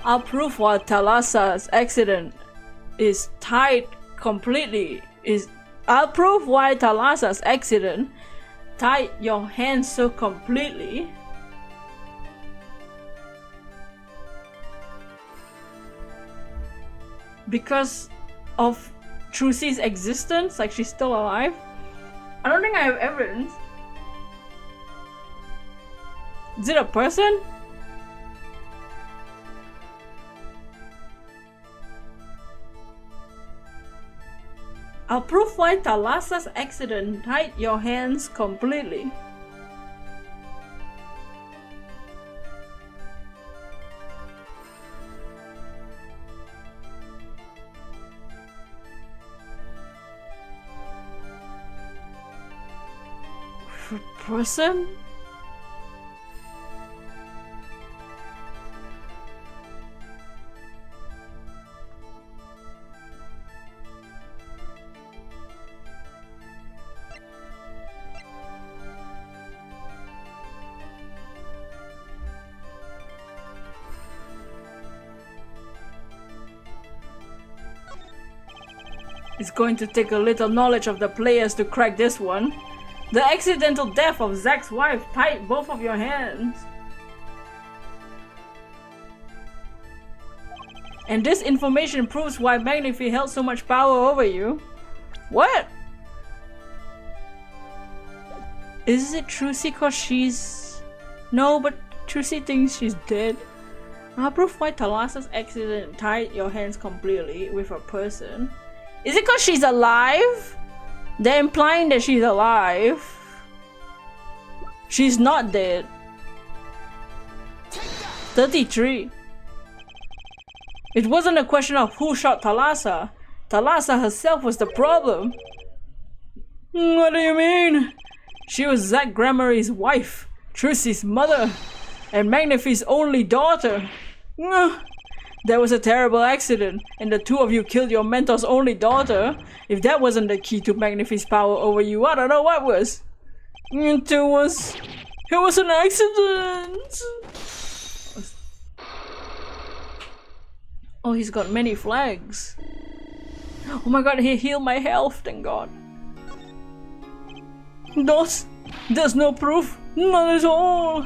I'll prove why Thalassa's accident is tied completely. I'll prove why Thalassa's accident tied your hands so completely. Because of Trucy's existence, like she's still alive. I don't think I have evidence. Is it a person? I'll prove why Thalassa's accident tied your hands completely. Person? It's going to take a little knowledge of the players to crack this one. The accidental death of Zack's wife tied both of your hands. And this information proves why Magnifi held so much power over you. What? Is it Trucy cause she's... No, but Trucy thinks she's dead. Proof why Thalassa's accident tied your hands completely with a person. Is it cause she's alive? They're implying that she's alive. She's not dead. 33. It wasn't a question of who shot Thalassa. Thalassa herself was the problem. What do you mean? She was Zack Gramarye's wife, Trucy's mother, and Magnifi's only daughter. There was a terrible accident, and the two of you killed your mentor's only daughter. If that wasn't the key to Magnifi's power over you, I don't know what was. It was an accident. Oh, he's got many flags. Oh my god, he healed my health, thank god. There's no proof, none at all.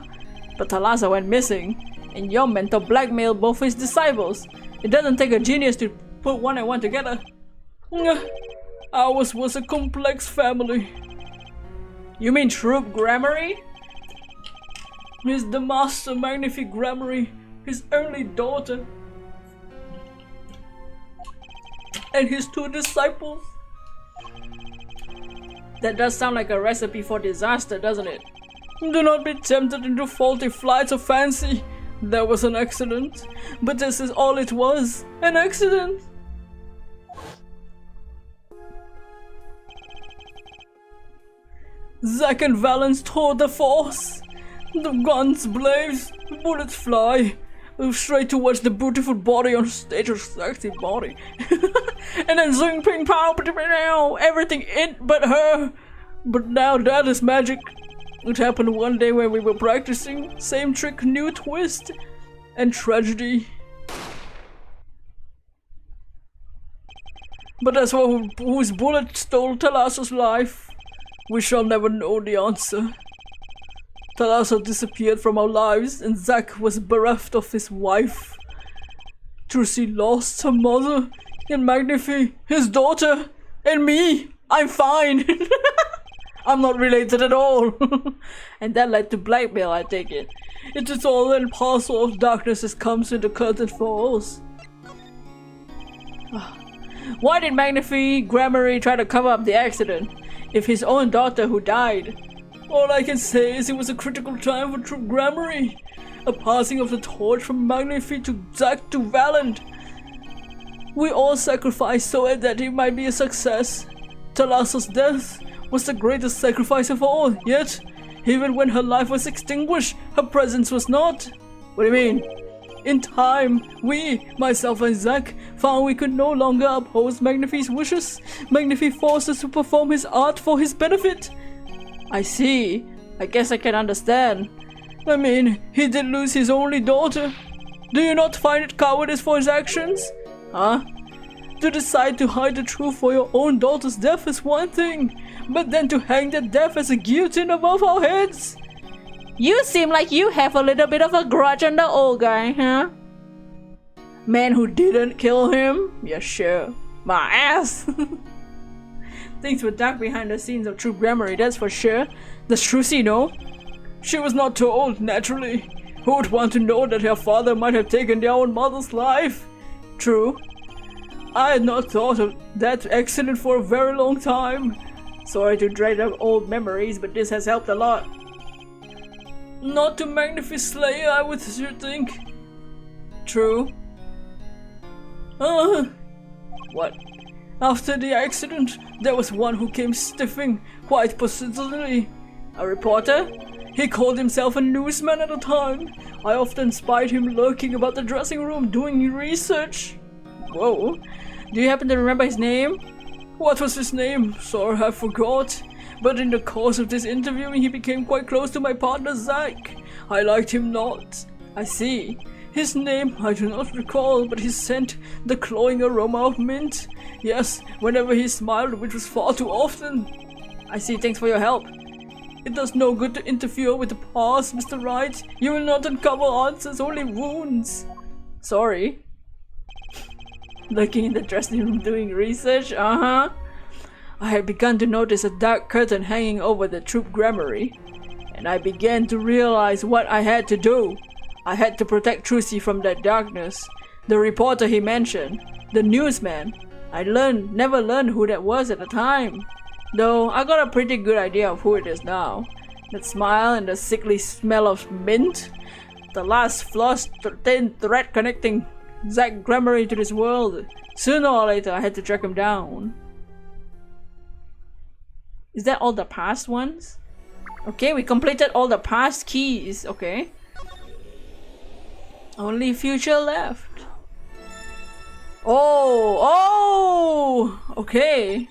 But Thalassa went missing, and your mentor blackmailed both his disciples. It doesn't take a genius to put one and one together. Ours was a complex family. You mean Troop Gramarye? He's the master Magnifi Gramarye, his only daughter. And his two disciples. That does sound like a recipe for disaster, doesn't it? Do not be tempted into faulty flights of fancy. There was an accident, but this is all it was, an accident. Zack and Valence tore the force. The guns blaze, bullets fly, straight towards the beautiful body on stage, her sexy body. And then zing ping pow, everything in but her. But now that is magic. It happened one day when we were practicing. Same trick, new twist, and tragedy. But as for whose bullet stole Thalassa's life, we shall never know the answer. Thalassa disappeared from our lives, and Zack was bereft of his wife. Trucy lost her mother, and Magnifi, his daughter, and me. I'm fine. I'm not related at all. And that led to blackmail, I take it. It is all and parcel of darkness as comes when the curtain falls. Why did Magnifi Gramarye try to cover up the accident, if his own daughter who died? All I can say is it was a critical time for Troop Gramarye. A passing of the torch from Magnifi to Zack to Valent. We all sacrificed so that it might be a success. Thalassa's death was the greatest sacrifice of all, yet, even when her life was extinguished, her presence was not. What do you mean? In time, we, myself and Zack, found we could no longer oppose Magnifi's wishes. Magnifi forced us to perform his art for his benefit. I see. I guess I can understand. I mean, he did lose his only daughter. Do you not find it cowardice for his actions? Huh? To decide to hide the truth for your own daughter's death is one thing, but then to hang that death as a guillotine above our heads? You seem like you have a little bit of a grudge on the old guy, huh? Man who didn't kill him? Yeah, sure. My ass! Things were dark behind the scenes of Troop Gramarye, that's for sure. Does Trucy know? She was not told, naturally. Who would want to know that her father might have taken their own mother's life? True. I had not thought of that accident for a very long time. Sorry to drag up old memories, but this has helped a lot. Not to Magnifi Slayer, I would think. True. What? After the accident, there was one who came sniffing quite persistently. A reporter? He called himself a newsman at the time. I often spied him lurking about the dressing room doing research. Whoa. Do you happen to remember his name? What was his name? Sorry, I forgot. But in the course of this interviewing, he became quite close to my partner Zack. I liked him not. I see. His name I do not recall, but he sent the cloying aroma of mint. Yes, whenever he smiled, which was far too often. I see, thanks for your help. It does no good to interfere with the past, Mr. Wright. You will not uncover answers, only wounds. Sorry. Looking in the dressing room doing research, I had begun to notice a dark curtain hanging over the troop granary, and I began to realize what I had to do. I had to protect Trucy from that darkness. The reporter he mentioned, the newsman. I never learned who that was at the time. Though I got a pretty good idea of who it is now. That smile and the sickly smell of mint. The last thin thread connecting Zach Grammarly to this world. Sooner or later I had to track him down. Is that all the past ones? Okay, we completed all the past keys. Okay. Only future left. Oh! Okay.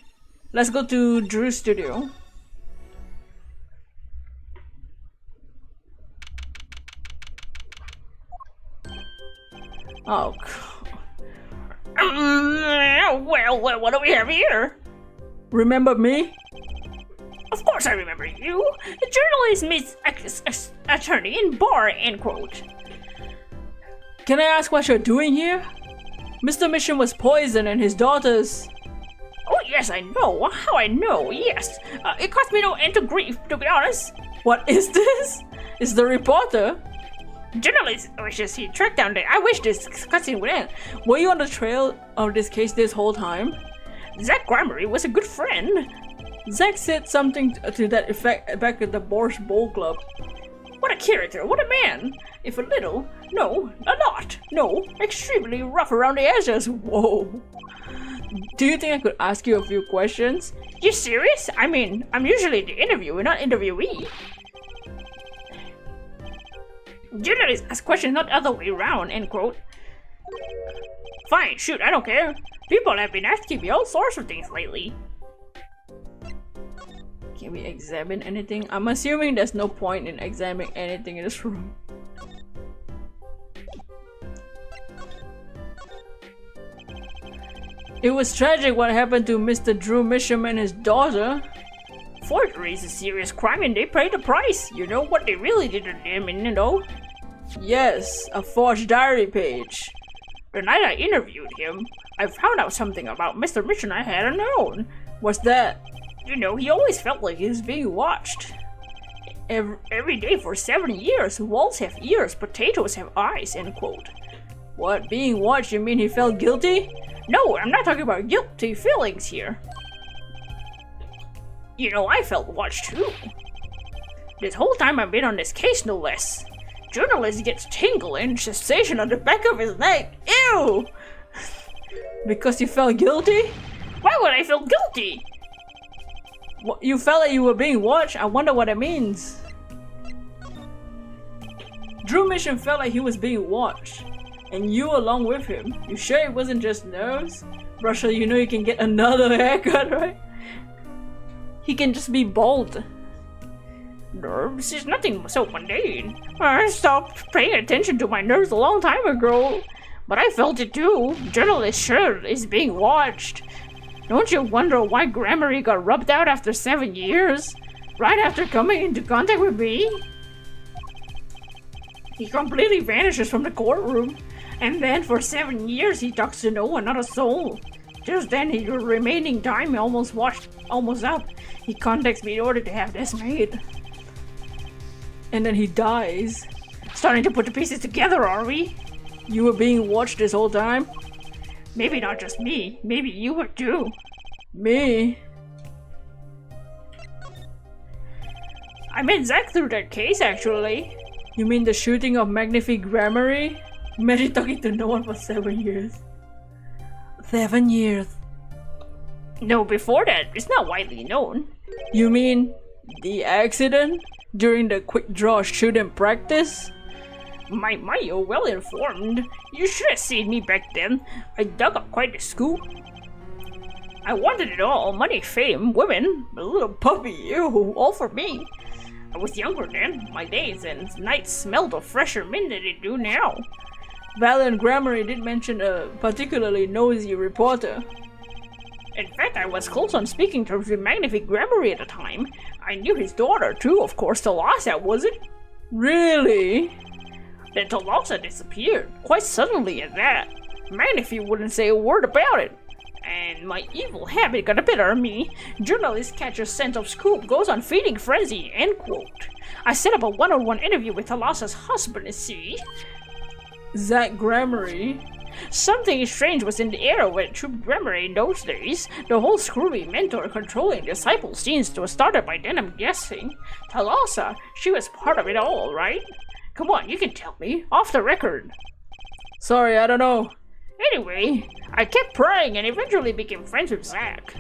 Let's go to Drew's studio. Oh. Well, what do we have here? Remember me? Of course I remember you. The journalist meets attorney in bar, end quote. Can I ask what you're doing here? Mr. Mission was poisoned and his daughters... Oh yes, I know. How I know, yes. It cost me no end to grief, to be honest. What is this? It's the reporter. Journalist wishes he tracked down the... I wish this cutscene would end. Were you on the trail of this case this whole time? Zach Grammarly was a good friend. Zach said something to that effect back at the Borscht Bowl Club. What a character, what a man. If a little, no, a lot, no, extremely rough around the edges. Whoa. Do you think I could ask you a few questions? You serious? I mean, I'm usually the interviewer, not interviewee. Journalists ask questions, not other way around, end quote. Fine, shoot, I don't care. People have been asking me all sorts of things lately. Can we examine anything? I'm assuming there's no point in examining anything in this room. It was tragic what happened to Mr. Drew Misham and his daughter. Forgery is a serious crime and they paid the price. You know what they really did to them, you know? Yes, a forged diary page. The night I interviewed him, I found out something about Mr. Mission I hadn't known. What's that? You know, he always felt like he was being watched. Every day for 7 years, walls have ears, potatoes have eyes, end quote. What, being watched? You mean he felt guilty? No, I'm not talking about guilty feelings here. You know, I felt watched too. This whole time I've been on this case, no less. Journalist gets tingling sensation on the back of his neck. Ew! Because you felt guilty? Why would I feel guilty? What, you felt like you were being watched? I wonder what it means. Drew Mission felt like he was being watched. And you along with him. You sure it wasn't just nerves? Russia, you know you can get another haircut, right? He can just be bald. Nerves is nothing so mundane. I stopped paying attention to my nerves a long time ago. But I felt it too. Journalist sure is being watched. Don't you wonder why Grammarly got rubbed out after 7 years? Right after coming into contact with me? He completely vanishes from the courtroom. And then for 7 years he talks to no one, not a soul. Just then his remaining time almost up. He contacts me in order to have this made. And then he dies. Starting to put the pieces together, are we? You were being watched this whole time? Maybe not just me. Maybe you were too. Me? I met Zach through that case, actually. You mean the shooting of Magnifique Grammarly? Imagine talking to no one for 7 years. 7 years. No, before that, it's not widely known. You mean the accident? During the quick draw shooting practice? My, you're well informed. You should have seen me back then. I dug up quite a scoop. I wanted it all. Money, fame, women, a little puppy, ew, all for me. I was younger then. My days and nights smelled of fresher mint than they do now. Valiant Grammary did mention a particularly nosy reporter. In fact, I was close on speaking terms with Magnifique Grammary at the time. I knew his daughter too, of course, Thalassa, was it? Really? Then Thalassa disappeared, quite suddenly at that. Magnifique wouldn't say a word about it. And my evil habit got the better of me. Journalists catch a scent of scoop, goes on feeding frenzy, end quote. I set up a one-on-one interview with Thalassa's husband, see? Zach Grammary? Something strange was in the air with Troop Grammary in those days. The whole screwy mentor controlling disciple scenes was started by then, I'm guessing. Thalassa, she was part of it all, right? Come on, you can tell me, off the record. Sorry, I don't know. Anyway, I kept praying and eventually became friends with Zach.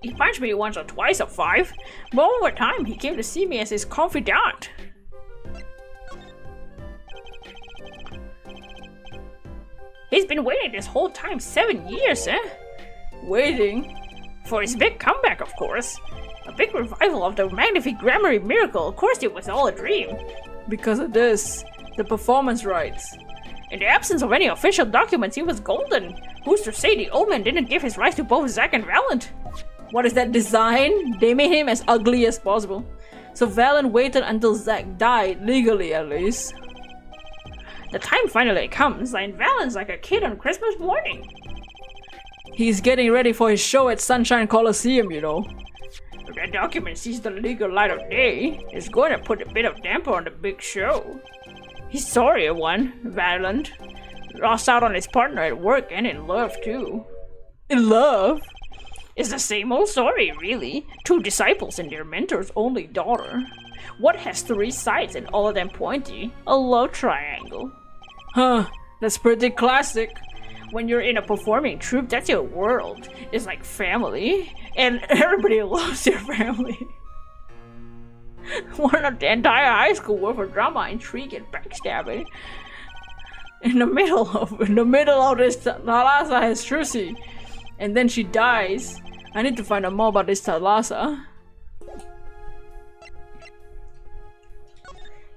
He punched me once or twice at 5, but over time he came to see me as his confidant. He's been waiting this whole time, 7 years, eh? Waiting? For his big comeback, of course. A big revival of the Magnifique Grammary miracle. Of course it was all a dream. Because of this, the performance rights. In the absence of any official documents, he was golden. Who's to say the old man didn't give his rights to both Zack and Valiant? What is that design? They made him as ugly as possible. So Valiant waited until Zack died, legally at least. The time finally comes, and Valiant's like a kid on Christmas morning. He's getting ready for his show at Sunshine Coliseum, you know. If that document sees the legal light of day, it's going to put a bit of damper on the big show. He's sorry, Valiant. Lost out on his partner at work and in love, too. In love? It's the same old story, really. 2 disciples and their mentor's only daughter. What has 3 sides and all of them pointy? A love triangle. Huh, that's pretty classic. When you're in a performing troupe, that's your world. It's like family, and everybody loves their family. Why not the entire high school worth of drama, intrigue, and backstabbing? In the middle of this, Thalassa has Trucy, and then she dies. I need to find out more about this Thalassa.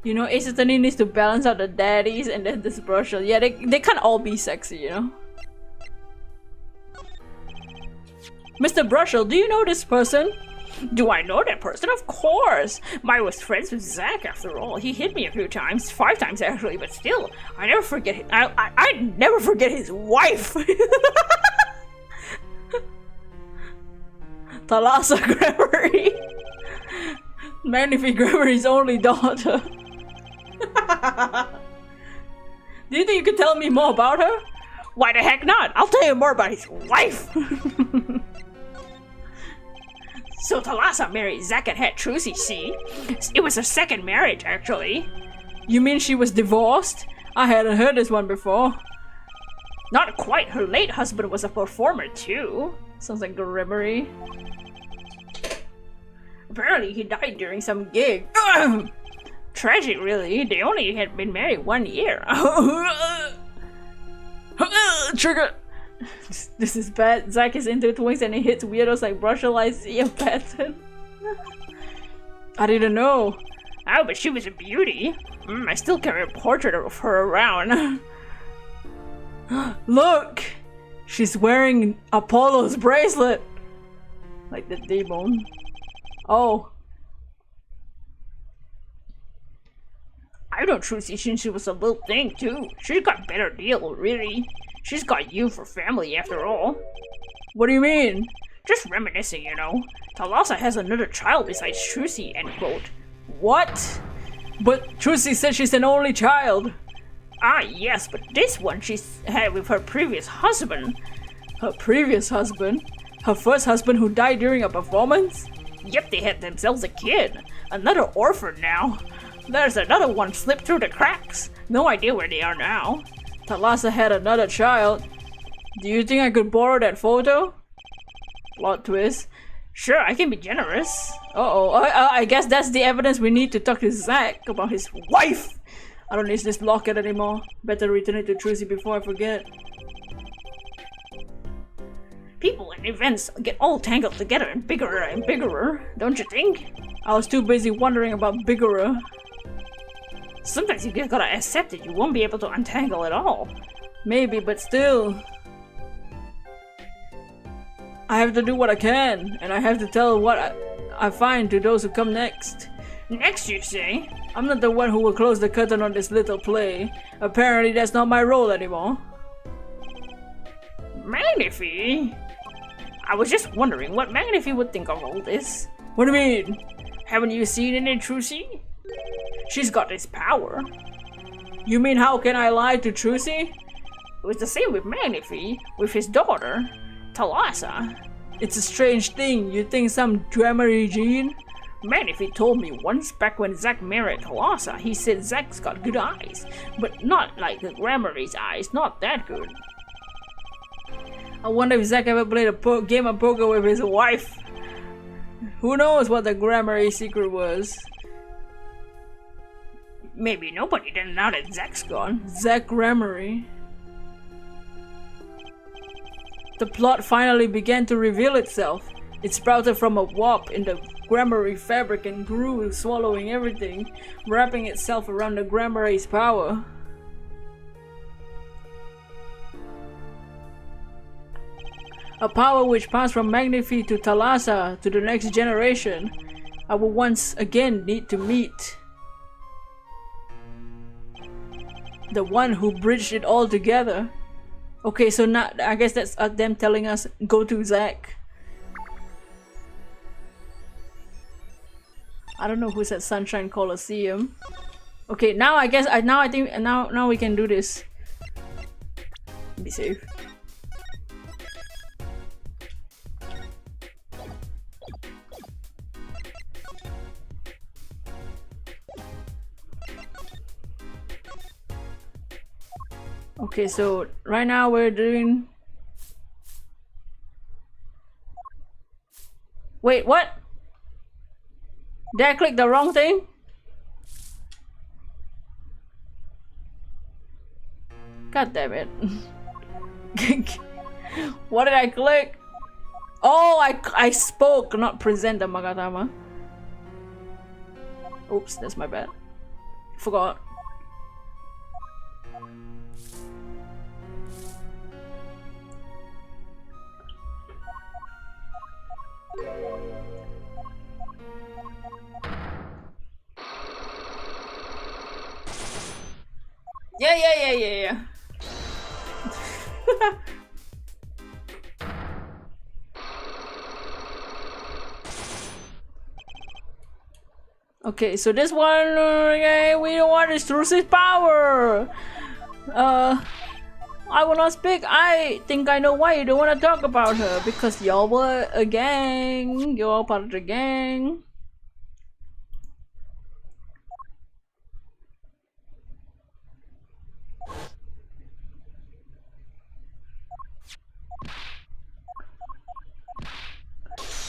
You know, Ace Attorney needs to balance out the daddies and then this Brushel. Yeah, they can't all be sexy, you know? Mr. Brushel, do you know this person? Do I know that person? Of course! I was friends with Zack after all. He hit me a few times, 5 times actually, but still, I never forget I never forget his wife! Thalassa Grammary! Magnifique Grammary's only daughter. Do you think you could tell me more about her? Why the heck not? I'll tell you more about his wife! So Thalassa married Zack and had Trucy, see? It was her second marriage, actually. You mean she was divorced? I hadn't heard this one before. Not quite. Her late husband was a performer, too. Sounds like Grammary. Apparently he died during some gig. Tragic, really. They only had been married 1 year. Trigger! This is bad. Zack is into twins and he hits weirdos like Brushel. I see a pattern. I didn't know. Oh, but she was a beauty. I still carry a portrait of her around. Look! She's wearing Apollo's bracelet! Like the demon. Oh. I know Trucy since she was a little thing too. She's got a better deal, really. She's got you for family after all. What do you mean? Just reminiscing, you know. Thalassa has another child besides Trucy, end quote. What? But Trucy said she's an only child. Ah, yes, but this one she's had with her previous husband. Her previous husband? Her first husband who died during a performance? Yep, they had themselves a kid. Another orphan now. There's another one slipped through the cracks. No idea where they are now. Thalassa had another child. Do you think I could borrow that photo? Plot twist. Sure, I can be generous. Uh-oh, I guess that's the evidence we need to talk to Zack about his wife! I don't need this locket anymore. Better return it to Trucy before I forget. People and events get all tangled together and bigger, don't you think? I was too busy wondering about biggerer. Sometimes you just gotta accept it. You won't be able to untangle it all. Maybe, but still. I have to do what I can, and I have to tell what I find to those who come next. Next, you say? I'm not the one who will close the curtain on this little play. Apparently that's not my role anymore. Magnifi? I was just wondering what Magnifi would think of all this. What do you mean? Haven't you seen an Utsukushii? She's got this power. You mean how can I lie to Utsukushii? It was the same with Magnifi, with his daughter, Thalassa. It's a strange thing. You think some Dramery gene? Magnifi told me once back when Zack married Thalassa, he said Zack's got good eyes, but not like the Gramarye's eyes, not that good. I wonder if Zack ever played a game of poker with his wife. Who knows what the Gramarye secret was? Maybe nobody did now that Zack's gone. Zack Gramarye. The plot finally began to reveal itself. It sprouted from a warp in the Gramarye fabric and grew, swallowing everything, wrapping itself around the Gramarye's power. A power which passed from Magnifi to Thalassa to the next generation. I will once again need to meet the one who bridged it all together. Okay, so now I guess that's them telling us go to Zack. I don't know who's at Sunshine Coliseum. Okay, now I guess I think now we can do this. Be safe. Okay, so right now we're doing... Wait, what? Did I click the wrong thing? God damn it. What did I click? Oh, I spoke, not present the Magatama. Oops, that's my bad. Forgot. Yeah. Okay, so this one, we don't want Utsushishi's power. I will not speak. I think I know why you don't want to talk about her. Because y'all were a gang. You're all part of the gang.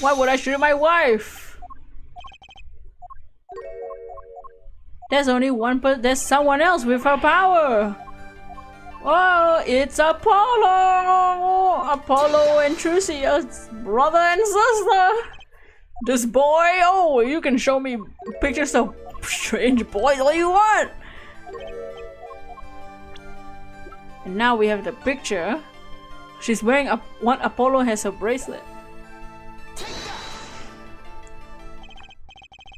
Why would I shoot my wife? There's only one person. There's someone else with her power. Oh, it's Apollo! Apollo and Utsukushii, brother and sister. This boy, oh, you can show me pictures of strange boys all you want. And now we have the picture. She's wearing one. Apollo has a bracelet.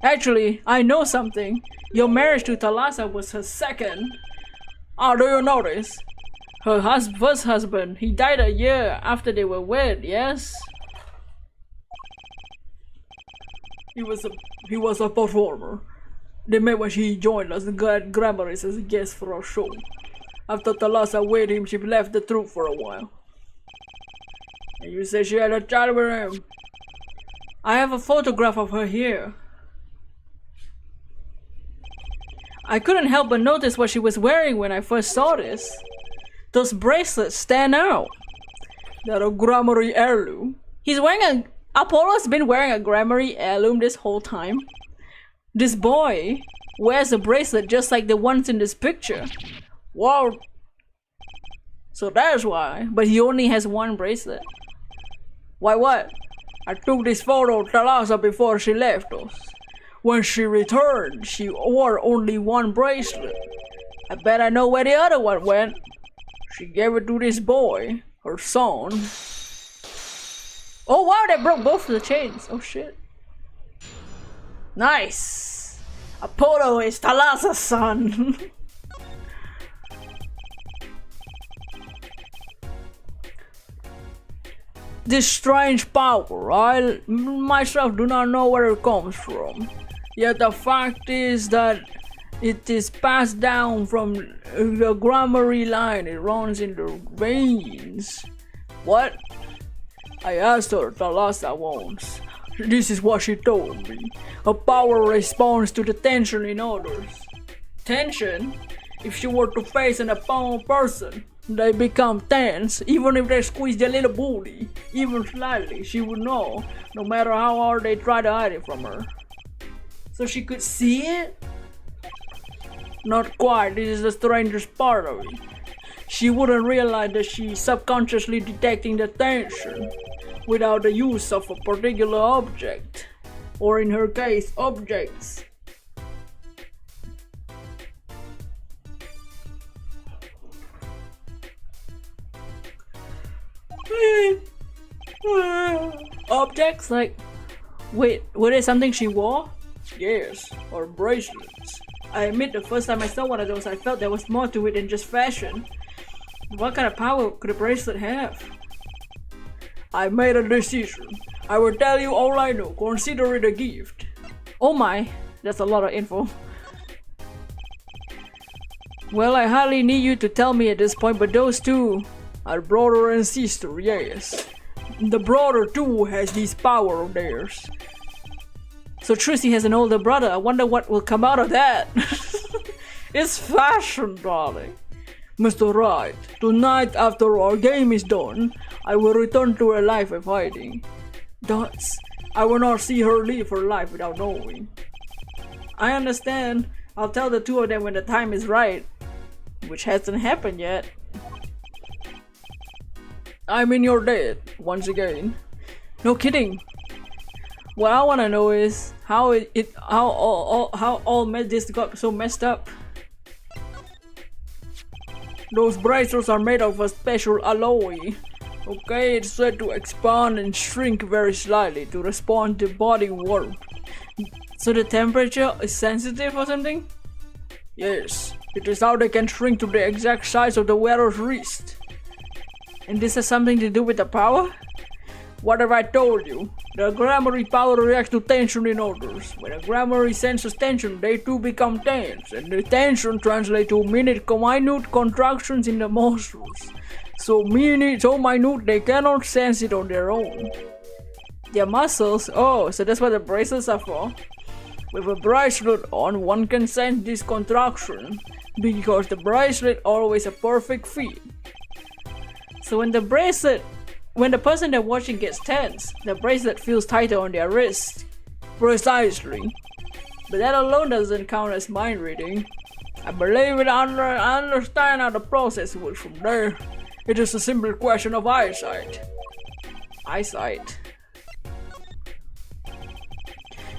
Actually, I know something. Your marriage to Thalassa was her second. Oh, do you notice? Her first husband, he died a year after they were wed, yes? He was a performer. They met when she joined us, the Gramarye, as a guest for our show. After Thalassa wed him, she left the troupe for a while. And you say she had a child with him. I have a photograph of her here. I couldn't help but notice what she was wearing when I first saw this. Those bracelets stand out. They're a Gramarye heirloom. Apollo's been wearing a Gramarye heirloom this whole time. This boy wears a bracelet just like the ones in this picture. Wow. So that's why. But he only has one bracelet. Why what? I took this photo of Thalassa before she left us. When she returned, she wore only one bracelet. I bet I know where the other one went. She gave it to this boy, her son. Oh wow, they broke both of the chains. Oh shit. Nice. Apollo is Thalassa's son. This strange power, I myself do not know where it comes from. Yet the fact is that it is passed down from the grammary line. It runs in the veins. What? I asked her Thalassa once. This is what she told me. A power responds to the tension in others. Tension? If she were to face an opponent person, they become tense. Even if they squeeze their little booty, even slightly, she would know, no matter how hard they try to hide it from her. So she could see it? Not quite, this is the strangest part of it. She wouldn't realize that she's subconsciously detecting the tension without the use of a particular object, or in her case, objects. Objects? Like, wait, was it something she wore? Yes, or bracelets. I admit the first time I saw one of those, I felt there was more to it than just fashion. What kind of power could a bracelet have? I made a decision. I will tell you all I know. Consider it a gift. Oh my, that's a lot of info. Well, I hardly need you to tell me at this point, but those two are brother and sister, yes. The brother too has this power of theirs. So Trucy has an older brother. I wonder what will come out of that. It's fashion, darling. Mr. Wright, tonight after our game is done, I will return to her life of hiding. Thus, I will not see her live her life without knowing. I understand. I'll tell the two of them when the time is right. Which hasn't happened yet. I'm in your debt, once again. No kidding. What I wanna know is how all this got so messed up. Those bracelets are made of a special alloy. Okay, it's said to expand and shrink very slightly to respond to body warmth. So the temperature is sensitive or something? Yes, it is how they can shrink to the exact size of the wearer's wrist. And this has something to do with the power? What have I told you? The grammary power reacts to tension in others. When a grammary senses tension, they too become tense, and the tension translates to minute contractions in the muscles. So minute they cannot sense it on their own. Their muscles? Oh, so that's what the bracelets are for? With a bracelet on, one can sense this contraction, because the bracelet always a perfect fit. So when the person they're watching gets tense, the bracelet feels tighter on their wrist. Precisely. But that alone doesn't count as mind reading. I believe it I understand how the process works from there. It is a simple question of eyesight. Eyesight?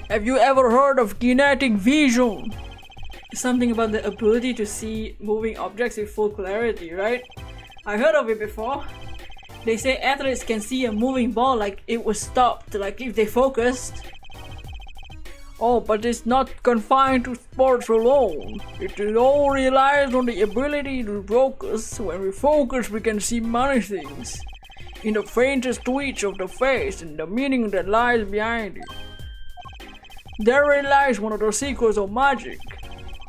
Have you ever heard of kinetic vision? Something about the ability to see moving objects with full clarity, right? I heard of it before. They say athletes can see a moving ball like it was stopped, like if they focused. Oh, but it's not confined to sports alone. It all relies on the ability to focus. When we focus, we can see many things. In the faintest twitch of the face and the meaning that lies behind it. Therein lies one of the secrets of magic.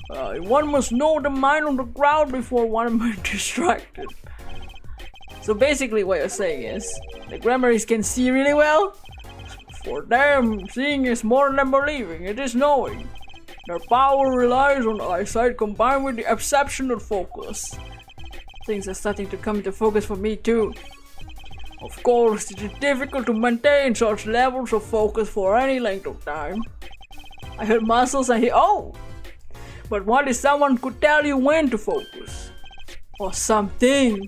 One must know the mind of the crowd before one is distracted. So basically what you're saying is, the grammarians can see really well? For them, seeing is more than believing, it is knowing. Their power relies on eyesight combined with the exceptional focus. Things are starting to come into focus for me too. Of course, it is difficult to maintain such levels of focus for any length of time. I heard muscles and oh! But what if someone could tell you when to focus? Or something.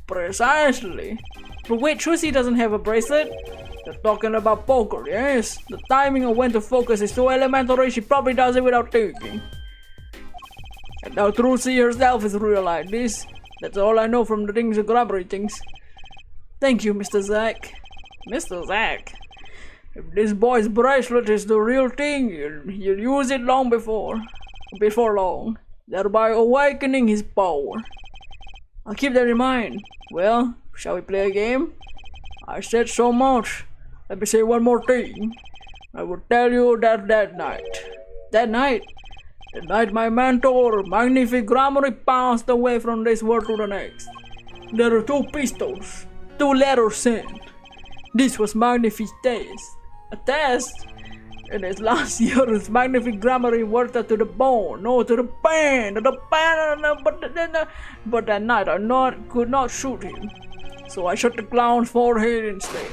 Precisely. But wait, Trucy doesn't have a bracelet? You're talking about poker, yes? The timing of when to focus is so elementary she probably does it without thinking. And now Trucy herself is real like this. That's all I know from the things and grabbery things. Thank you, Mr. Zack. Mr. Zack. If this boy's bracelet is the real thing, you'll use it long before long, thereby awakening his power. I'll keep that in mind. Well, shall we play a game? I said so much. Let me say one more thing. I will tell you that the night my mentor, Magnific Grammary, passed away from this world to the next, there are 2 pistols, 2 letters sent. This was Magnific's test. A test? In his last years, Magnific Grammar worked to the bone, no, to the pain, but that night I could not shoot him, so I shot the clown's forehead instead.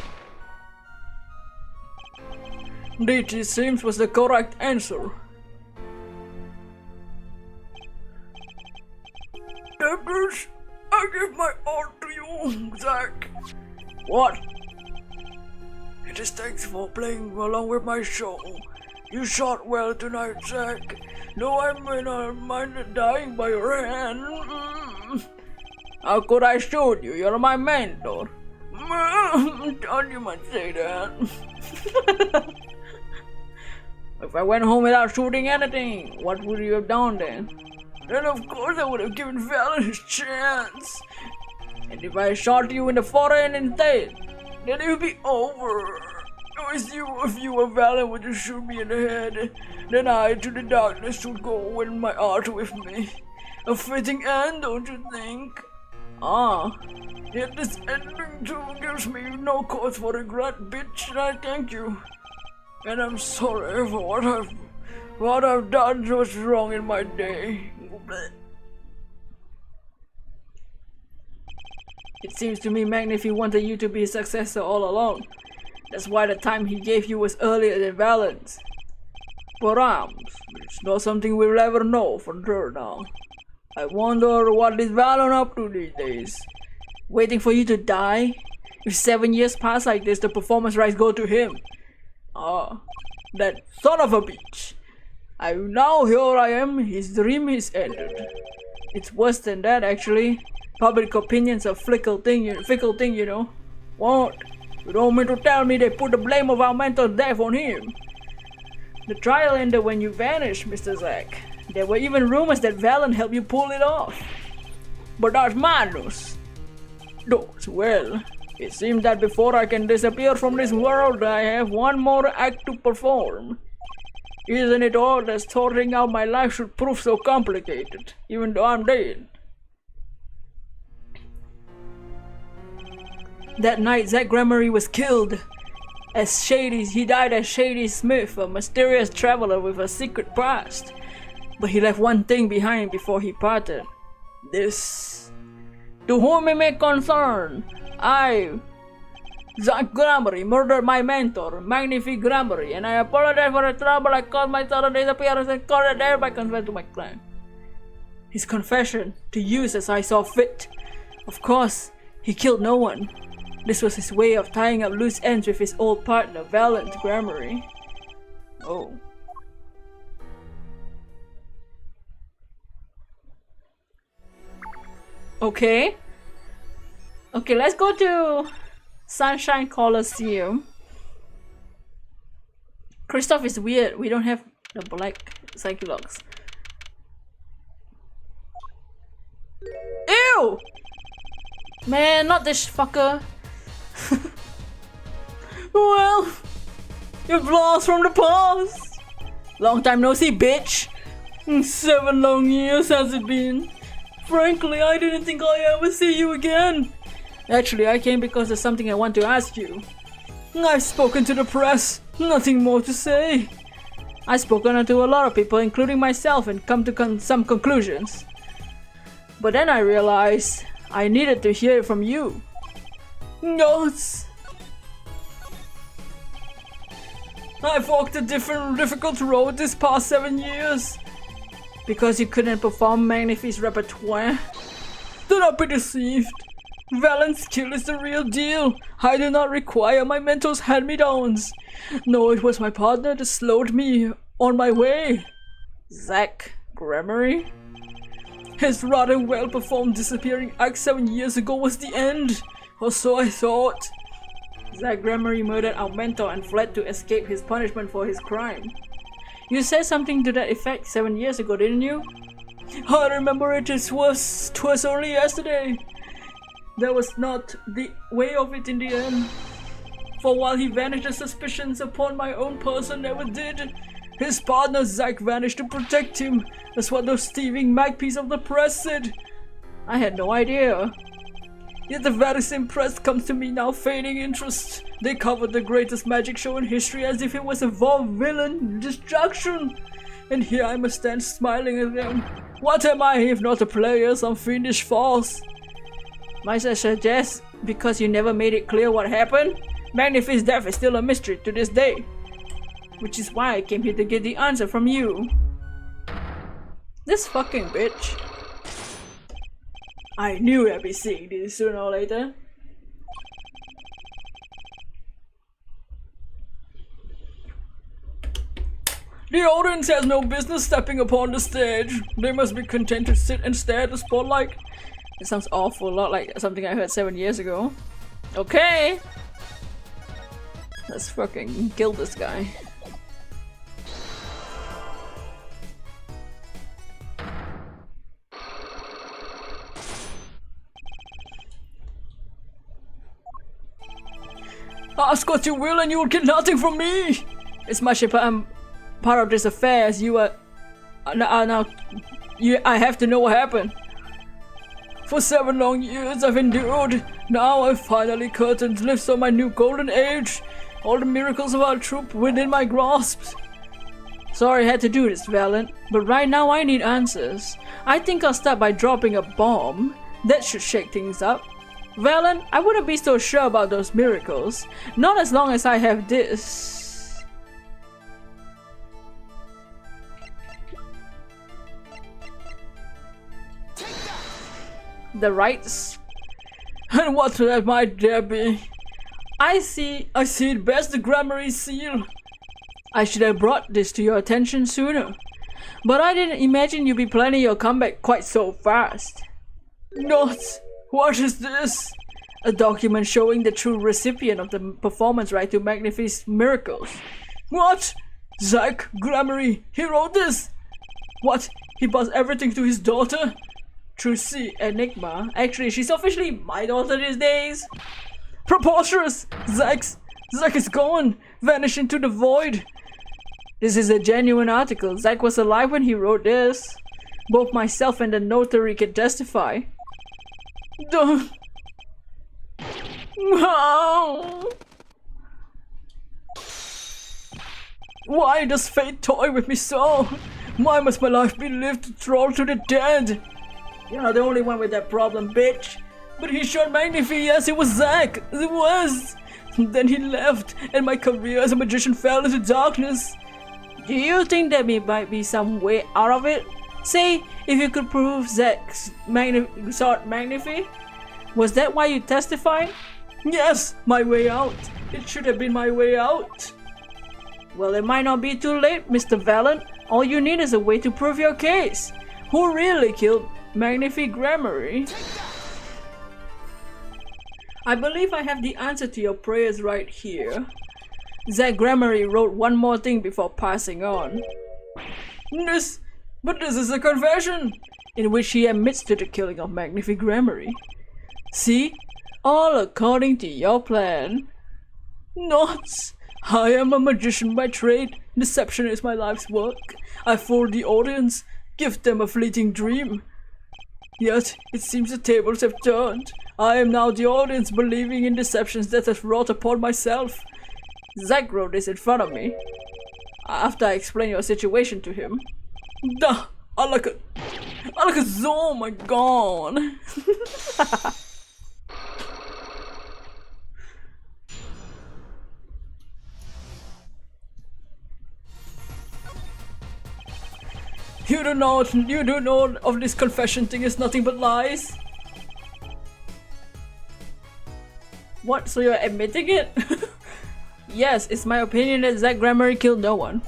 This, it seems, was the correct answer. Doctors, I give my all to you, Zack. What? It is thanks for playing along with my show. You shot well tonight, Zack. Though I may not mind dying by your hand. How could I shoot you? You're my mentor. Don't you might say that. If I went home without shooting anything, what would you have done then? Then of course I would have given Valen his chance. And if I shot you in the forehead instead, then it would be over. If you were Valen would just shoot me in the head, then I to the darkness would go and my art with me. A fitting end, don't you think? Yet this ending too gives me no cause for regret, bitch, and I thank you. And I'm sorry for what I've done was wrong in my day. It seems to me Magnifi wanted you to be his successor all along. That's why the time he gave you was earlier than Valen's. Perhaps it's not something we'll ever know for sure now. I wonder what is Valen up to these days. Waiting for you to die? If 7 years pass like this, the performance rights go to him. That son of a bitch. Now here I am, his dream is ended. It's worse than that actually. Public opinion's a fickle thing, you know. What? You don't mean to tell me they put the blame of our mental death on him? The trial ended when you vanished, Mr. Zack. There were even rumors that Valen helped you pull it off. But that's madness. Well, it seems that before I can disappear from this world, I have one more act to perform. Isn't it odd that sorting out my life should prove so complicated, even though I'm dead? That night, Zack Grammary was killed. He died as Shady Smith, a mysterious traveler with a secret past. But he left one thing behind before he parted. This. To whom it may concern, I, Zack Grammary, murdered my mentor, Magnific Grammary, and I apologize for the trouble I caused my sudden disappearance and caused thereby confess to my crime. His confession, to use as I saw fit. Of course, he killed no one. This was his way of tying up loose ends with his old partner, Valen Grammary. Oh. Okay, let's go to Sunshine Coliseum. Kristoff is weird. We don't have the black Psyche-Locks. Ew! Man, not this fucker. Well, you've lost from the past. Long time no see, bitch. 7 long years has it been. Frankly, I didn't think I'd ever see you again. Actually, I came because there's something I want to ask you. I've spoken to the press. Nothing more to say. I've spoken to a lot of people, including myself, and come to some conclusions. But then I realized I needed to hear it from you. Yes. I've walked a difficult road this past 7 years. Because you couldn't perform Magnifi's repertoire? Do not be deceived. Valen's skill is the real deal. I do not require my mentor's hand-me-downs. No, it was my partner that slowed me on my way. Zach Gremory? His rather well-performed disappearing act 7 years ago was the end. Or so I thought. Zach Gremory murdered our mentor and fled to escape his punishment for his crime. You said something to that effect 7 years ago, didn't you? I remember it was only yesterday. That was not the way of it in the end. For while he vanished, the suspicions upon my own person never did. His partner Zack vanished to protect him. That's what those thieving magpies of the press said. I had no idea. Yet the very same press comes to me now feigning interest. They covered the greatest magic show in history as if it was a villain destruction. And here I must stand smiling at them. What am I if not a player, some fiendish farce? Might I suggest, because you never made it clear what happened, Magnifi's death is still a mystery to this day. Which is why I came here to get the answer from you. This fucking bitch. I knew I'd be seeing this sooner or later. The audience has no business stepping upon the stage. They must be content to sit and stare at the spotlight. It sounds awful, a lot like something I heard 7 years ago. Okay! Let's fucking kill this guy. Ask what you will and you will get nothing from me! It's my ship, I'm part of this affair as you are... I have to know what happened. For 7 long years I've endured. Now I've finally curtains lifts on my new golden age. All the miracles of our troop within my grasp. Sorry I had to do this, Valiant, but right now I need answers. I think I'll start by dropping a bomb. That should shake things up. Valiant, I wouldn't be so sure about those miracles. Not as long as I have this. The rights. And what that might there be? I see it bears the Gremory seal. I should have brought this to your attention sooner. But I didn't imagine you'd be planning your comeback quite so fast. Not. What is this? A document showing the true recipient of the performance right to Magnifi's miracles. What? Zack Gremory, he wrote this? What? He passed everything to his daughter? Utsukushii Enigma. Actually, she's officially my daughter these days. Preposterous! Zack is gone, vanished into the void. This is a genuine article. Zack was alive when he wrote this. Both myself and the notary can testify. No. Why does fate toy with me so? Why must my life be lived to troll to the dead? You're not the only one with that problem, bitch. But he shot Magnifi, yes, it was Zack. It was. Then he left, and my career as a magician fell into darkness. Do you think there might be some way out of it? Say, if you could prove Zack's sought Magnifi? Was that why you testified? Yes, my way out. It should have been my way out. Well, it might not be too late, Mr. Valiant. All you need is a way to prove your case. Who really killed Magnifi Gremory? I believe I have the answer to your prayers right here. Zack Gremory wrote one more thing before passing on. But this is a confession! In which he admits to the killing of Magnifi Gremory. See? All according to your plan. Not! I am a magician by trade. Deception is my life's work. I fool the audience, give them a fleeting dream. Yet, it seems the tables have turned. I am now the audience believing in deceptions that have wrought upon myself. Zack wrote this in front of me. After I explained your situation to him. Duh! I like a oh my god! You do know of this confession thing is nothing but lies? What? So you're admitting it? Yes, it's my opinion that Zach Grammary killed no one.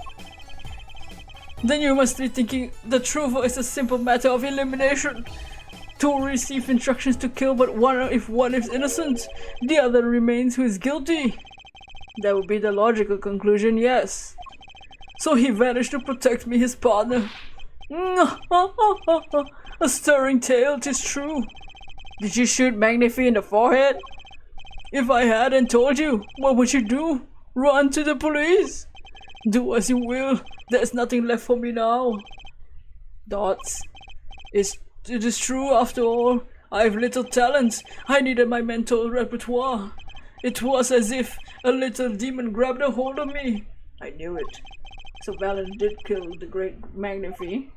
Then you must be thinking the truth is a simple matter of elimination. Two receive instructions to kill, but if one is innocent, the other remains who is guilty. That would be the logical conclusion, yes. So he vanished to protect me, his partner. A stirring tale, 'tis true. Did you shoot Magnifi in the forehead? If I hadn't told you, what would you do? Run to the police? Do as you will, there's nothing left for me now. Dots. It is true after all. I have little talent. I needed my mental repertoire. It was as if a little demon grabbed a hold of me. I knew it. So Valen did kill the great Magnifi.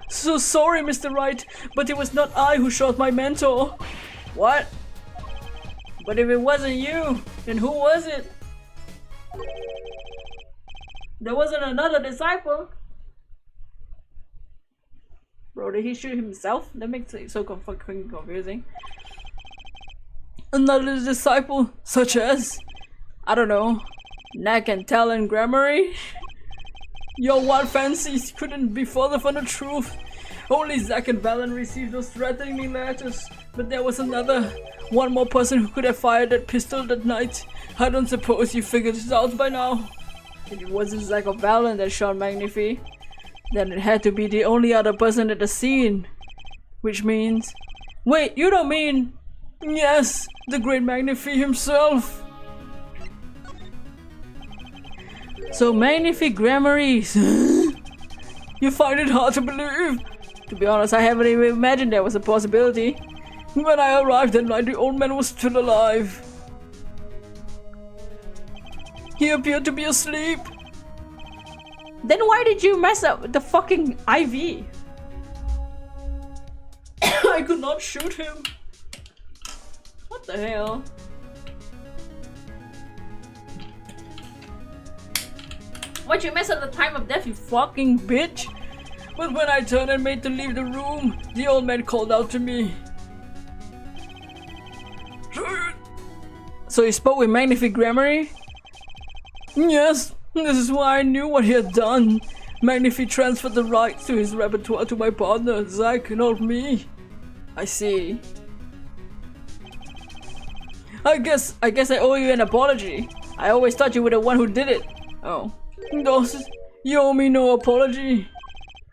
So sorry, Mr. Wright, but it was not I who shot my mentor. What? But if it wasn't you, then who was it? There wasn't another disciple. Bro, did he shoot himself? That makes it so fucking confusing. Another disciple, such as, I don't know, Neck and Talon Grammary? Your wild fancies couldn't be further from the truth. Only Zack and Valen received those threatening letters, but there was one more person who could have fired that pistol that night. I don't suppose you figured it out by now. If it wasn't Zack or Valen that shot Magnifi, then it had to be the only other person at the scene. Which means... Wait, you don't mean... Yes, the great Magnifi himself. So Magnifi Grammary... You find it hard to believe? To be honest, I haven't even imagined there was a possibility. When I arrived that night, the old man was still alive. He appeared to be asleep. Then why did you mess up the fucking IV? I could not shoot him. What the hell? Why'd you mess up the time of death, you fucking bitch? But when I turned and made to leave the room, the old man called out to me. So you spoke with Magnifi Grammary? Yes, this is why I knew what he had done. Magnifi transferred the rights to his repertoire to my partner, Zack, not me. I see. I guess I owe you an apology. I always thought you were the one who did it. Oh. Dos, you owe me no apology.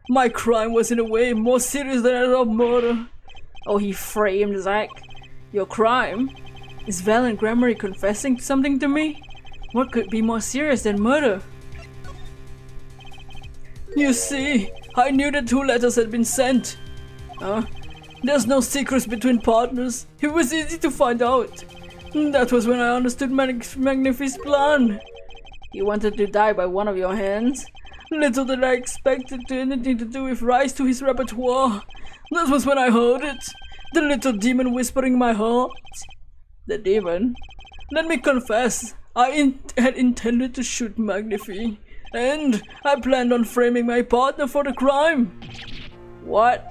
My crime was in a way more serious than that of murder. Oh, he framed Zack. Your crime? Is Valen Grammary confessing something to me? What could be more serious than murder? You see, I knew the 2 letters had been sent. There's no secrets between partners. It was easy to find out. That was when I understood Magnifi's plan. He wanted to die by one of your hands. Little did I expect it to anything to do with rise to his repertoire. That was when I heard it. The little demon whispering in my heart. The demon? Let me confess, I had intended to shoot Magnifi, and I planned on framing my partner for the crime. What?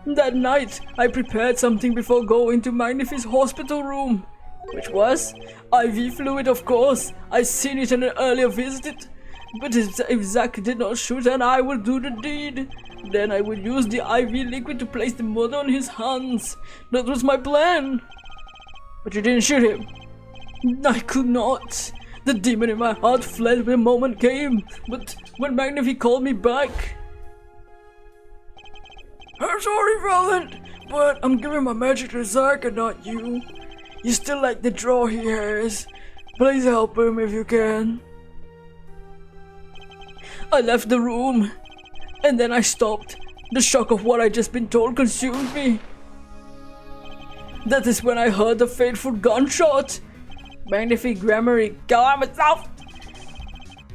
That night, I prepared something before going to Magnifi's hospital room. Which was? IV fluid, of course. I seen it in an earlier visit. But if Zack did not shoot, then I would do the deed. Then I would use the IV liquid to place the murder on his hands. That was my plan. But you didn't shoot him. I could not. The demon in my heart fled when the moment came. But when Magnifi called me back... I'm sorry, Valen, but I'm giving my magic to Zack and not you. You still like the draw he has. Please help him if you can. I left the room, and then I stopped. The shock of what I'd just been told consumed me. That is when I heard the fateful gunshot. Magnifi Grammary got myself.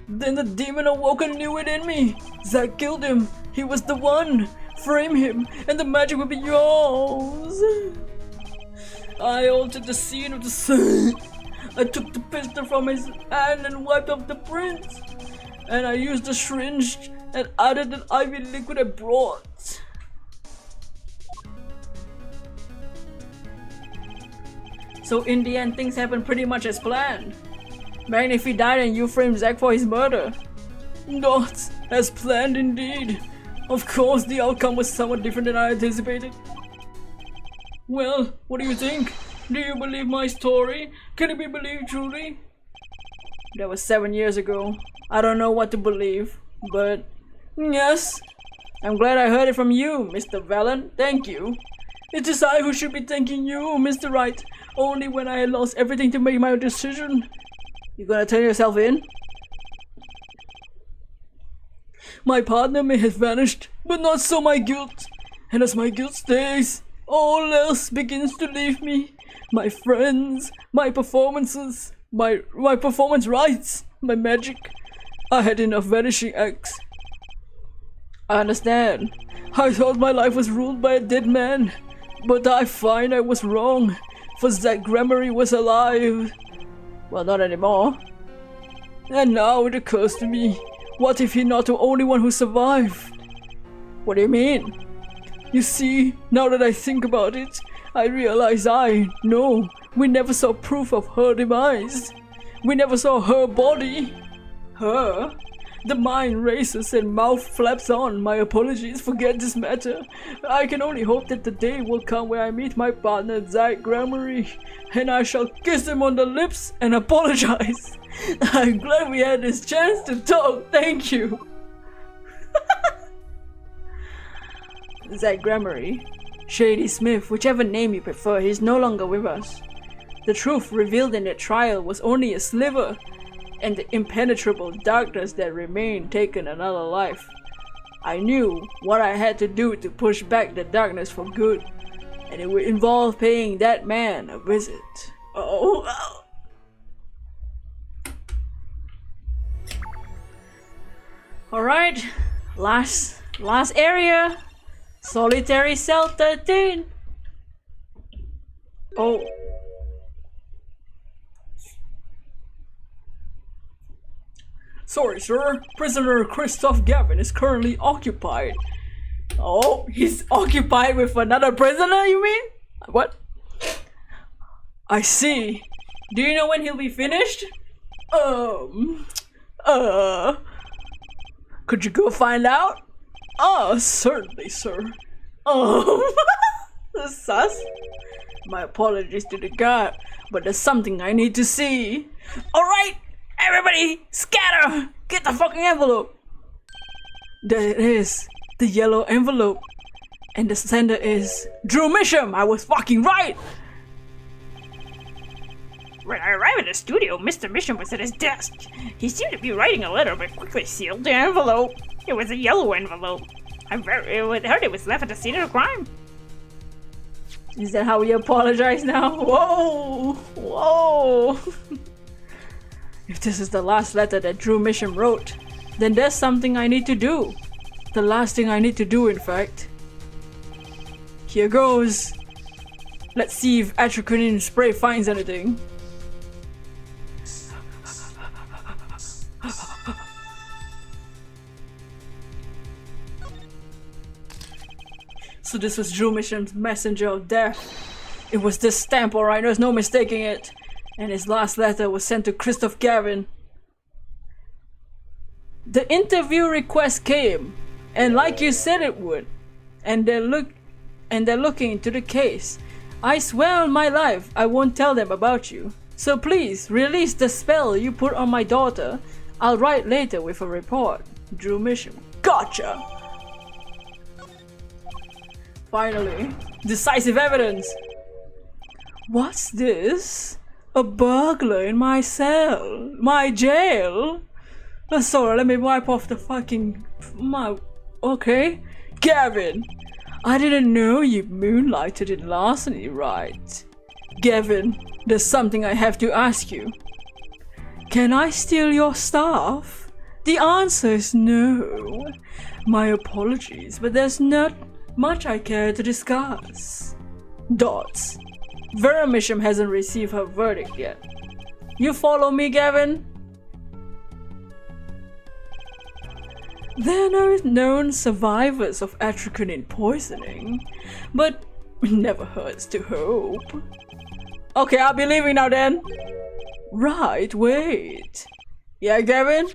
Then the demon awoke anew within me. Zack killed him. He was the one. Frame him, and the magic will be yours. I altered the scene of the scene. I took the pistol from his hand and wiped off the prints. And I used the syringe and added the IV liquid I brought. So in the end, things happened pretty much as planned. Man, if he died and you framed Zack for his murder. Not as planned indeed. Of course, the outcome was somewhat different than I anticipated. Well, what do you think? Do you believe my story? Can it be believed truly? That was 7 years ago. I don't know what to believe, but Yes. I'm glad I heard it from you, Mr. Valen. Thank you. It is I who should be thanking you, Mr. Right. Only when I had lost everything to make my decision. You gonna turn yourself in? My partner may have vanished, but not so my guilt. And as my guilt stays, all else begins to leave me. My friends, my performances, my performance rights, my magic. I had enough vanishing acts. I understand. I thought my life was ruled by a dead man, but I find I was wrong, for Zack Grammary was alive. Well, not anymore. And now it occurs to me, what if he's not the only one who survived? What do you mean? You see, now that I think about it, I realize we never saw proof of her demise. We never saw her body. Her? The mind races and mouth flaps on. My apologies, forget this matter. I can only hope that the day will come where I meet my partner Zack Grammary, and I shall kiss him on the lips and apologize. I'm glad we had this chance to talk, thank you. Zack Grammary, Shady Smith, whichever name you prefer, he's no longer with us. The truth revealed in the trial was only a sliver, and the impenetrable darkness that remained taken another life. I knew what I had to do to push back the darkness for good, and it would involve paying that man a visit. Oh. Alright, last area. Solitary cell 13. Oh. Sorry, sir. Prisoner Christoph Gavin is currently occupied. Oh, he's occupied with another prisoner, you mean? What? I see. Do you know when he'll be finished? Could you go find out? Certainly, sir. Sus. My apologies to the guard, but there's something I need to see. Alright, everybody, scatter! Get the fucking envelope! There it is, the yellow envelope. And the sender is Drew Misham! I was fucking right! When I arrived at the studio, Mr. Misham was at his desk. He seemed to be writing a letter, but quickly sealed the envelope. It was a yellow envelope. I heard it was left at the scene of the crime. Is that how we apologize now? Whoa! Whoa! If this is the last letter that Drew Misham wrote, then there's something I need to do. The last thing I need to do, in fact. Here goes. Let's see if atropine spray finds anything. So this was Drew Misham's messenger of death. It was this stamp, alright, there's no mistaking it. And his last letter was sent to Christoph Gavin. The interview request came, and like you said it would. And they're looking into the case. I swear on my life I won't tell them about you. So please, release the spell you put on my daughter. I'll write later with a report. Drew Misham. Gotcha! Finally, decisive evidence. What's this? A burglar in my cell? My jail? Sorry, let me wipe off the fucking... Okay. Gavin, I didn't know you moonlighted in larceny, right? Gavin, there's something I have to ask you. Can I steal your stuff? The answer is no. My apologies, but there's not much I care to discuss. Dots. Vera Misham hasn't received her verdict yet. You follow me, Gavin? There are no known survivors of atrocinin poisoning, but it never hurts to hope. Okay, I'll be leaving now then. Right, wait. Yeah, Gavin?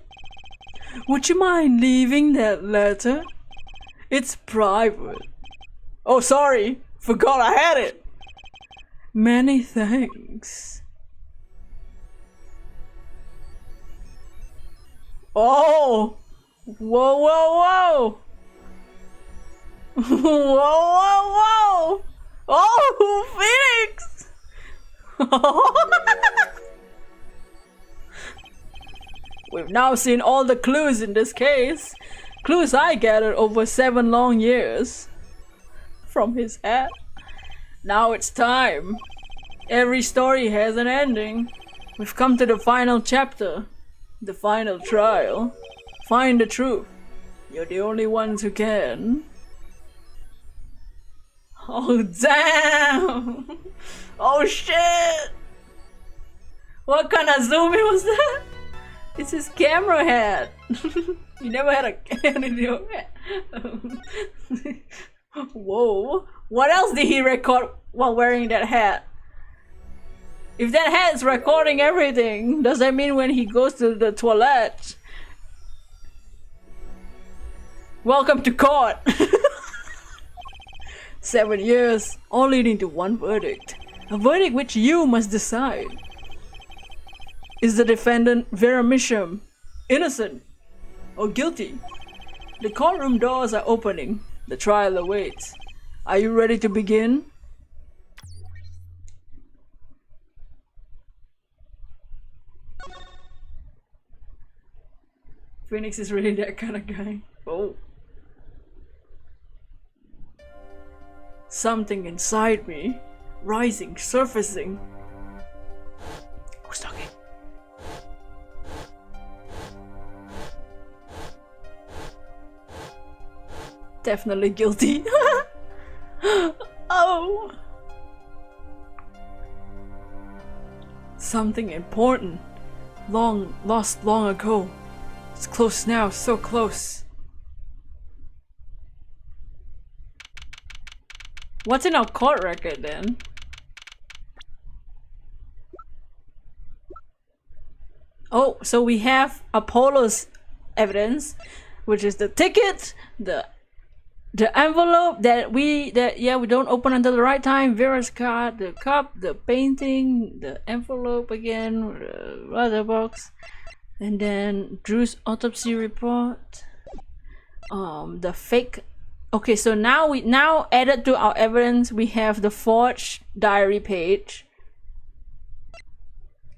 Would you mind leaving that letter? It's private. Oh, sorry. Forgot I had it. Many thanks. Oh! Whoa, whoa, whoa! Whoa, whoa, whoa! Oh, Phoenix! We've now seen all the clues in this case. Clues I gathered over 7 long years. From his hat. Now it's time. Every story has an ending. We've come to the final chapter. The final trial. Find the truth. You're the only ones who can. Oh damn! Oh shit! What kind of zoom in was that? It's his camera hat. You never had a can in your hat. Whoa. What else did he record while wearing that hat? If that hat is recording everything, does that mean when he goes to the toilet? Welcome to court. 7 years, all leading to one verdict. A verdict which you must decide. Is the defendant Vera Misham innocent or guilty? The courtroom doors are opening. The trial awaits. Are you ready to begin? Phoenix is really that kind of guy. Oh. Something inside me, rising, surfacing. Who's talking? Definitely guilty. Oh. Something important. Lost long ago. It's close now, so close. What's in our court record then? Oh, so we have Apollo's evidence, which is the ticket, the envelope that we don't open until the right time, Vera's card, the cup, the painting, the envelope again, the other box, and then Drew's autopsy report, the fake. Okay, so now added to our evidence, we have the forged diary page.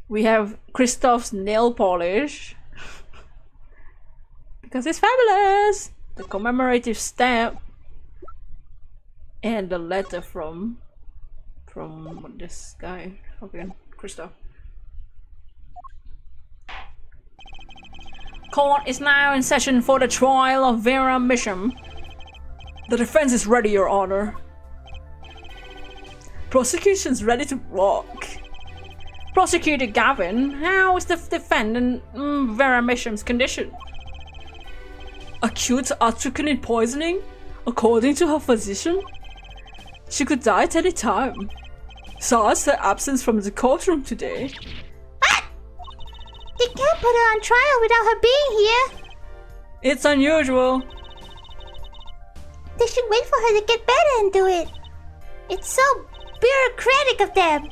We have Christoph's nail polish because it's fabulous. The commemorative stamp and the letter from this guy. Okay, Christoph. Court is now in session for the trial of Vera Misham. The defense is ready, Your Honor. Prosecution's ready to rock. Prosecutor Gavin, how is the defendant Vera Misham's condition? Acute Utsukushii poisoning, according to her physician. She could die at any time. Thus, her absence from the courtroom today. What? They can't put her on trial without her being here. It's unusual. They should wait for her to get better and do it. It's so bureaucratic of them.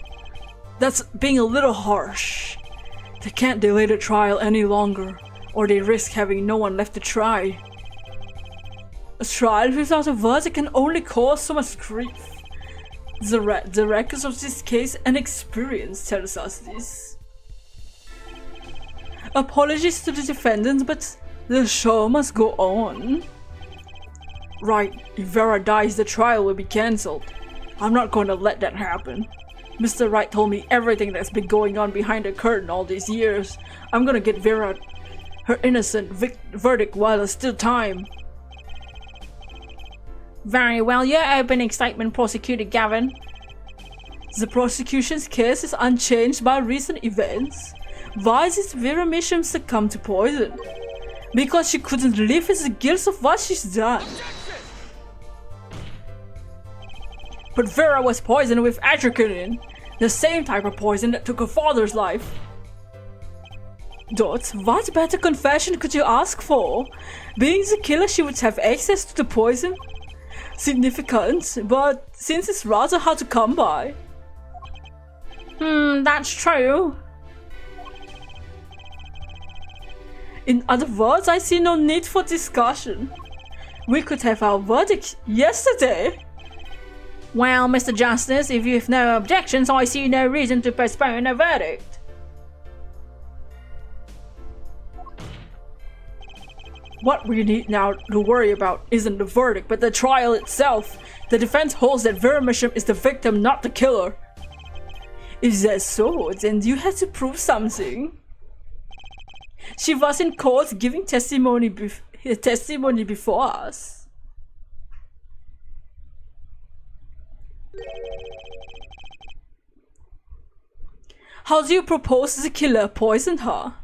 That's being a little harsh. They can't delay the trial any longer, or they risk having no one left to try. A trial without a verdict can only cause so much grief. The records of this case and experience tells us this. Apologies to the defendants, but the show must go on. Right, if Vera dies, the trial will be cancelled. I'm not going to let that happen. Mr. Wright told me everything that's been going on behind the curtain all these years. I'm gonna get Vera her innocent verdict while there's still time. Very well, your open excitement, Prosecutor Gavin. The prosecution's case is unchanged by recent events. Why did Vera Misham succumb to poison? Because she couldn't live with the guilt of what she's done. But Vera was poisoned with atropine. The same type of poison that took her father's life. Dot, what better confession could you ask for? Being the killer, she would have access to the poison. Significant, but since it's rather hard to come by. That's true. In other words, I see no need for discussion. We could have our verdict yesterday. Well, Mr. Justice, if you have no objections, I see no reason to postpone a verdict. What we need now to worry about isn't the verdict, but the trial itself. The defense holds that Vera Misham is the victim, not the killer. If that's so, then you have to prove something. She was in court giving testimony before us. How do you propose the killer poisoned her?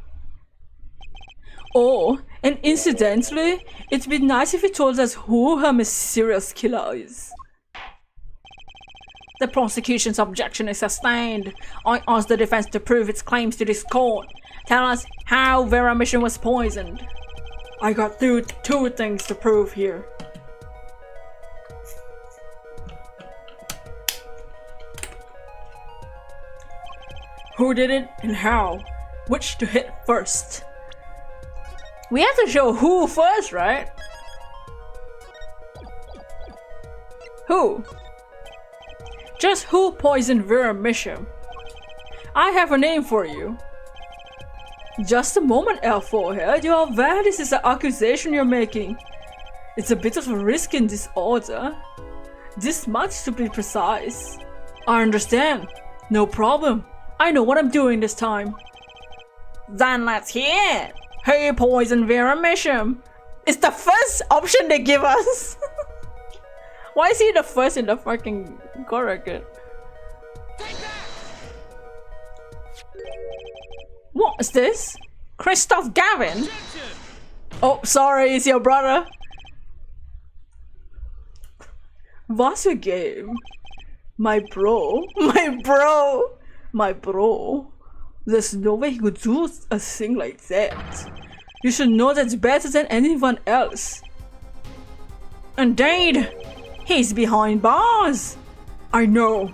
Oh, and incidentally, it'd be nice if you told us who her mysterious killer is. The prosecution's objection is sustained. I ask the defense to prove its claims to this court. Tell us how Vera Misham was poisoned. I got two things to prove here. Who did it and how? Which to hit first? We have to show who first, right? Who? Just who poisoned Vera Misham? I have a name for you. Just a moment, L4 you are aware this is an accusation you're making. It's a bit of a risk in this order. This much to be precise. I understand. No problem. I know what I'm doing this time. Then let's hear it. Who poisoned Vera Misham? It's the first option they give us. Why is he the first in the fucking correct? What is this? Christoph Gavin? Oh, sorry, it's your brother. What's your game? My bro? My bro? There's no way he could do a thing like that. You should know that's better than anyone else. Indeed. He's behind bars. I know.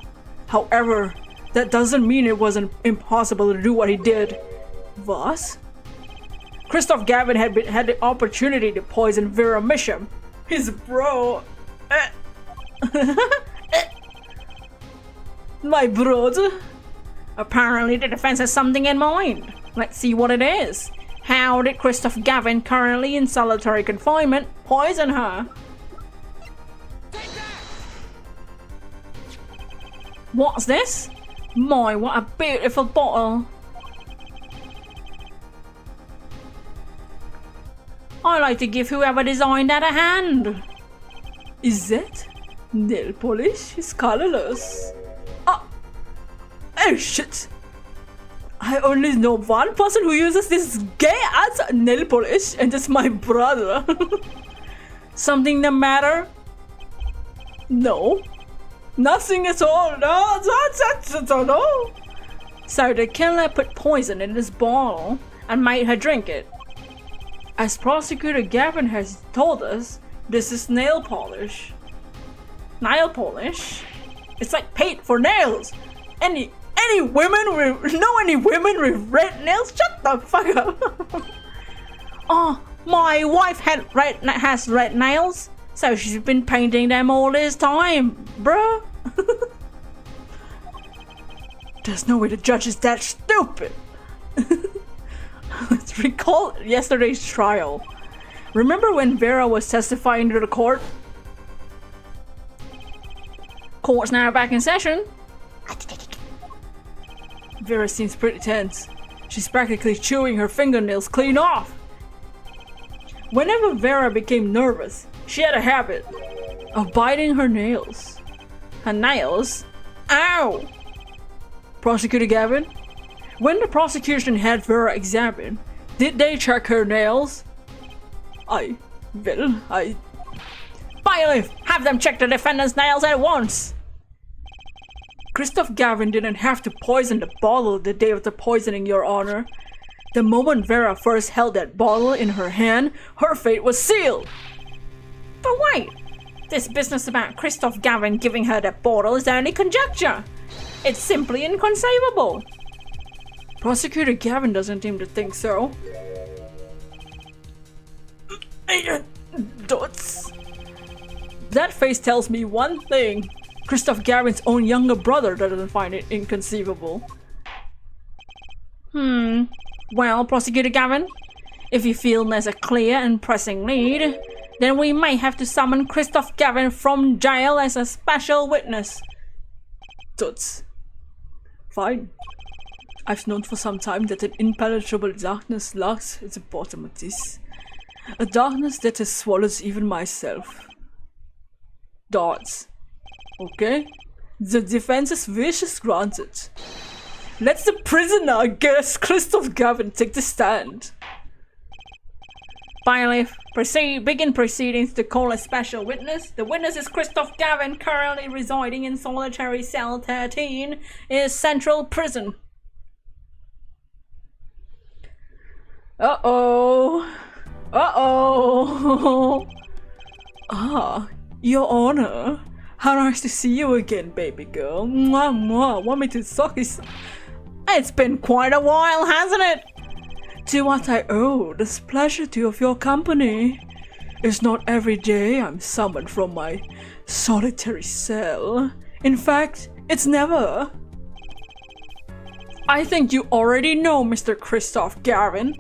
However, that doesn't mean it wasn't impossible to do what he did. What? Christoph Gavin had the opportunity to poison Vera Misham. His bro. My brother. Apparently the defense has something in mind. Let's see what it is. How did Christoph Gavin, currently in solitary confinement, poison her? What's this? My, what a beautiful bottle. I like to give whoever designed that a hand. Is that nail polish? It's colorless. Oh shit! I only know one person who uses this gay-ass nail polish, and it's my brother. Something the matter? No. Nothing at all. No, no. So the killer put poison in this bottle and made her drink it. As Prosecutor Gavin has told us, this is nail polish. Nail polish? It's like paint for nails. Any women with red nails? Shut the fuck up. Oh, my wife has red nails, so she's been painting them all this time, bruh. There's no way the judge is that stupid. Let's recall yesterday's trial. Remember when Vera was testifying to the court? Court's now back in session. Vera seems pretty tense. She's practically chewing her fingernails clean off. Whenever Vera became nervous, she had a habit of biting her nails. Her nails? Ow! Prosecutor Gavin, when the prosecution had Vera examined, did they check her nails? Bailiff, have them check the defendant's nails at once. Christoph Gavin didn't have to poison the bottle the day of the poisoning, Your Honor. The moment Vera first held that bottle in her hand, her fate was sealed. But wait! This business about Christoph Gavin giving her that bottle is only conjecture. It's simply inconceivable. Prosecutor Gavin doesn't seem to think so. Dots. That face tells me one thing. Christoph Gavin's own younger brother doesn't find it inconceivable. Well, Prosecutor Gavin, if you feel there's a clear and pressing need, then we may have to summon Christoph Gavin from jail as a special witness. Dots. Fine. I've known for some time that an impenetrable darkness lurks at the bottom of this. A darkness that has swallows even myself. Dots. Okay? The defense's wish is granted. Let the prisoner, Christoph Gavin, take the stand. Bailiff, begin proceedings to call a special witness. The witness is Christoph Gavin, currently residing in solitary cell 13 in Central Prison. Uh-oh. Uh-oh. Ah, Your Honor. How nice to see you again, baby girl. Mwah, mwah. Want me to suck his... It's been quite a while, hasn't it? To what I owe this pleasure to of your company. It's not every day I'm summoned from my solitary cell. In fact, it's never. I think you already know, Mr. Christoph Gavin.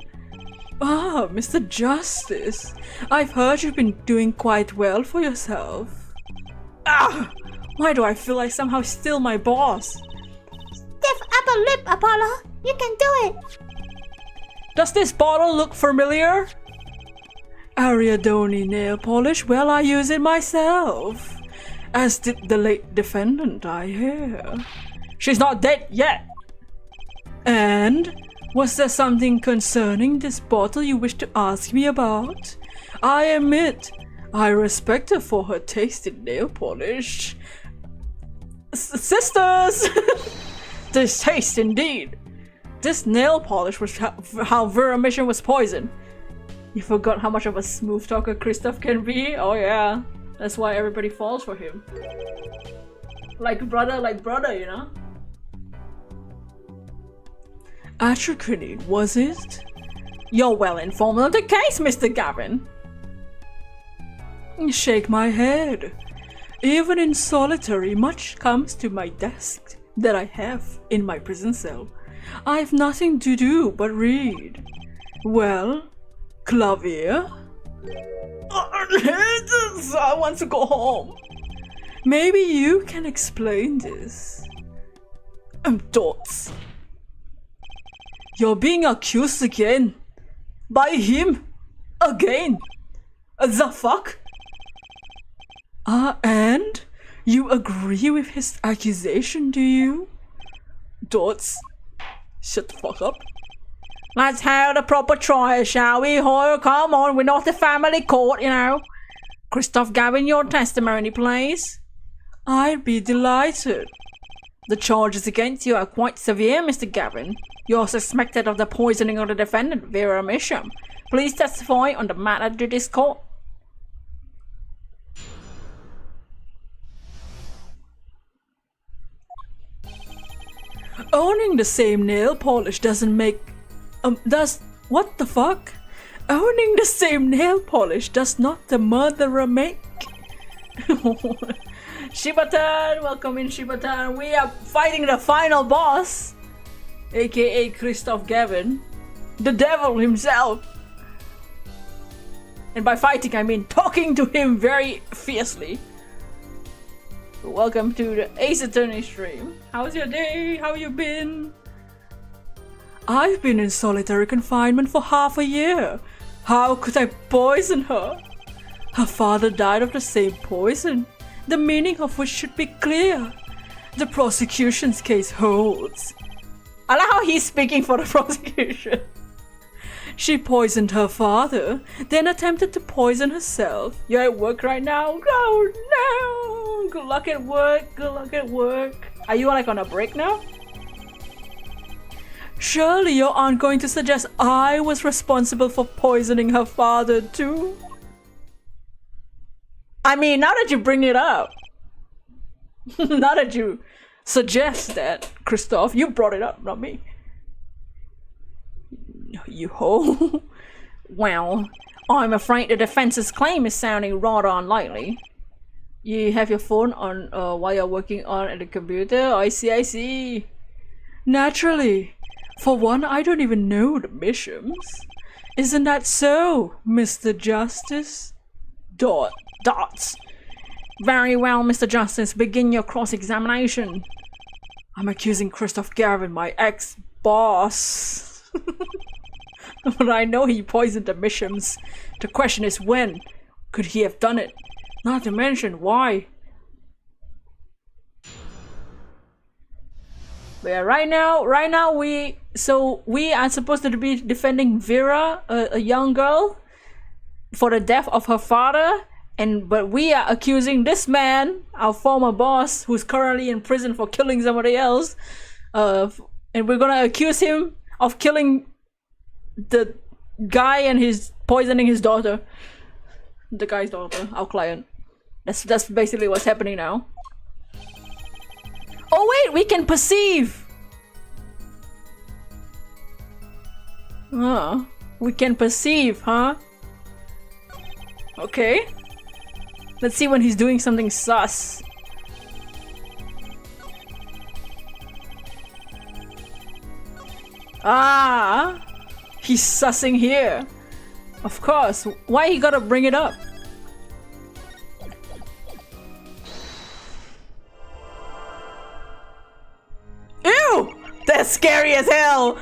Ah, Mr. Justice. I've heard you've been doing quite well for yourself. Ah! Why do I feel like somehow still my boss? Stiff upper lip, Apollo. You can do it. Does this bottle look familiar? Ariadone nail polish? Well, I use it myself. As did the late defendant, I hear. She's not dead yet. And? Was there something concerning this bottle you wish to ask me about? I admit, I respect her for her taste in nail polish. Sisters! This taste indeed. This nail polish was how Vera Mission was poisoned. You forgot how much of a smooth talker Christoph can be? Oh yeah. That's why everybody falls for him. Like brother, you know? Atropine, was it? You're well informed of the case, Mr. Gavin. Shake my head. Even in solitary, much comes to my desk that I have in my prison cell. I've nothing to do but read. Well, Clavier? I want to go home. Maybe you can explain this. Dots. You're being accused again. By him? Again? The fuck? And? You agree with his accusation, do you? Dots. Shut the fuck up. Let's have a proper trial, shall we? Oh, come on, we're not a family court, you know. Christoph Gavin, your testimony, please. I'd be delighted. The charges against you are quite severe, Mr. Gavin. You're suspected of the poisoning of the defendant, Vera Mission. Please testify on the matter to this court. Owning the same nail polish doesn't make... what the fuck? Owning the same nail polish does not the murderer make? Shibatan, welcome in Shibatan. We are fighting the final boss, aka Christoph Gavin, the devil himself. And by fighting, I mean talking to him very fiercely. Welcome to the Ace Attorney stream. How's your day? How you been? I've been in solitary confinement for half a year. How could I poison her? Her father died of the same poison, the meaning of which should be clear. The prosecution's case holds. I like how he's speaking for the prosecution. She poisoned her father, then attempted to poison herself. You're at work right now? Oh Good luck at work. Good luck at work. Are you like on a break now? Surely you aren't going to suggest I was responsible for poisoning her father too? I mean, now that you bring it up, now that you suggest that, Christoph, you brought it up, not me. You ho. Well, I'm afraid the defense's claim is sounding rather unlikely. You have your phone on while you're working on the computer? I see, I see. Naturally. For one, I don't even know the missions. Isn't that so, Mr. Justice? Dots. Very well, Mr. Justice. Begin your cross-examination. I'm accusing Christoph Gavin, my ex-boss. But I know he poisoned the missions. The question is when could he have done it? Not to mention why. But yeah, right now we are supposed to be defending Vera, a young girl, for the death of her father, but we are accusing this man, our former boss, who's currently in prison for killing somebody else, and we're gonna accuse him of killing the guy and his poisoning his daughter, the guy's daughter, our client. That's basically what's happening now. Oh wait, we can perceive. We can perceive, huh? Okay. Let's see when he's doing something sus. He's sussing here. Of course. Why he gotta bring it up? Ew! That's scary as hell!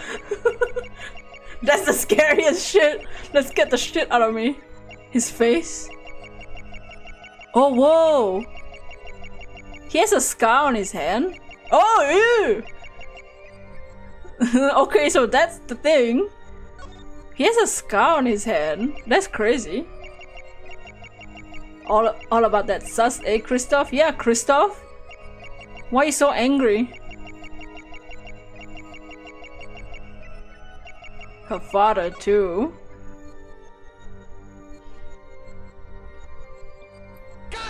That's the scariest shit! Let's get the shit out of me. His face. Oh, whoa! He has a scar on his hand? Oh, ew! Okay, so that's the thing. He has a scar on his hand. That's crazy. All about that sus, eh, Christoph? Yeah, Christoph? Why are you so angry? Her father, too.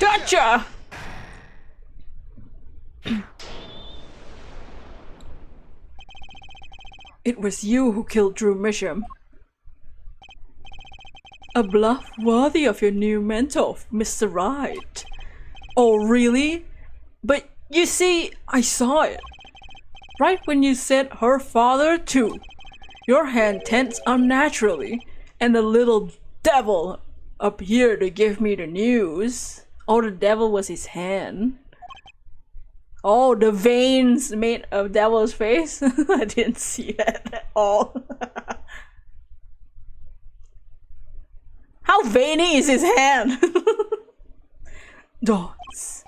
Gotcha! It was you who killed Drew Misham. A bluff worthy of your new mentor, Mr. Wright. Oh, really? But you see, I saw it. Right when you said her father too. Your hand tensed unnaturally, and the little devil appeared to give me the news. Oh, the devil was his hand. Oh, the veins made a devil's face? I didn't see that at all. How veiny is his hand? Dots.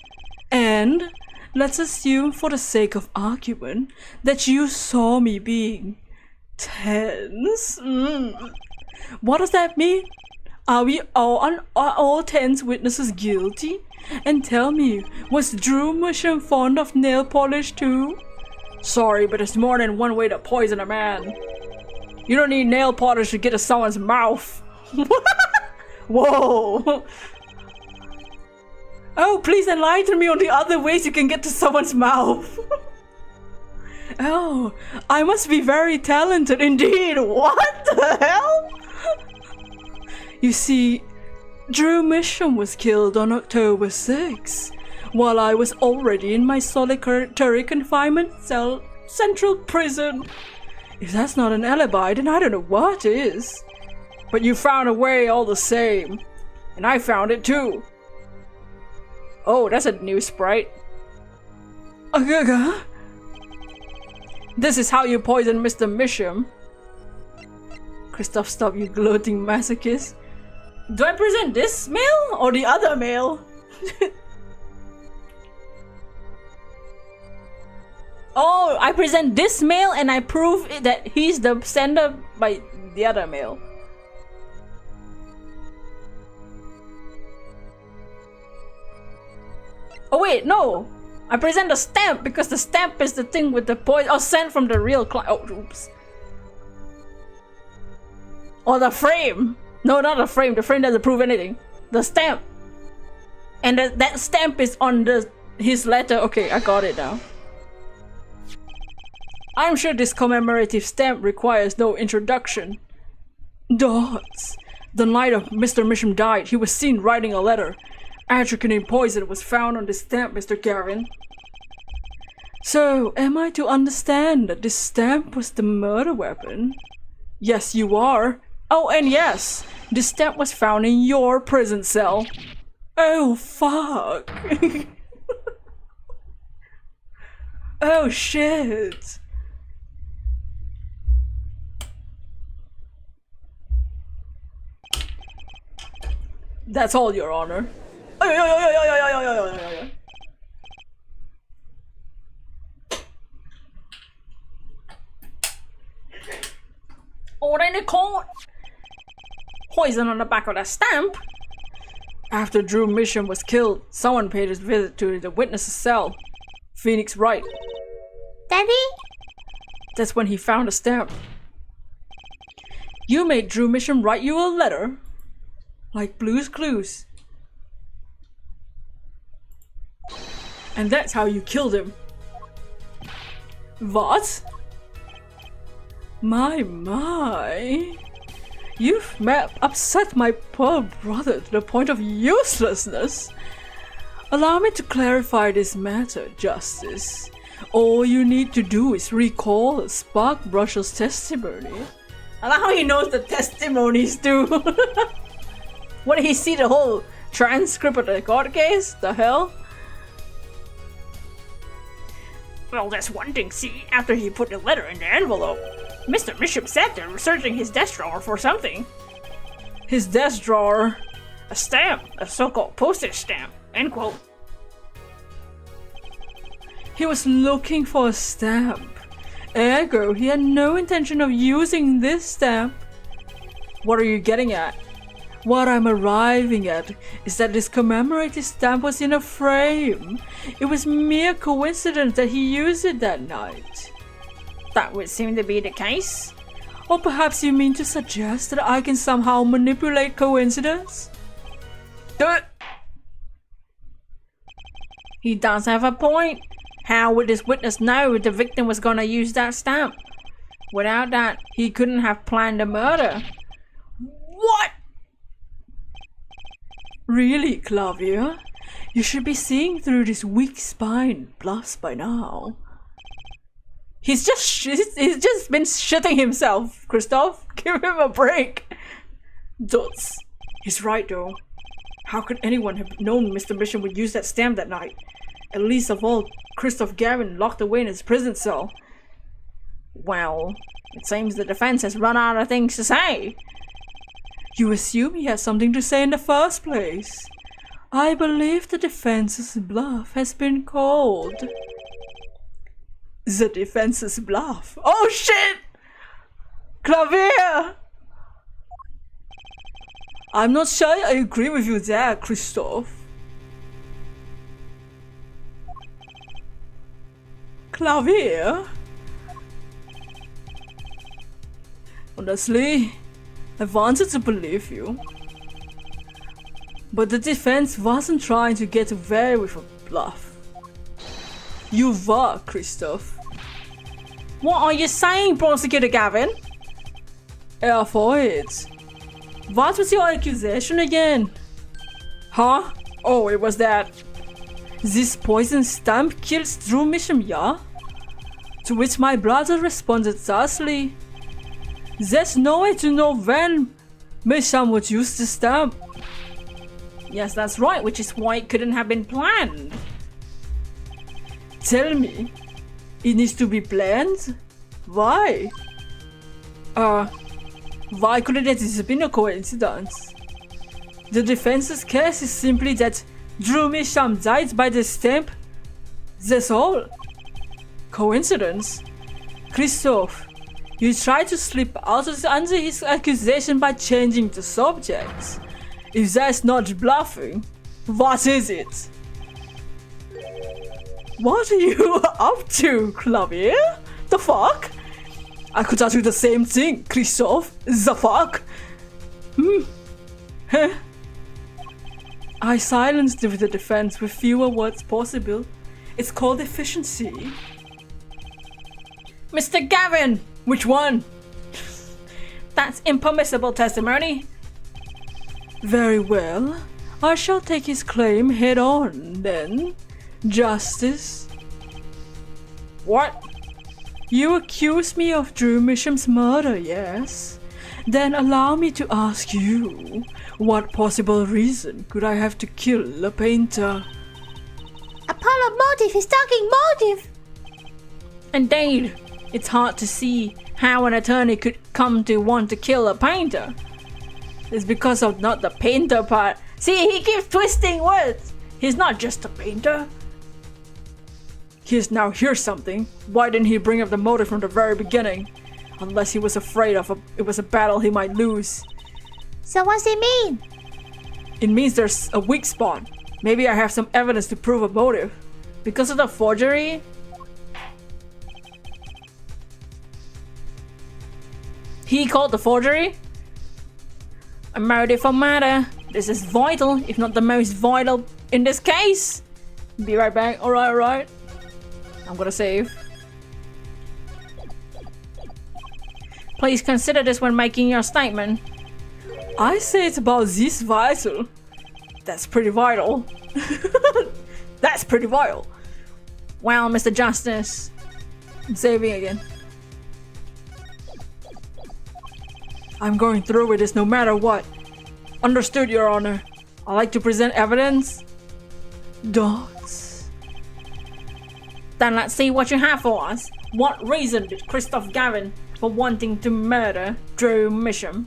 And let's assume for the sake of argument that you saw me being tense. What does that mean? Are we all 10 witnesses guilty? And tell me, was Drew Misham fond of nail polish too? Sorry, but there's more than one way to poison a man. You don't need nail polish to get to someone's mouth. Whoa! Oh, please enlighten me on the other ways you can get to someone's mouth. Oh, I must be very talented indeed. What the hell? You see, Drew Misham was killed on October 6, while I was already in my solitary confinement cell, central prison. If that's not an alibi, then I don't know what is. But you found a way all the same. And I found it too. Oh, that's a new sprite. This is how you poison Mr. Misham. Christoph, stop, you gloating masochist. Do I present this male or the other male? Oh, I present this male and I prove that he's the sender by the other male. Oh wait, no! I present the stamp because the stamp is the thing with the poison. Oh, sent from the real client. Oh, oops. Or the frame. No, not the frame. The frame doesn't prove anything. The stamp. And that stamp is on his letter. Okay, I got it now. I'm sure this commemorative stamp requires no introduction. Dots. The night of Mr. Misham died, he was seen writing a letter. Atropine poison was found on the stamp, Mr. Gavin. So, am I to understand that this stamp was the murder weapon? Yes, you are. Oh, and yes, this stamp was found in your prison cell. Oh, fuck. Oh, shit. That's all, Your Honor. Order in the court. Poison on the back of that stamp. After Drew Mission was killed, someone paid his visit to the witness's cell. Phoenix Wright. Daddy? That's when he found a stamp. You made Drew Mission write you a letter? Like Blue's Clues. And that's how you killed him. What? My. You've upset my poor brother to the point of uselessness. Allow me to clarify this matter, Justice. All you need to do is recall Sparkbrush's testimony. I love how he knows the testimonies too. What, did he see the whole transcript of the court case? The hell? Well, that's one thing. See, after he put the letter in the envelope, Mr. Bishop sat there searching his desk drawer for something. His desk drawer? A stamp, a so-called postage stamp. End quote. He was looking for a stamp. Ergo, he had no intention of using this stamp. What are you getting at? What I'm arriving at is that this commemorative stamp was in a frame. It was mere coincidence that he used it that night. That would seem to be the case. Or perhaps you mean to suggest that I can somehow manipulate coincidence? He does have a point. How would this witness know the victim was gonna use that stamp? Without that, he couldn't have planned the murder. What? Really, Claudia? You should be seeing through this weak spine bluffs by now. He's just been shitting himself, Christoph. Give him a break. Dots. He's right though. How could anyone have known Mr. Mission would use that stamp that night? At least of all, Christoph Gavin locked away in his prison cell. Well, it seems the defense has run out of things to say. You assume he has something to say in the first place. I believe the defense's bluff has been called. The defense's bluff? Oh shit! Clavier! I'm not sure I agree with you there, Christoph. Clavier? Honestly, I wanted to believe you. But the defense wasn't trying to get away with a bluff. You were, Christoph. What are you saying, Prosecutor Gavin? Avoid. What was your accusation again? Huh? Oh, it was that this poison stamp kills Drew Misham, yeah? To which my brother responded thusly. There's no way to know when Misham would use the stamp. Yes, that's right, which is why it couldn't have been planned. Tell me, it needs to be planned? Why? Why couldn't it have been a coincidence? The defense's case is simply that Drew Misham died by the stamp. That's all. Coincidence? Christoph, you tried to slip out of under his accusation by changing the subject. If that's not bluffing, what is it? What are you up to, Clavier? The fuck? I could ask you the same thing, Christoph. The fuck? Huh? I silenced the defense with fewer words possible. It's called efficiency. Mr. Gavin! Which one? That's impermissible testimony. Very well. I shall take his claim head on, then. Justice. What? You accuse me of Drew Misham's murder, yes? Then allow me to ask you, what possible reason could I have to kill a painter? Apollo motive, he's talking motive! Indeed, it's hard to see how an attorney could come to want to kill a painter. It's because of not the painter part. See, he keeps twisting words. He's not just a painter. Here's something. Why didn't he bring up the motive from the very beginning? Unless he was afraid it was a battle he might lose. So what's it mean? It means there's a weak spot. Maybe I have some evidence to prove a motive. Because of the forgery? He called the forgery? A motive for murder. This is vital, if not the most vital in this case. Be right back. Alright. I'm gonna save. Please consider this when making your statement. I say it's about this vital. That's pretty vital. That's pretty vital. Well, Mr. Justice. I'm saving again. I'm going through with this no matter what. Understood, Your Honor. I like to present evidence. Dots. Then let's see what you have for us. What reason did Christoph Gavin for wanting to murder Drew Misham?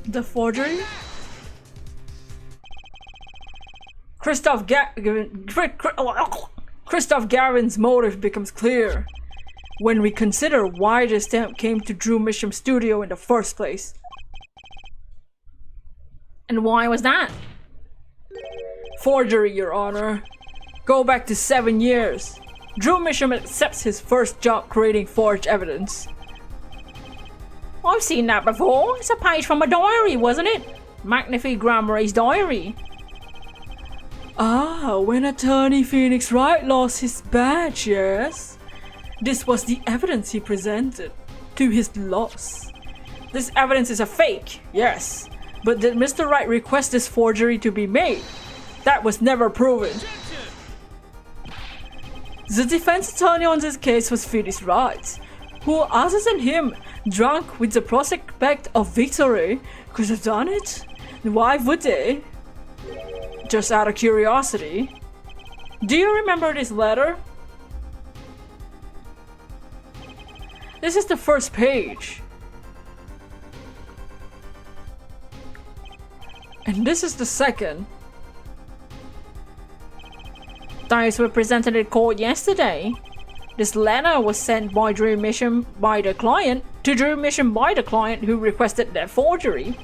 The forgery? Christoph Gavin's motive becomes clear when we consider why the stamp came to Drew Misham's studio in the first place. And why was that? Forgery, Your Honor. Go back to 7 years. Drew Misham accepts his first job creating forged evidence. I've seen that before. It's a page from a diary, wasn't it? Magnifique Gramarie's diary. Ah, when attorney Phoenix Wright lost his badge, yes? This was the evidence he presented to his loss. This evidence is a fake, yes. But did Mr. Wright request this forgery to be made? That was never proven. The defense attorney on this case was Phoenix Wright, who, other than him, drunk with the prospect of victory, could have done it. Why would they? Just out of curiosity. Do you remember this letter? This is the first page. And this is the second. Those were presented in court yesterday. This letter was sent by Drew Misham by the client to Drew Misham by the client who requested that forgery.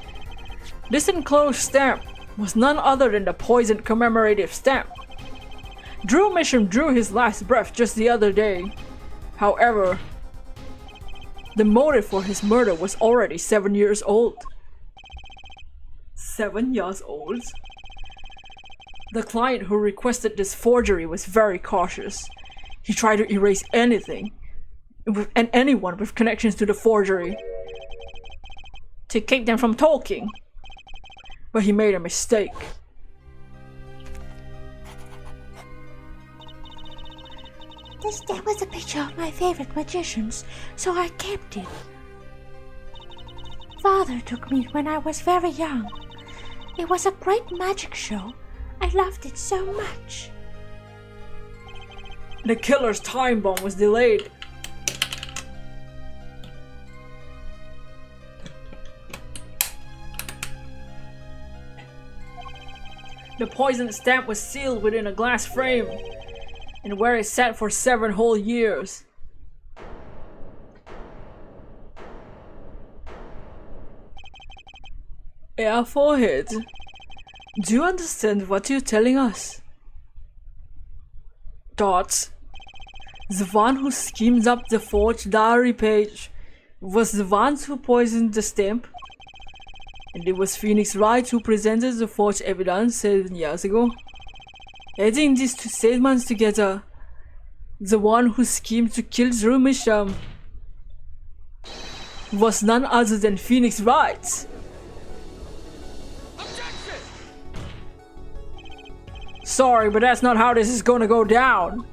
This enclosed stamp was none other than the poisoned commemorative stamp. Drew Misham drew his last breath just the other day. However, the motive for his murder was already 7 years old. 7 years old? The client who requested this forgery was very cautious. He tried to erase anything and anyone with connections to the forgery to keep them from talking. But he made a mistake. This stamp was a picture of my favorite magicians, so I kept it. Father took me when I was very young. It was a great magic show. I loved it so much. The killer's time bomb was delayed. The poisoned stamp was sealed within a glass frame, and where it sat for 7 whole years. Air forehead. Do you understand what you're telling us? Dots. The one who schemed up the forged diary page was the one who poisoned the stamp. And it was Phoenix Wright who presented the forged evidence 7 years ago. Adding these two statements together, the one who schemed to kill Drew Misham was none other than Phoenix Wright. Sorry, but that's not how this is gonna go down.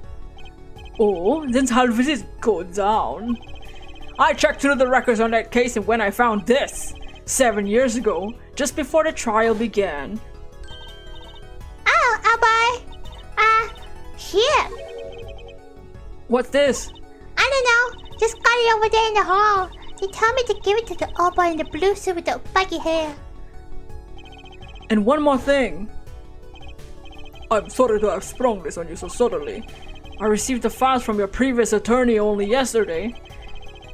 Oh, then how will it go down? I checked through the records on that case, and when I found this 7 years ago, just before the trial began. Oh, boy. Here. What's this? I don't know. Just got it over there in the hall. They told me to give it to the old boy in the blue suit with the baggy hair. And one more thing. I'm sorry to have sprung this on you so suddenly. I received the files from your previous attorney only yesterday.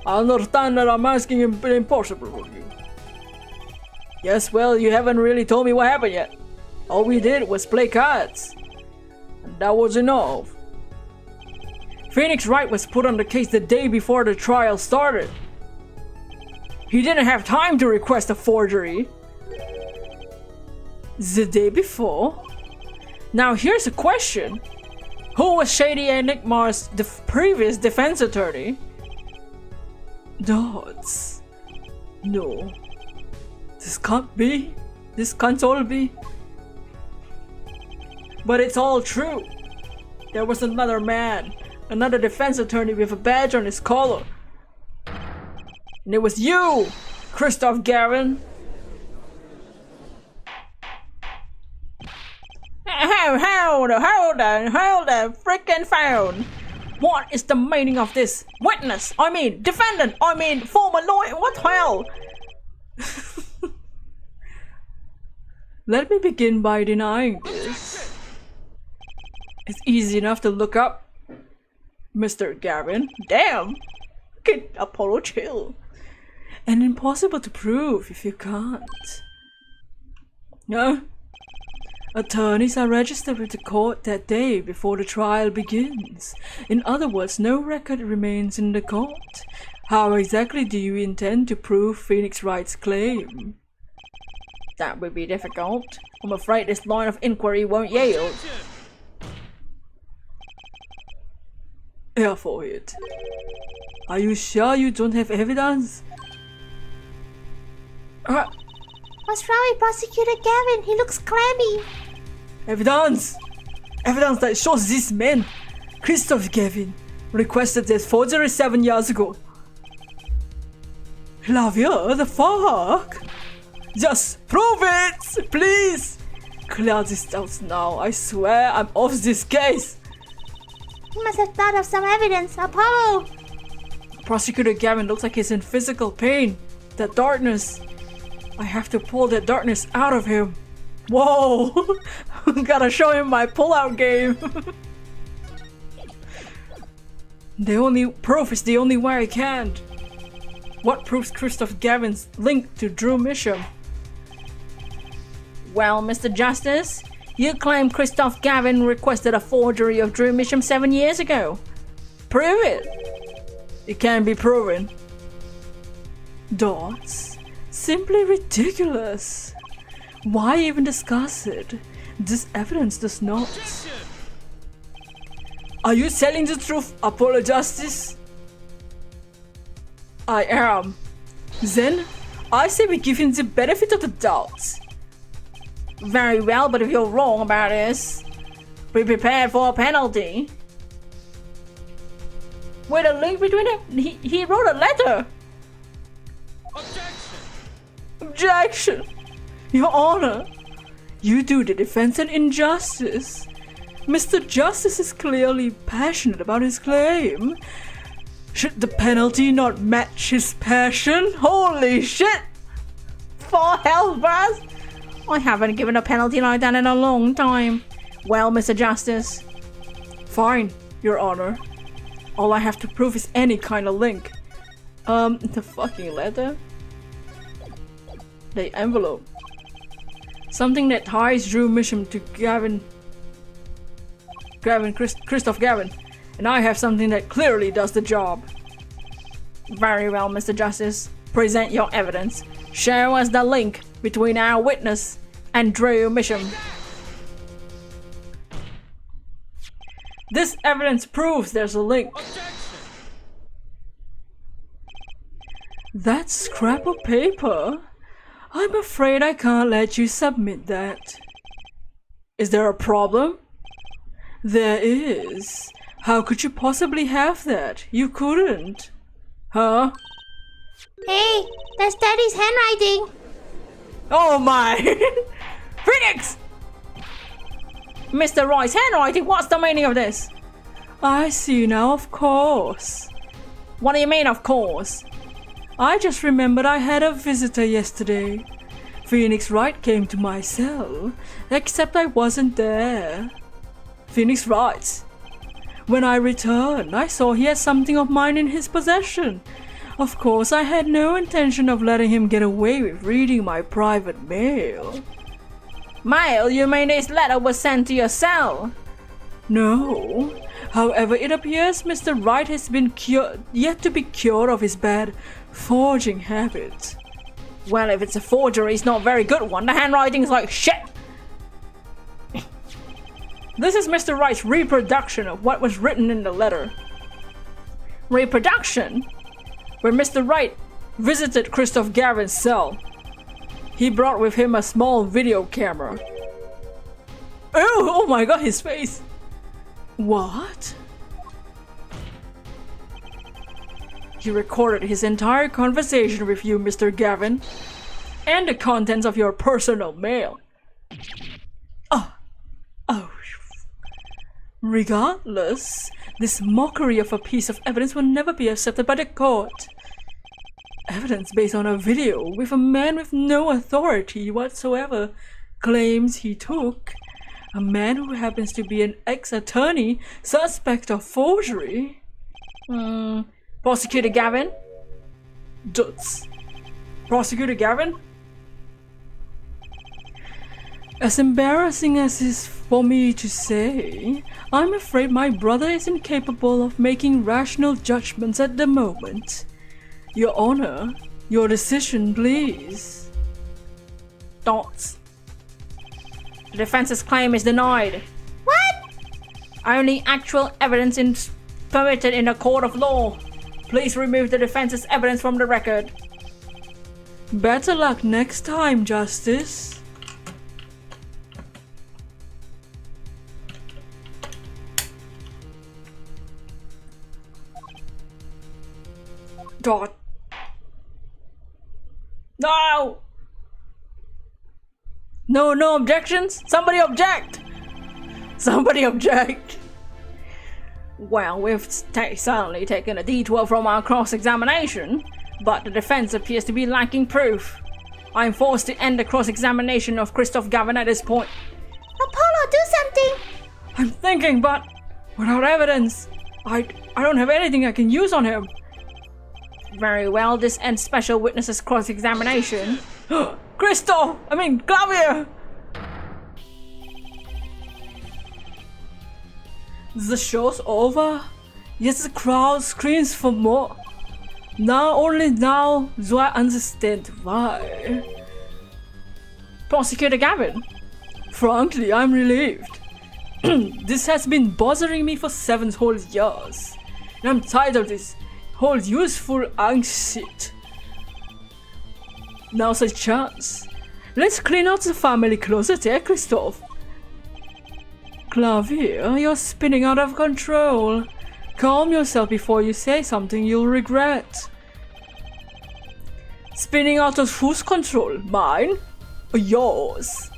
I understand that I'm asking impossible of you. Yes, well, you haven't really told me what happened yet. All we did was play cards. And that was enough. Phoenix Wright was put on the case the day before the trial started. He didn't have time to request a forgery. The day before? Now here's a question. Who was Shady Enigma's previous defense attorney? Dots. No. This can't be. This can't all be. But it's all true. There was another man, another defense attorney with a badge on his collar. And it was you, Christoph Gavin. Hold on, frickin' phone. What is the meaning of this? Witness, I mean, defendant, I mean, former lawyer, what the hell? Let me begin by denying this. It's easy enough to look up Mr. Gavin. Damn! Get Apollo chill. And impossible to prove if you can't. No. Attorneys are registered with the court that day before the trial begins. In other words, no record remains in the court. How exactly do you intend to prove Phoenix Wright's claim? That would be difficult. I'm afraid this line of inquiry won't yield. Airfoid. Are you sure you don't have evidence? What's wrong with Prosecutor Gavin? He looks clammy. Evidence! Evidence that shows this man, Christoph Gavin, requested this forgery 7 years ago. Lavia, the fuck? Just prove it, please! Clear this doubts now. I swear I'm off this case. He must have thought of some evidence. Apollo! Prosecutor Gavin looks like he's in physical pain. That darkness. I have to pull that darkness out of him. Whoa! Gotta show him my pull-out game. The only proof is the only way I can. What proves Christoph Gavin's link to Drew Misham? Well, Mr. Justice, you claim Christoph Gavin requested a forgery of Drew Misham 7 years ago. Prove it. It can't be proven. Dots? Simply ridiculous. Why even discuss it? This evidence does not. Are you telling the truth, Apollo Justice? I am. Then, I say we give him the benefit of the doubt. Very well, but if you're wrong about this, be prepared for a penalty. Wait, a link between them? He wrote a letter. Objection! Your Honor, you do the defense an injustice. Mr. Justice is clearly passionate about his claim. Should the penalty not match his passion? Holy shit! For hell, bruh! I haven't given a penalty like that in a long time. Well, Mr. Justice. Fine, Your Honor. All I have to prove is any kind of link. The fucking letter? The envelope. Something that ties Drew Misham to Christoph Gavin. And I have something that clearly does the job. Very well, Mr. Justice. Present your evidence. Show us the link between our witness and Drew Misham. This evidence proves there's a link. That scrap of paper? I'm afraid I can't let you submit that. Is there a problem? There is. How could you possibly have that? You couldn't. Huh? Hey, that's Daddy's handwriting. Oh my! Phoenix! Mr. Roy's handwriting, what's the meaning of this? I see now, of course. What do you mean, of course? I just remembered I had a visitor yesterday. Phoenix Wright came to my cell, except I wasn't there. Phoenix writes, when I returned, I saw he had something of mine in his possession. Of course, I had no intention of letting him get away with reading my private mail. Mail? You mean this letter was sent to your cell? No. However, it appears Mr. Wright has been yet to be cured of his bad forging habit. Well, if it's a forgery, it's not a very good one. The handwriting's like shit. This is Mr. Wright's reproduction of what was written in the letter. Reproduction? When Mr. Wright visited Christoph Gavin's cell, he brought with him a small video camera. Oh my god, his face! What? He recorded his entire conversation with you, Mr. Gavin, and the contents of your personal mail. Oh. Regardless, this mockery of a piece of evidence will never be accepted by the court. Evidence based on a video with a man with no authority whatsoever claims he took. A man who happens to be an ex-attorney suspect of forgery. Prosecutor Gavin? Duts. Prosecutor Gavin? As embarrassing as is for me to say, I'm afraid my brother is incapable of making rational judgments at the moment. Your Honor, your decision, please. Dots. The defense's claim is denied. What? Only actual evidence is permitted in a court of law. Please remove the defense's evidence from the record. Better luck next time, Justice. Dot. No! No objections? Somebody object! Somebody object! Well, we've certainly taken a detour from our cross-examination, but the defense appears to be lacking proof. I'm forced to end the cross-examination of Christoph Gavin at this point. Apollo, do something! I'm thinking, but without evidence, I don't have anything I can use on him. Very well, this ends special witnesses cross-examination. Claudia! The show's over, yet the crowd screams for more. Only now do I understand why. Prosecutor Gavin, frankly, I'm relieved. This has been bothering me for 7 whole years, and I'm tired of this whole useful angst shit. Now's a chance. Let's clean out the family closet, Christoph? Clavier, you're spinning out of control. Calm yourself before you say something you'll regret. Spinning out of whose control? Mine? Or yours?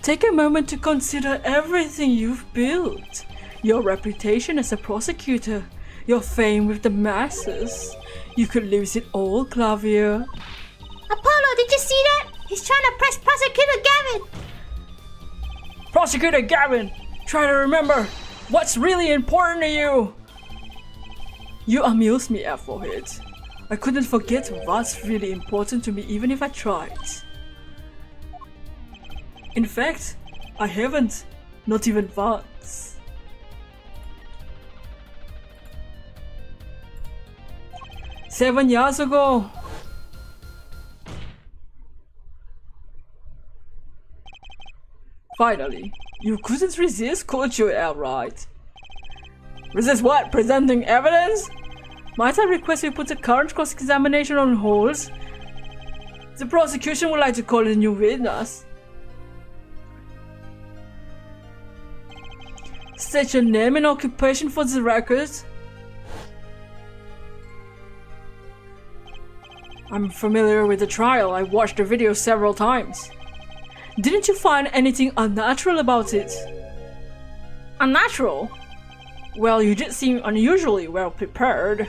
Take a moment to consider everything you've built. Your reputation as a prosecutor. Your fame with the masses. You could lose it all, Clavier. Apollo, did you see that? He's trying to press Prosecutor Gavin. Prosecutor Gavin, try to remember what's really important to you. You amuse me, Applehead. I couldn't forget what's really important to me even if I tried. In fact, I haven't. Not even once. "7 years ago." Finally, you couldn't resist, could you, outright? Resist what? Presenting evidence? Might I request we put the current cross-examination on hold? The prosecution would like to call a new witness. State your name and occupation for the record. I'm familiar with the trial. I watched the video several times. Didn't you find anything unnatural about it? Unnatural? Well, you did seem unusually well prepared.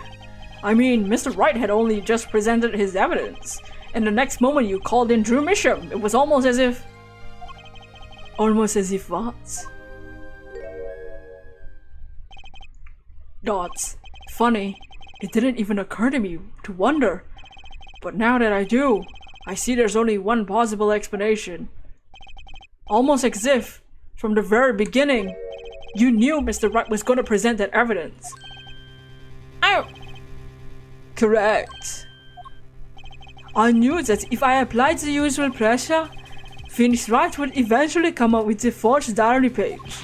I mean, Mr. Wright had only just presented his evidence, and the next moment you called in Drew Misham. It was almost as if... Almost as if what? Dots. Funny. It didn't even occur to me to wonder. But now that I do, I see there's only one possible explanation. Almost as if, from the very beginning, you knew Mr. Wright was going to present that evidence. Oh, Correct. I knew that if I applied the usual pressure, Phoenix Wright would eventually come up with the forged diary page.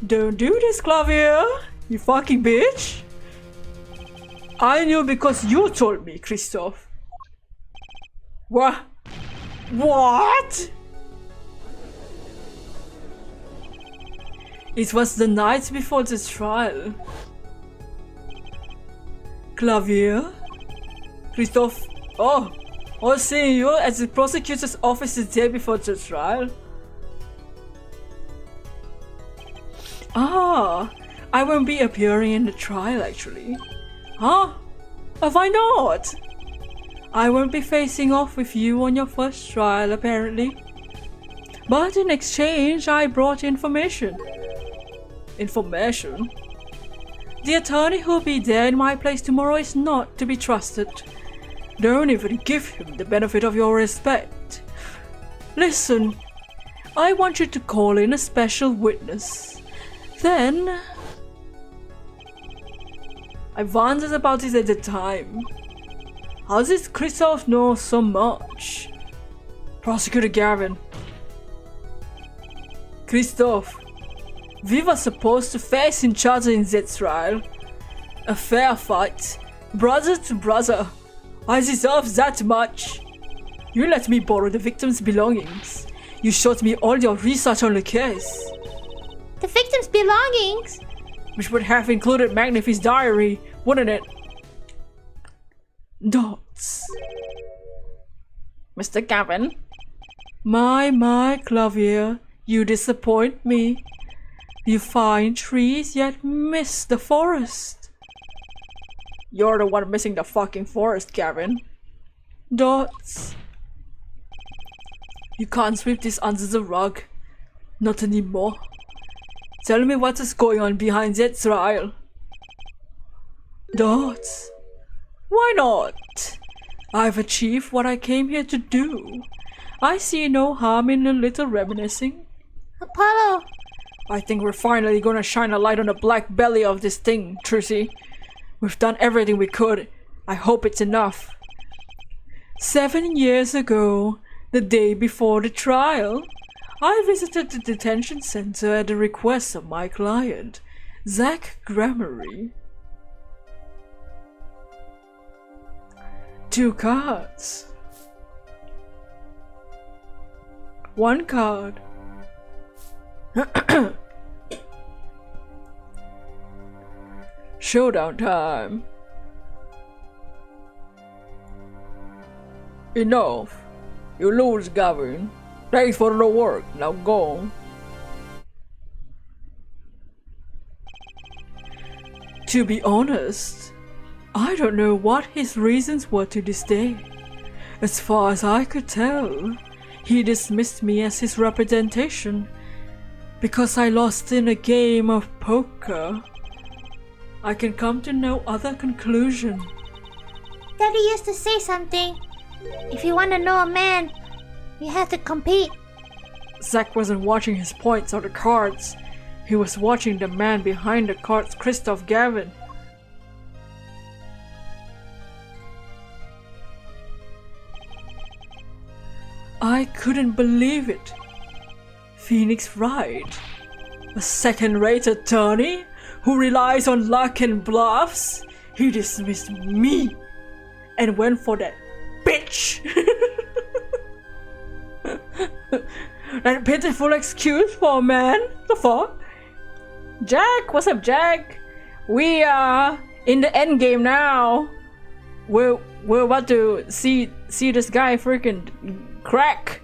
Don't do this, Clavier, you fucking bitch. I knew because you told me, Christoph. What? What? It was the night before the trial. Clavier? Christoph? Oh, I was seeing you at the prosecutor's office the day before the trial. Ah, I won't be appearing in the trial actually. Huh? Why not? I won't be facing off with you on your first trial apparently. But in exchange, I brought information. Information? The attorney who'll be there in my place tomorrow is not to be trusted. Don't even give him the benefit of your respect. Listen, I want you to call in a special witness. Then... I wondered about it at the time. How does Christoph know so much? Prosecutor Gavin. Christoph, we were supposed to face each other in that trial. A fair fight, brother to brother. I deserve that much. You let me borrow the victim's belongings. You showed me all your research on the case. The victim's belongings? Which would have included Magnifi's diary, wouldn't it? Dots. Mr. Gavin. My, Clavier, you disappoint me. You find trees yet miss the forest. You're the one missing the fucking forest, Gavin. Dots. You can't sweep this under the rug. Not anymore. Tell me what is going on behind that trial. Dots. Why not? I've achieved what I came here to do. I see no harm in a little reminiscing. Apollo! I think we're finally gonna shine a light on the black belly of this thing, Trucy. We've done everything we could. I hope it's enough. 7 years ago, the day before the trial, I visited the detention center at the request of my client, Zach Gramery. 2 cards. 1 card. Showdown time. Enough. You lose, Gavin. Thanks for the work. Now go. To be honest, I don't know what his reasons were to this day. As far as I could tell, he dismissed me as his representation because I lost in a game of poker. I can come to no other conclusion. Daddy used to say something. If you want to know a man, you have to compete. Zack wasn't watching his points or the cards. He was watching the man behind the cards, Christoph Gavin. I couldn't believe it. Phoenix Wright, a second-rate attorney who relies on luck and bluffs, he dismissed me and went for that bitch. That pitiful excuse for a man. The fuck? Jack, what's up, Jack? We are in the end game now. We're about to see this guy freaking crack.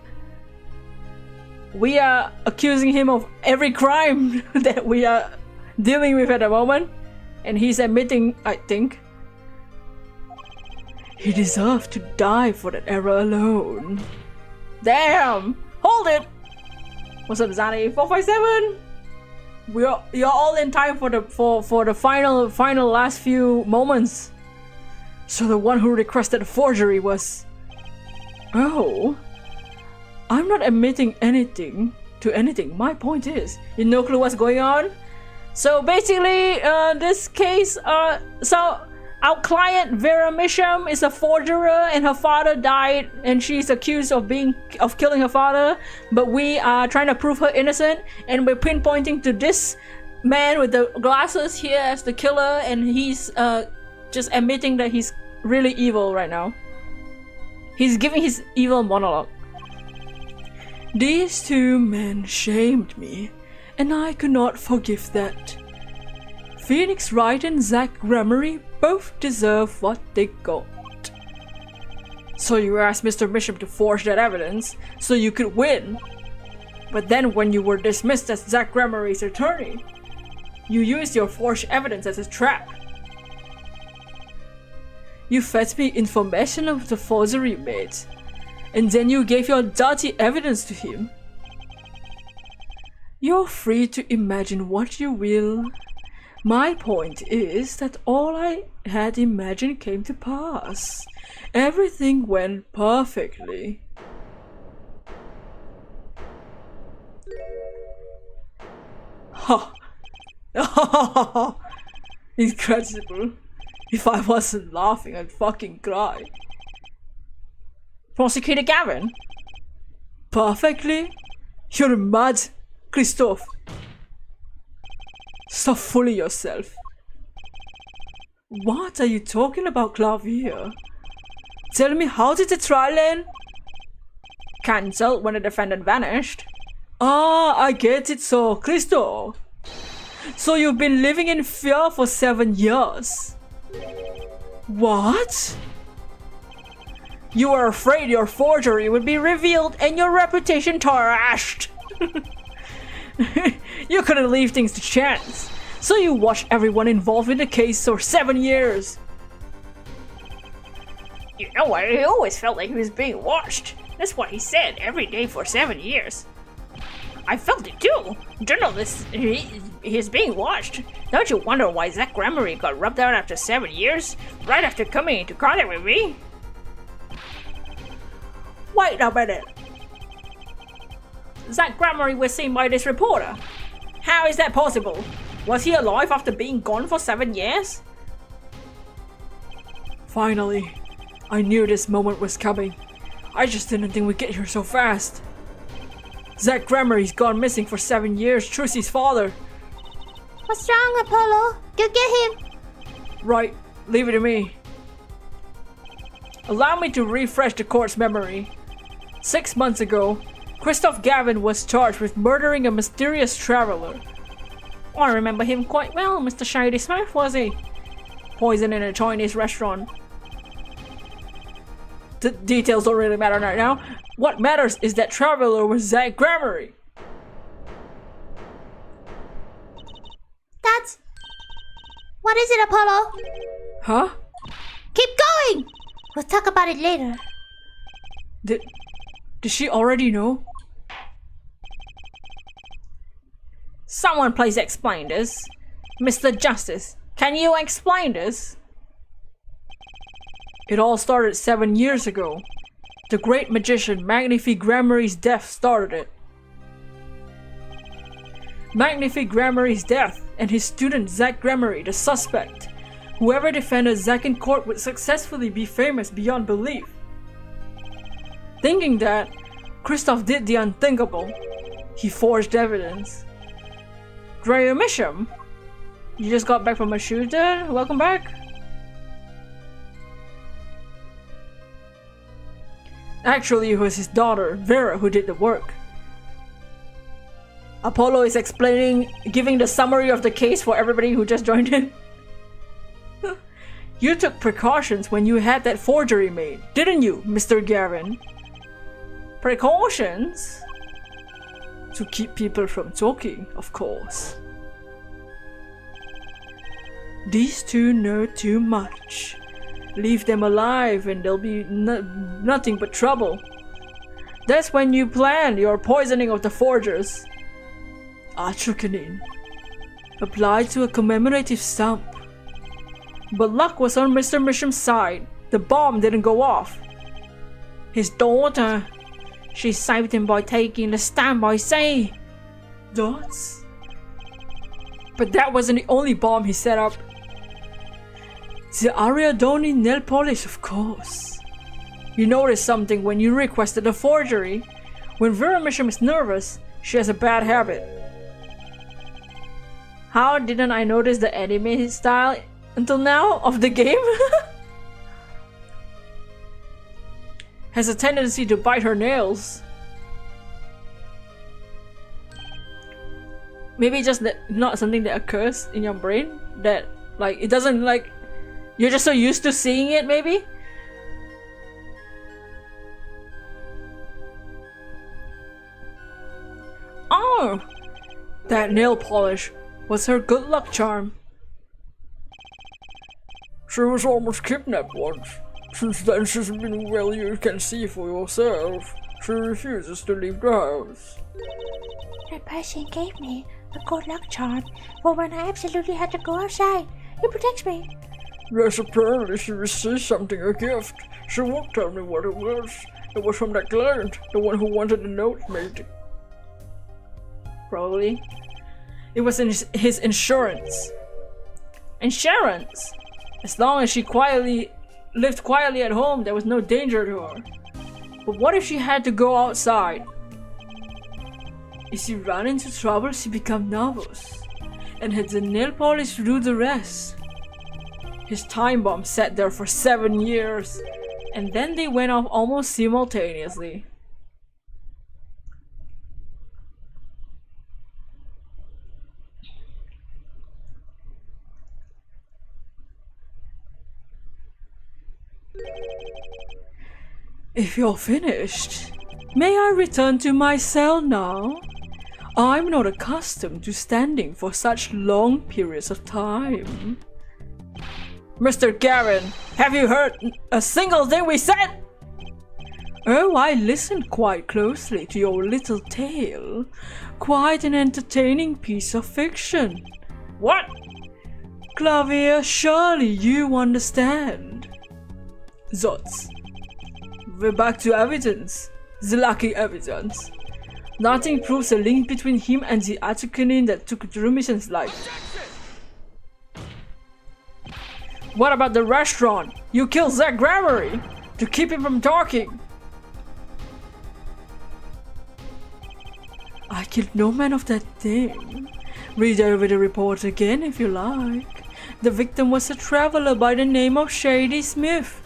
We are accusing him of every crime that we are dealing with at the moment, and he's admitting, I think, he deserved to die for that error alone. Damn! Hold it! What's up, Zani? 457? You're all in time for the final last few moments. So the one who requested forgery was... Oh. I'm not admitting anything to anything. My point is, you no clue what's going on? So basically, this case, so our client Vera Misham is a forger and her father died and she's accused of killing her father, but we are trying to prove her innocent and we're pinpointing to this man with the glasses here as the killer, and he's just admitting that he's really evil right now. He's giving his evil monologue. These two men shamed me, and I could not forgive that. Phoenix Wright and Zack Gramery both deserve what they got. So you asked Mr. Misham to forge that evidence so you could win. But then when you were dismissed as Zack Gramery's attorney, you used your forged evidence as a trap. You fed me information of the forgery you made, and then you gave your dirty evidence to him. You're free to imagine what you will. My point is that all I had imagined came to pass. Everything went perfectly. Ha! Incredible. If I wasn't laughing, I'd fucking cry. Prosecutor Gavin? Perfectly? You're mad, Christoph. Stop fooling yourself. What are you talking about, Clavier? Tell me, how did the trial end? Cancelled when the defendant vanished. Ah, I get it so, Christoph. So you've been living in fear for 7 years. What? You were afraid your forgery would be revealed and your reputation trashed. You couldn't leave things to chance, so you watched everyone involved in the case for 7 years. You know what? He always felt like he was being watched. That's what he said every day for 7 years. I felt it too. Journalist, he's being watched. Don't you wonder why Zack Gramery got rubbed out after 7 years, right after coming into contact with me? Wait a minute. Zack Gramery was seen by this reporter. How is that possible? Was he alive after being gone for 7 years? Finally, I knew this moment was coming. I just didn't think we'd get here so fast. Zack Gramery's gone missing for 7 years. Trucy's father. What's wrong, Apollo? Go get him. Right, leave it to me. Allow me to refresh the court's memory. 6 months ago, Christoph Gavin was charged with murdering a mysterious traveler. I remember him quite well, Mr. Shady Smith, was he? Poison in a Chinese restaurant. The details don't really matter right now. What matters is that traveler was Zack Gramery. That's... What is it, Apollo? Huh? Keep going! We'll talk about it later. Did she already know? Someone please explain this. Mr. Justice, can you explain this? It all started 7 years ago. The great magician Magnifique Gramery's death started it. Magnifique Gramarye's death and his student Zack Gramarye the suspect. Whoever defended Zack in court would successfully be famous beyond belief. Thinking that, Kristoff did the unthinkable. He forged evidence. Dreyer Misham, you just got back from a shooter? Welcome back. Actually, it was his daughter, Vera, who did the work. Apollo is giving the summary of the case for everybody who just joined in. You took precautions when you had that forgery made, didn't you, Mr. Gavin? Precautions? To keep people from talking, of course. These two know too much. Leave them alive and there'll be nothing but trouble. That's when you planned your poisoning of the forgers. Atropine. Applied to a commemorative stump. But luck was on Mr. Misham's side. The bomb didn't go off. His daughter. She saved him by taking the stamp, I say. Dots? But that wasn't the only bomb he set up. The Ariadne nail polish, of course. You noticed something when you requested a forgery. When Vera Misham is nervous, she has a bad habit. How didn't I notice the anime style until now of the game? Has a tendency to bite her nails. Maybe just not something that occurs in your brain that like it doesn't like you're just so used to seeing it maybe? Oh! That nail polish was her good luck charm. She was almost kidnapped once. Since then she's been well, you can see for yourself. She refuses to leave the house. That person gave me a good luck charm for when I absolutely had to go outside. It protects me. Yes, apparently she received something, a gift. She won't tell me what it was. It was from that client, the one who wanted the note made. Probably. It was his insurance. Insurance? As long as she lived quietly at home, there was no danger to her. But what if she had to go outside? If she ran into trouble, she became nervous. And had the nail polish do the rest. His time bomb sat there for 7 years. And then they went off almost simultaneously. If you're finished, may I return to my cell now? I'm not accustomed to standing for such long periods of time. Mr. Garen, have you heard a single thing we said? Oh, I listened quite closely to your little tale. Quite an entertaining piece of fiction. What? Clavier, surely you understand. Zots. We're back to evidence. The lucky evidence. Nothing proves a link between him and the Atsukunin that took Drumison's life. What about the restaurant? You killed Zack Gramarye to keep him from talking. I killed no man of that thing. Read over the report again if you like. The victim was a traveler by the name of Shady Smith,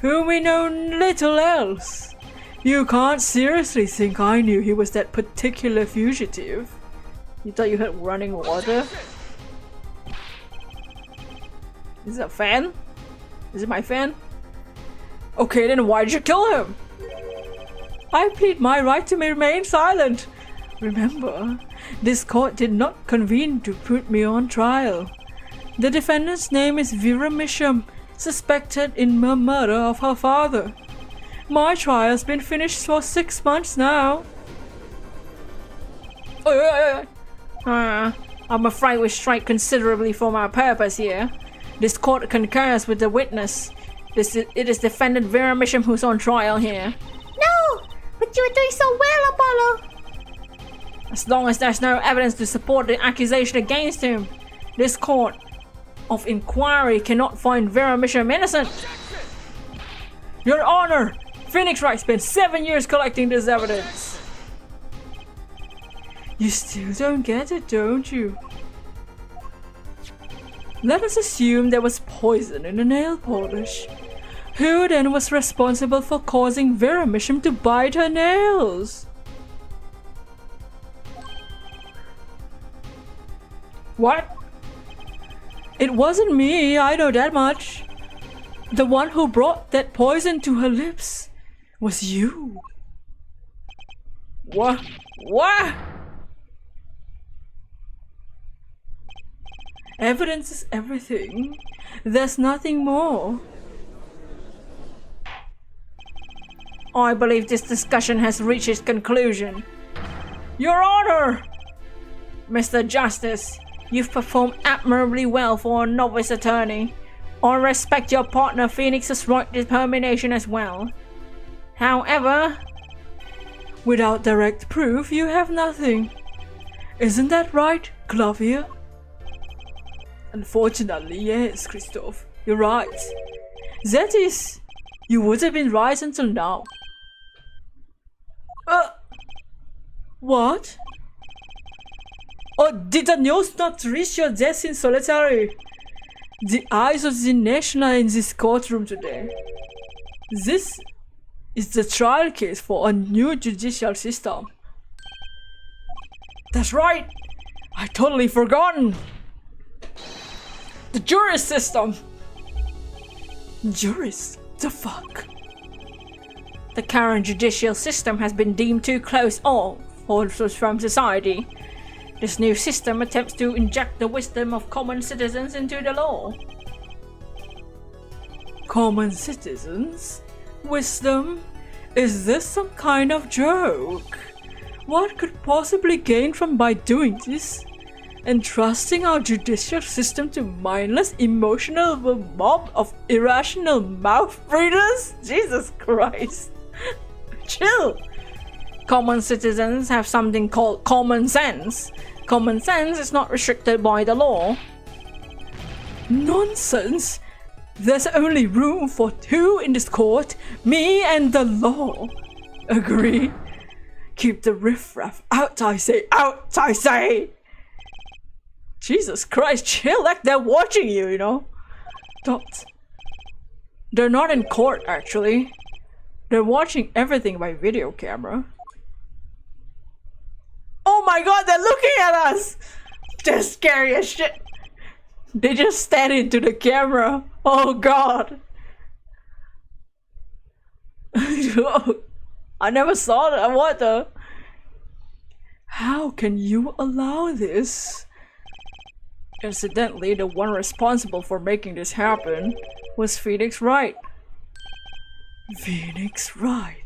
whom we know little else. You can't seriously think I knew he was that particular fugitive. You thought you heard running water? Is it a fan? Is it my fan? Okay, then why did you kill him? I plead my right to remain silent. Remember, this court did not convene to put me on trial. The defendant's name is Vera Misham, suspected in the murder of her father. My trial's been finished for 6 months now. I'm afraid we strike considerably for my purpose here. This court concurs with the witness. It is defendant Vera Misham who's on trial here. No! But you were doing so well, Apollo! As long as there's no evidence to support the accusation against him, this court of inquiry cannot find Veramisham innocent. Your Honor, Phoenix Wright spent 7 years collecting this evidence. You still don't get it, don't you? Let us assume there was poison in the nail polish. Who then was responsible for causing Veramisham to bite her nails? What? It wasn't me, I know that much. The one who brought that poison to her lips was you. What? What? Evidence is everything. There's nothing more. I believe this discussion has reached its conclusion. Your Honor! Mr. Justice, you've performed admirably well for a novice attorney. I respect your partner Phoenix's right determination as well. However, without direct proof, you have nothing. Isn't that right, Clavier? Unfortunately, yes, Christophe. You're right. That is, you would have been right until now. What? Oh, did the news not reach your desk in solitary? The eyes of the nation are in this courtroom today. This is the trial case for a new judicial system. That's right! I totally forgotten! The jury system! Juries? The fuck? The current judicial system has been deemed too close off from society. This new system attempts to inject the wisdom of common citizens into the law. Common citizens? Wisdom? Is this some kind of joke? What could possibly gain from by doing this? Entrusting our judicial system to mindless, emotional mob of irrational mouth breathers? Jesus Christ. Chill! Common citizens have something called common sense. Common sense is not restricted by the law. Nonsense! There's only room for two in this court, me and the law. Agree? Keep the riffraff out, I say! Out, I say! Jesus Christ, chill, like they're watching you, you know? Don't. They're not in court, actually. They're watching everything by video camera. Oh my god, they're looking at us! They're scary as shit. They just stared into the camera. Oh god. I never saw that. What the? How can you allow this? Incidentally, the one responsible for making this happen was Phoenix Wright. Phoenix Wright.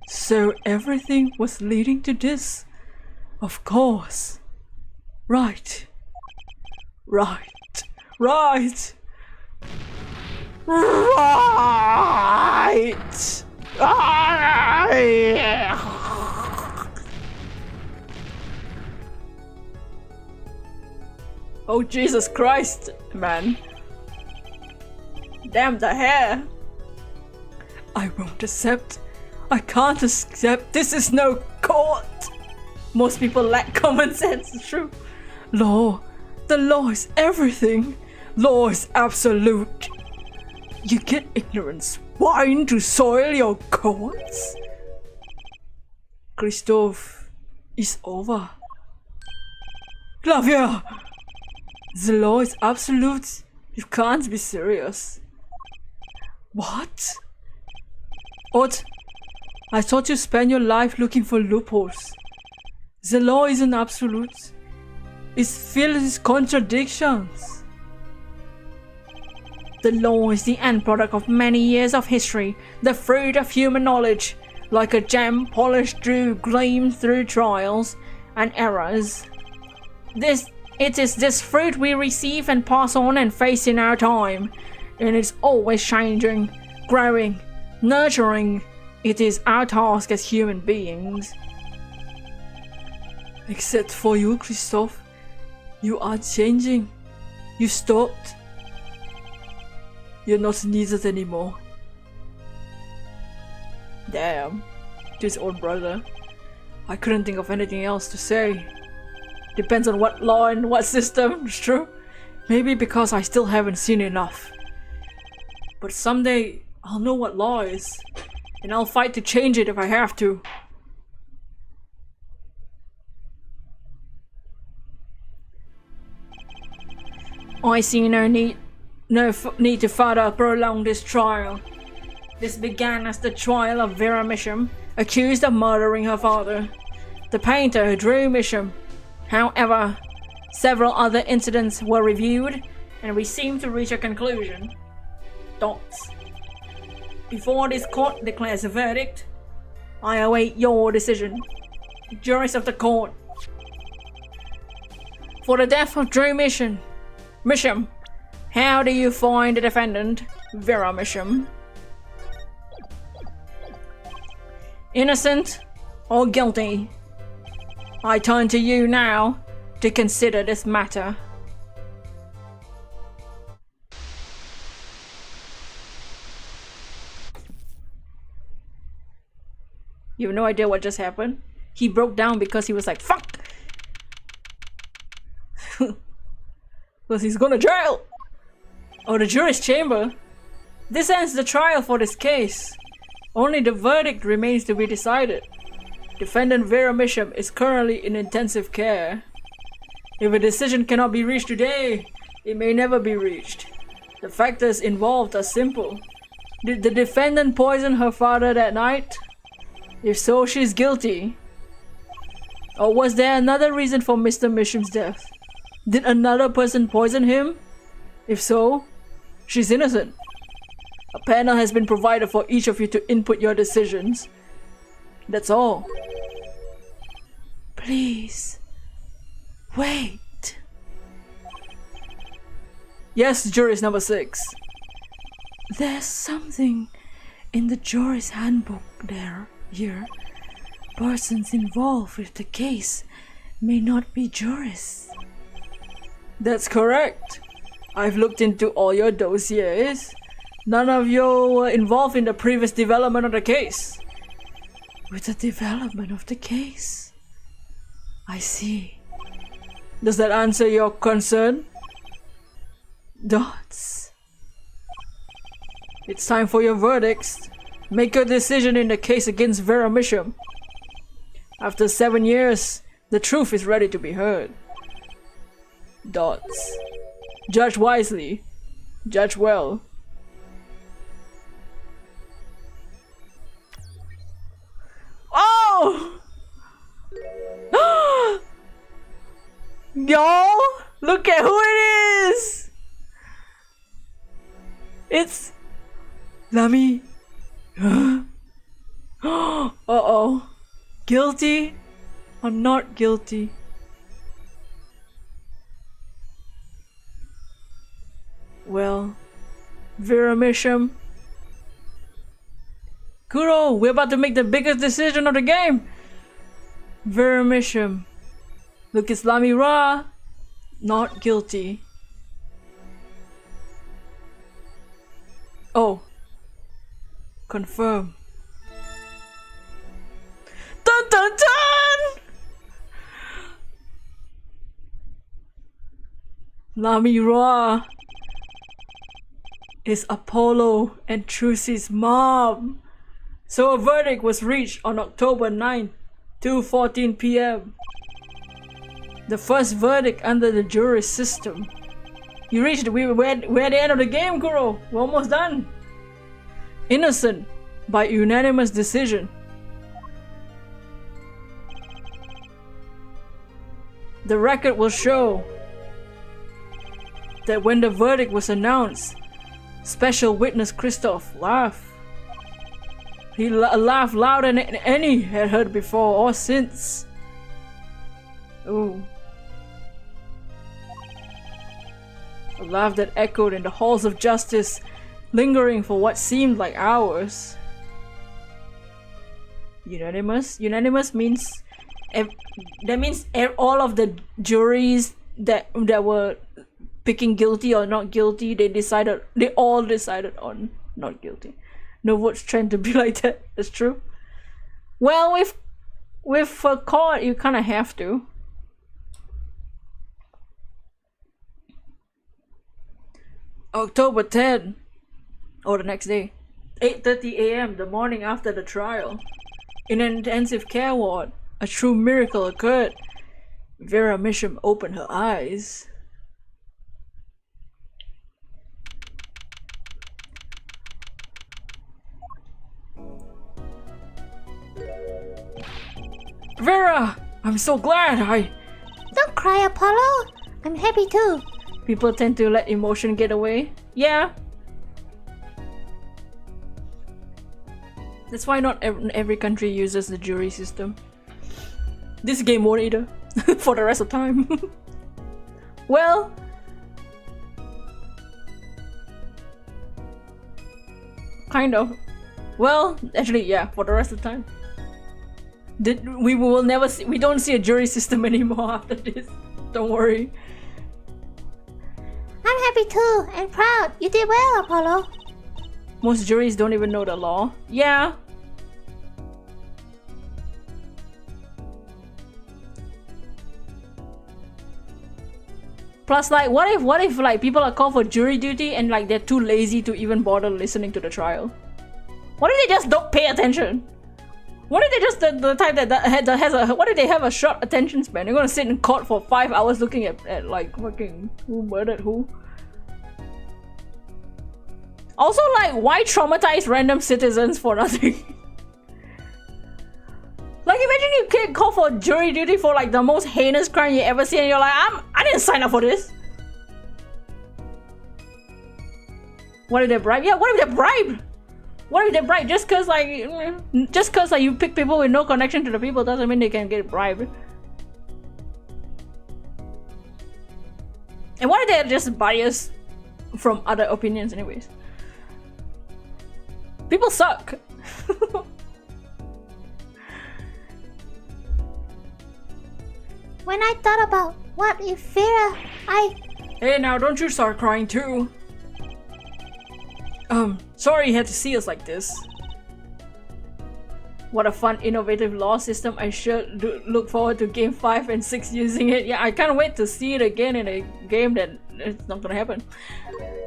So everything was leading to this. Of course. Right. Right. Right. Right. Oh Jesus Christ, man. Damn the hair. I won't accept. I can't accept. This is no court. Most people lack common sense, it's true. Law. The law is everything. Law is absolute. You get ignorant swine to soil your courts? Christophe, it's over. Clavier! The law is absolute. You can't be serious. What? What? I thought you spent your life looking for loopholes. The law isn't absolute. It's filled with contradictions. The law is the end product of many years of history, the fruit of human knowledge, like a gem polished through gleamed through trials and errors. It is this fruit we receive and pass on and face in our time. and it's always changing, growing, nurturing. It is our task as human beings. Except for you, Christophe. You are changing. You stopped. You're not needed anymore. Damn. To his own brother. I couldn't think of anything else to say. Depends on what law and what system, it's true. Maybe because I still haven't seen enough. But someday, I'll know what law is. And I'll fight to change it if I have to. I see no need to further prolong this trial. This began as the trial of Vera Misham, accused of murdering her father, the painter who drew Misham. However, several other incidents were reviewed, and we seem to reach a conclusion. Dots. Before this court declares a verdict, I await your decision. Juries of the court. For the death of Drew Misham, how do you find the defendant, Vera Misham? Innocent or guilty? I turn to you now to consider this matter. You have no idea what just happened? He broke down because he was like, fuck! Because he's going to jail! Oh, the jury's chamber. This ends the trial for this case. Only the verdict remains to be decided. Defendant Vera Misham is currently in intensive care. If a decision cannot be reached today, it may never be reached. The factors involved are simple. Did the defendant poison her father that night? If so, she's guilty. Or was there another reason for Mr. Misham's death? Did another person poison him? If so, she's innocent. A panel has been provided for each of you to input your decisions. That's all. Please, wait. Yes, jury's number 6. There's something in the jury's handbook here. Persons involved with the case may not be jurists. That's correct. I've looked into all your dossiers. None of you were involved in the previous development of the case. With the development of the case? I see. Does that answer your concern? Dots. It's time for your verdicts. Make your decision in the case against Vera Misham. After 7 years, the truth is ready to be heard. Dots. Judge wisely. Judge well. Oh! Y'all, look at who it is! It's Lamy. Uh-oh. Guilty or not guilty? Well, Vera Misham. Kuro, we're about to make the biggest decision of the game. Vera Misham. Lucas Lamira, not guilty. Oh. Confirm. Dun dun dun! Lamira is Apollo and Trucy's mom. So a verdict was reached on October 9, 2:14 p.m. The first verdict under the jury system. We're at the end of the game, Kuro. We're almost done. Innocent by unanimous decision. The record will show that when the verdict was announced, special witness Christoph laughed. He laughed louder than any had heard before or since. Ooh. A laugh that echoed in the halls of justice, lingering for what seemed like hours. Unanimous? Unanimous means... that means all of the juries that were picking guilty or not guilty, they all decided on not guilty. No votes trend to be like that. That's true. Well, with a court, you kind of have to. October 10, or the next day, 8:30 a.m., the morning after the trial. In an intensive care ward, a true miracle occurred. Vera Misham opened her eyes. Vera! I'm so glad Don't cry, Apollo. I'm happy too. People tend to let emotion get away. Yeah. That's why not every country uses the jury system. This game won't either. For the rest of time. Well... kind of. Well, actually, yeah, for the rest of the time. We don't see a jury system anymore after this. Don't worry. I'm happy too, and proud. You did well, Apollo. Most juries don't even know the law. Yeah. Plus, like, what if like people are called for jury duty and like they're too lazy to even bother listening to the trial? What if they just don't pay attention? What if they just the type that has a what if they have a short attention span? They're gonna sit in court for 5 hours looking at like fucking who murdered who. Also, like, why traumatize random citizens for nothing? Like, imagine you get called for jury duty for like the most heinous crime you ever seen, and you're like, I didn't sign up for this. What if they bribe? Yeah, what if they bribe? What if they bribe? Just cause like you pick people with no connection to the people doesn't mean they can get bribed. And what if they're just biased from other opinions anyways? People suck. When I thought about what if Vera, Hey, now don't you start crying too. Sorry you had to see us like this. What a fun, innovative law system. I should look forward to game 5 and 6 using it. Yeah, I can't wait to see it again in a game that it's not gonna happen.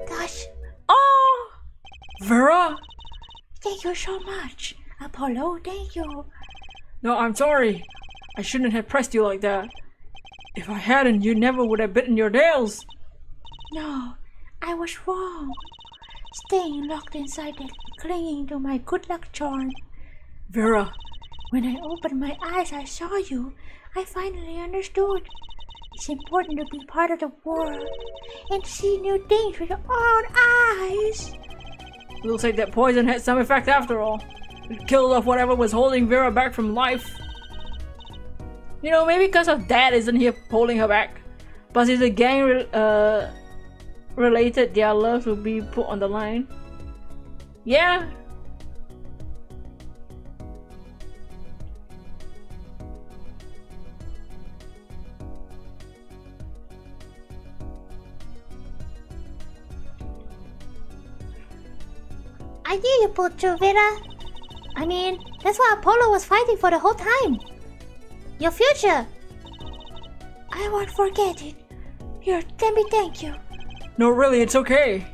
gosh, Oh! Vera! thank you so much. Apollo, thank you. No, I'm sorry. I shouldn't have pressed you like that. If I hadn't, you never would have bitten your nails. No, I was wrong. Staying locked inside and clinging to my good luck charm. Vera, When I opened my eyes, I saw you. I finally understood. It's important to be part of the world and see new things with your own eyes. looks like that poison had some effect after all. It killed off whatever was holding Vera back from life. You know, maybe because of Dad isn't here holding her back. But if the gang related, their loves will be put on the line. Yeah. I knew you pulled through, Vera. I mean, that's what Apollo was fighting for the whole time. Your future. I won't forget it. Here, let me thank you. No, really, it's okay.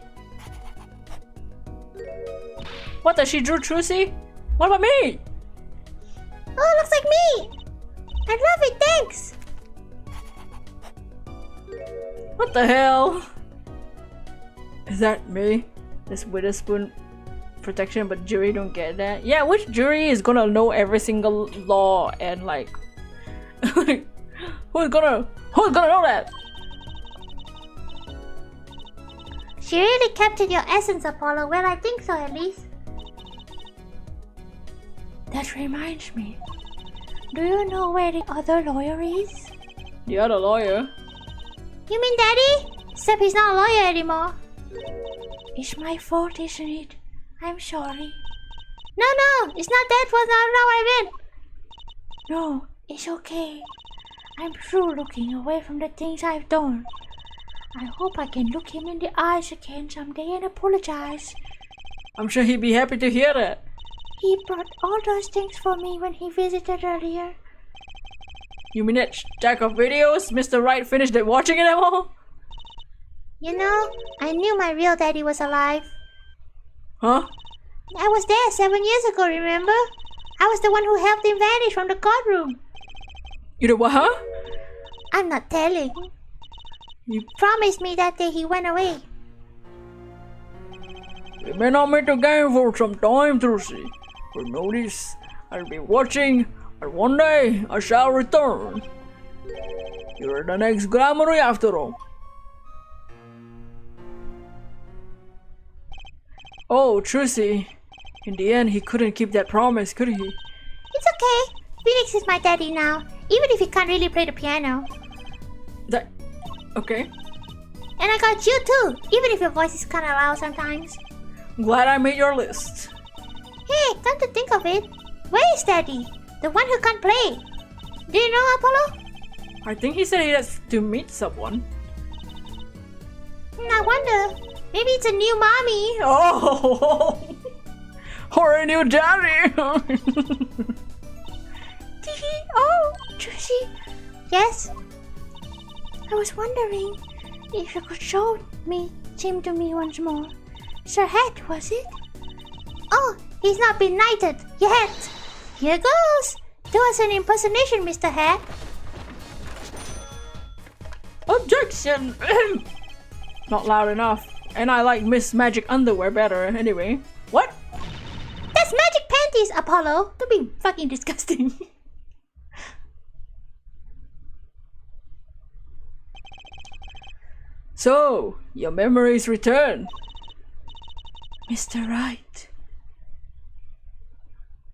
What, does she drew Trucy? What about me? Oh, looks like me. I love it, thanks. What the hell? Is that me? This Witherspoon protection, but jury don't get that. Yeah, which jury is gonna know every single law and like who's gonna know that? She really captured your essence, Apollo. Well, I think so, at least. That reminds me. Do you know where the other lawyer is? The other lawyer? You mean Daddy? Except he's not a lawyer anymore. It's my fault, isn't it? I'm sorry. No, it's not that was not what I meant. No, it's okay. I'm through looking away from the things I've done. I hope I can look him in the eyes again someday and apologize. I'm sure he'd be happy to hear that. He brought all those things for me when he visited earlier. You mean that stack of videos Mr. Wright finished watching it all? You know, I knew my real daddy was alive. Huh? I was there 7 years ago, remember? I was the one who helped him vanish from the courtroom. You know what, huh? I'm not telling. You Promised me that day he went away. We may not meet again for some time, Trucy. But notice, I'll be watching, and one day I shall return. You're the next Glamoury after all. Oh, Trucy. In the end, he couldn't keep that promise, could he? It's okay. Phoenix is my daddy now, even if he can't really play the piano. That... okay. And I got you too, even if your voice is kinda loud sometimes. Glad I made your list. Hey, come to think of it, where is daddy? The one who can't play. Do you know, Apollo? I think he said he has to meet someone. I wonder. Maybe it's a new mommy. Oh! Or a new daddy! Oh, Trucy. Yes? I was wondering if you could show him to me once more. Sir Het, was it? Oh, he's not been knighted yet. Here goes. Do us an impersonation, Mr. Het. Objection! Not loud enough. And I like Miss Magic underwear better anyway. What? That's magic panties, Apollo. Don't be fucking disgusting. So, your memories return. Mr. Wright,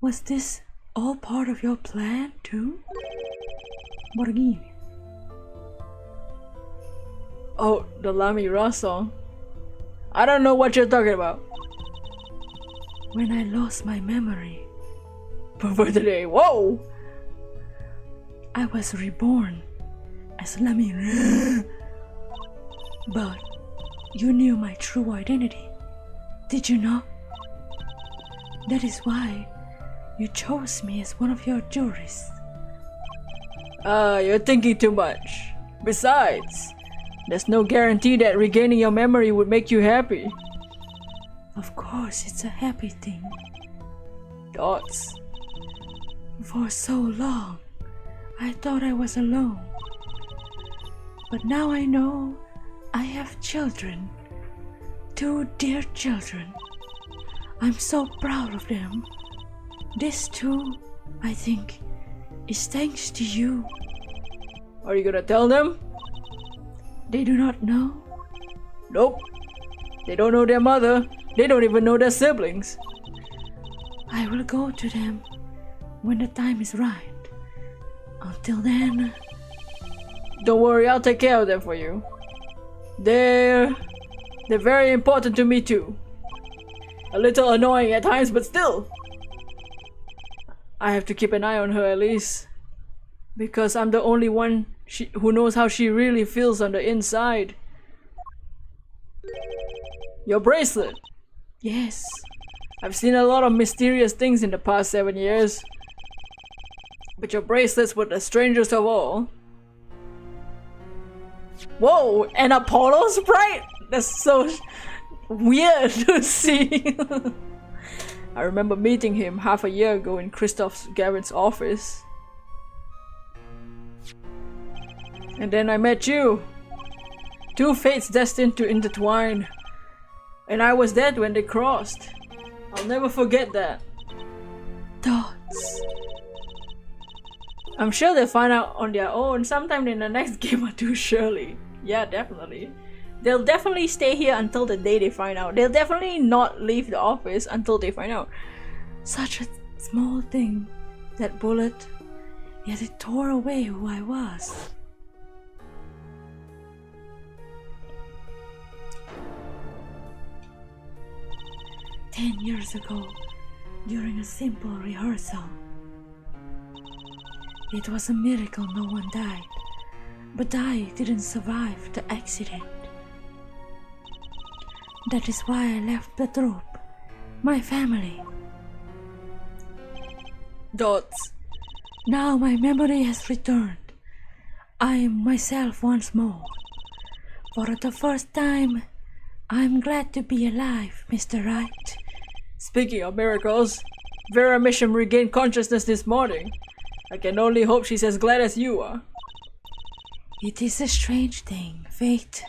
was this all part of your plan too? Borghini. Oh, the Lamy Ross song. I don't know what you're talking about. When I lost my memory, For today, whoa! I was reborn as Lamy. But you knew my true identity, did you not? That is why you chose me as one of your jurists. You're thinking too much. Besides, there's no guarantee that regaining your memory would make you happy. Of course, it's a happy thing. Thoughts? For so long, I thought I was alone. But now I know I have children. 2 dear children. I'm so proud of them. This too, I think, is thanks to you. Are you gonna tell them? They do not know. Nope. They don't know their mother. They don't even know their siblings. I will go to them when the time is right. Until then, Don't worry, I'll take care of them for you. They're very important to me too. A little annoying at times, but still. I have to keep an eye on her at least. Because I'm the only one who knows how she really feels on the inside. Your bracelet. yes, I've seen a lot of mysterious things in the past 7 years. But your bracelets were the strangest of all. Whoa, an Apollo sprite? That's so weird to see. I remember meeting him half a year ago in Christoph Gavin's office. And then I met you. 2 fates destined to intertwine. And I was dead when they crossed. I'll never forget that. thoughts. I'm sure they'll find out on their own sometime in the next game or two, surely. Yeah, definitely. They'll definitely stay here until the day they find out. They'll definitely not leave the office until they find out. Such a small thing, that bullet, yet it tore away who I was. 10 years ago during a simple rehearsal. It was a miracle no one died, but I didn't survive the accident. That is why I left the troupe, my family. Dots. Now my memory has returned. I am myself once more. For the first time, I'm glad to be alive, Mr. Wright. Speaking of miracles, Vera Mission regained consciousness this morning. I can only hope she's as glad as you are. It is a strange thing, fate.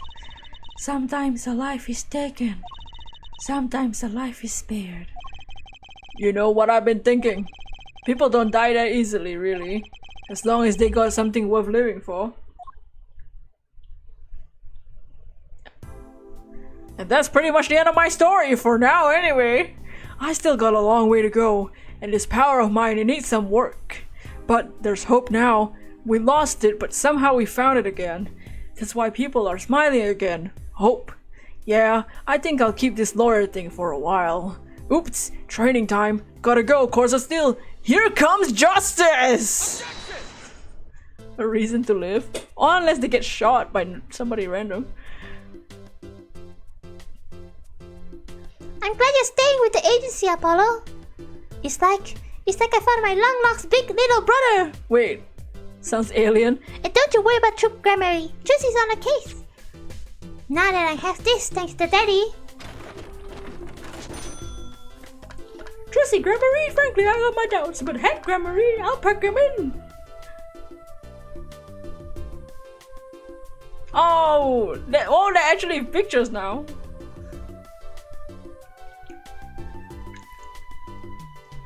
Sometimes a life is taken, sometimes a life is spared. You know what I've been thinking? People don't die that easily, really. As long as they got something worth living for. And that's pretty much the end of my story for now anyway. I still got a long way to go, and this power of mine, it needs some work. But there's hope now. We lost it, but somehow we found it again. That's why people are smiling again. Hope. Yeah, I think I'll keep this lawyer thing for a while. Oops, training time. Gotta go, course of steel. Here comes justice! A reason to live? Or unless they get shot by somebody random. I'm glad you're staying with the agency, Apollo. It's like I found my long lost big little brother. Wait, sounds alien. And don't you worry about Troop Grammary. Jussy's on the case. Now that I have this, thanks to Daddy. Trusty Grammary, frankly I got my doubts, but heck Grammary, I'll pack him in. Oh, they're actually pictures now.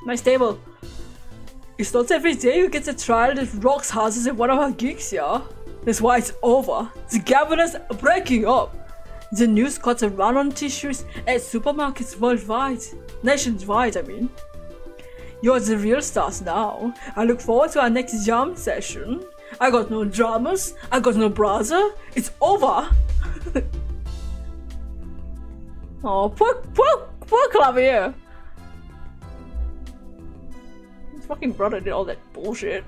Nice table. It's not every day you get a trial that rocks houses in one of our gigs, yeah? That's why it's over. The governors are breaking up. The news cuts around on tissues at supermarkets worldwide. Nationwide, I mean. You're the real stars now. I look forward to our next jam session. I got no dramas. I got no brother. It's over. Oh, poor Clavier. His fucking brother did all that bullshit.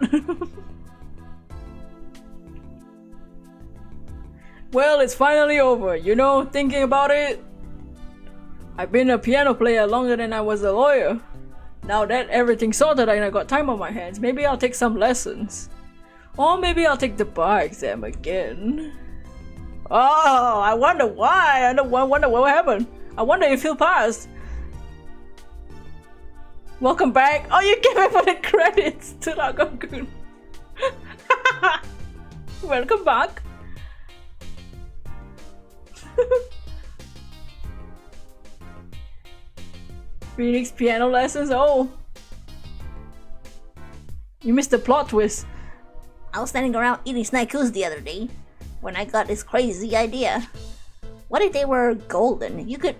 Well, it's finally over, you know, thinking about it. I've been a piano player longer than I was a lawyer. Now that everything's sorted and I got time on my hands, maybe I'll take some lessons. Or maybe I'll take the bar exam again. Oh, I wonder why. I wonder what happened. I wonder if he'll pass. Welcome back. Oh, you gave me for the credits to Ragokun. Welcome back. Phoenix piano lessons? Oh. You missed the plot twist. I was standing around eating snackus the other day when I got this crazy idea. What if they were golden? You could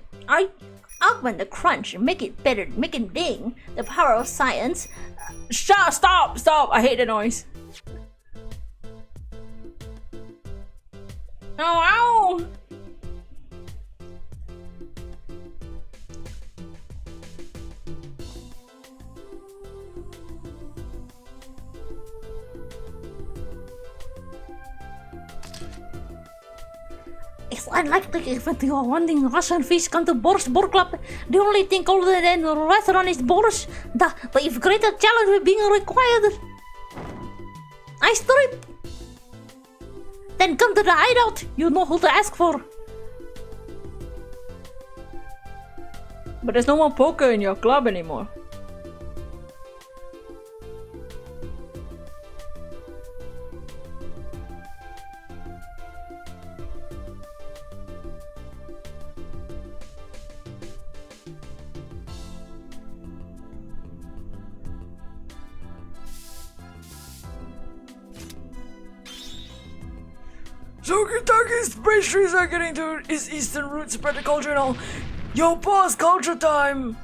augment the crunch and make it better, make it ding. The power of science. Stop! I hate the noise. Oh, ow! It's unlikely if you are wanting Russian fish come to Boris Board Club. The only thing colder than a restaurant is Boris. But if greater challenge with being required, I strip. Then come to the hideout. You know who to ask for. But there's no more poker in your club anymore. So Kentucky's pastries are getting to its eastern roots spread the culture and all. Yo, boss, culture time!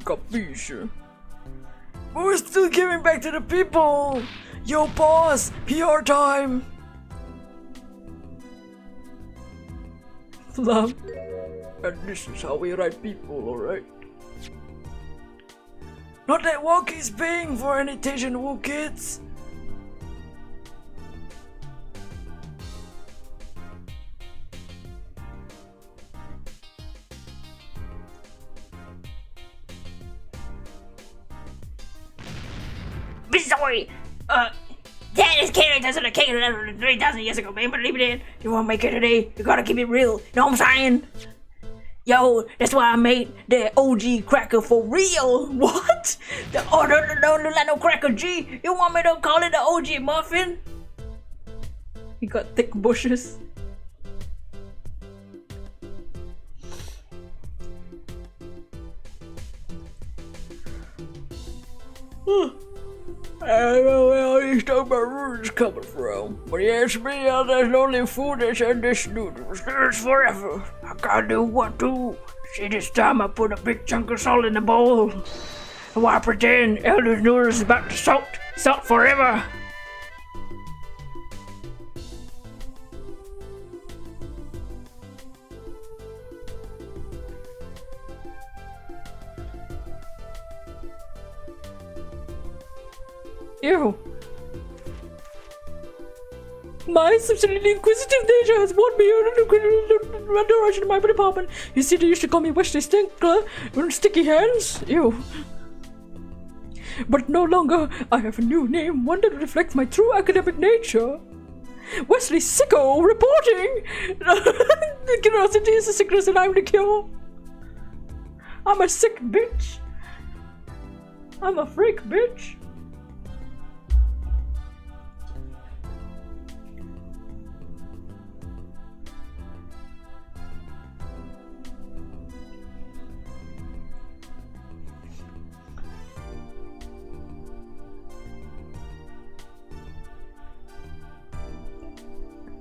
Capisce? But we're still giving back to the people! Yo, boss, PR time! Love. And this is how we write people, alright? Not that Walkie's paying for any Asian Wu kids. Sorry, this character's in a cake 3,000 years ago, man, but leave it in. You wanna make it today, you gotta keep it real, you know what I'm saying? Yo, that's why I made the OG cracker for real. What? Don't look like no cracker G. You want me to call it the OG muffin? He got thick bushes. I don't know where all these stuff about rules coming from. But you ask me, there's only food that's in this noodles. There's forever. I can't do what to. See, this time I put a big chunk of salt in the bowl. And why pretend Elder's noodles is about to salt forever? Ew. My exceptionally inquisitive nature has won me under rush in my department. You see, they used to call me Wesley Stinkler and Sticky Hands. Ew. But no longer. I have a new name, one that reflects my true academic nature. Wesley Sicko reporting! The curiosity is a sickness and I'm the cure. I'm a sick bitch. I'm a freak bitch.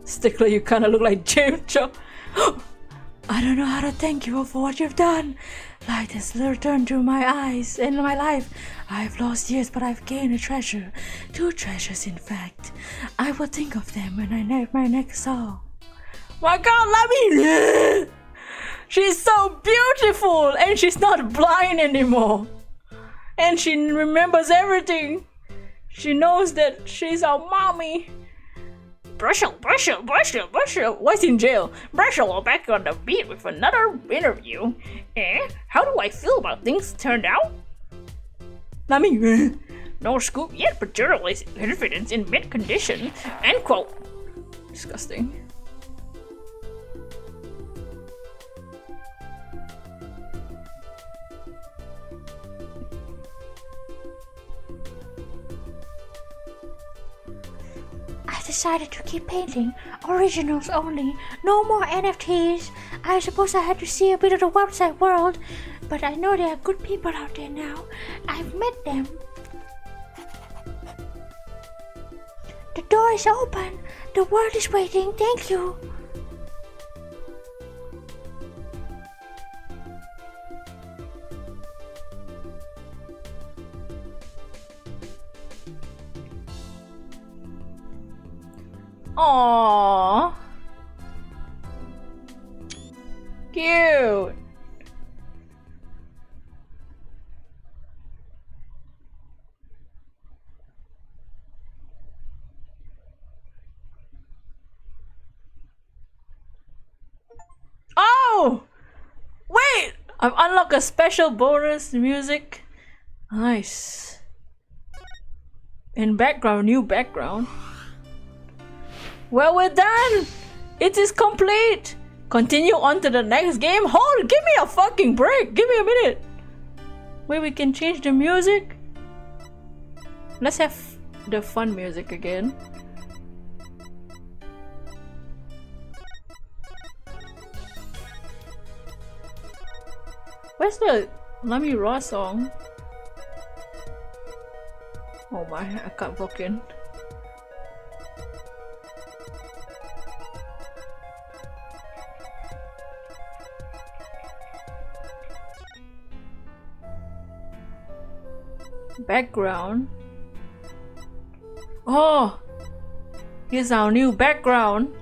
Stickler, you kinda look like James Cho. I don't know how to thank you for what you've done. Light has returned to my eyes and my life. I've lost years, but I've gained a treasure. 2 treasures, in fact. I will think of them when I make my next song. My God, let me. She's so beautiful, and she's not blind anymore. And she remembers everything. She knows that she's our mommy. Brushel. Why's he in jail? Brushel back on the beat with another interview. How do I feel about things turned out? Not me. No scoop yet, but journalist evidence in mid condition. End quote. Disgusting. I decided to keep painting. Originals only. No more NFTs. I suppose I had to see a bit of the website world, but I know there are good people out there now. I've met them. The door is open. The world is waiting. Thank you. Aww. Cute. Oh! Wait! I've unlocked a special bonus music. Nice. In background, new background. Well, we're done! It is complete! Continue on to the next game. Hold! Give me a fucking break! Give me a minute! Wait, we can change the music? Let's have the fun music again. Where's the Lamy Raw song? Oh my, I can't walk in. Background. Oh, here's our new background.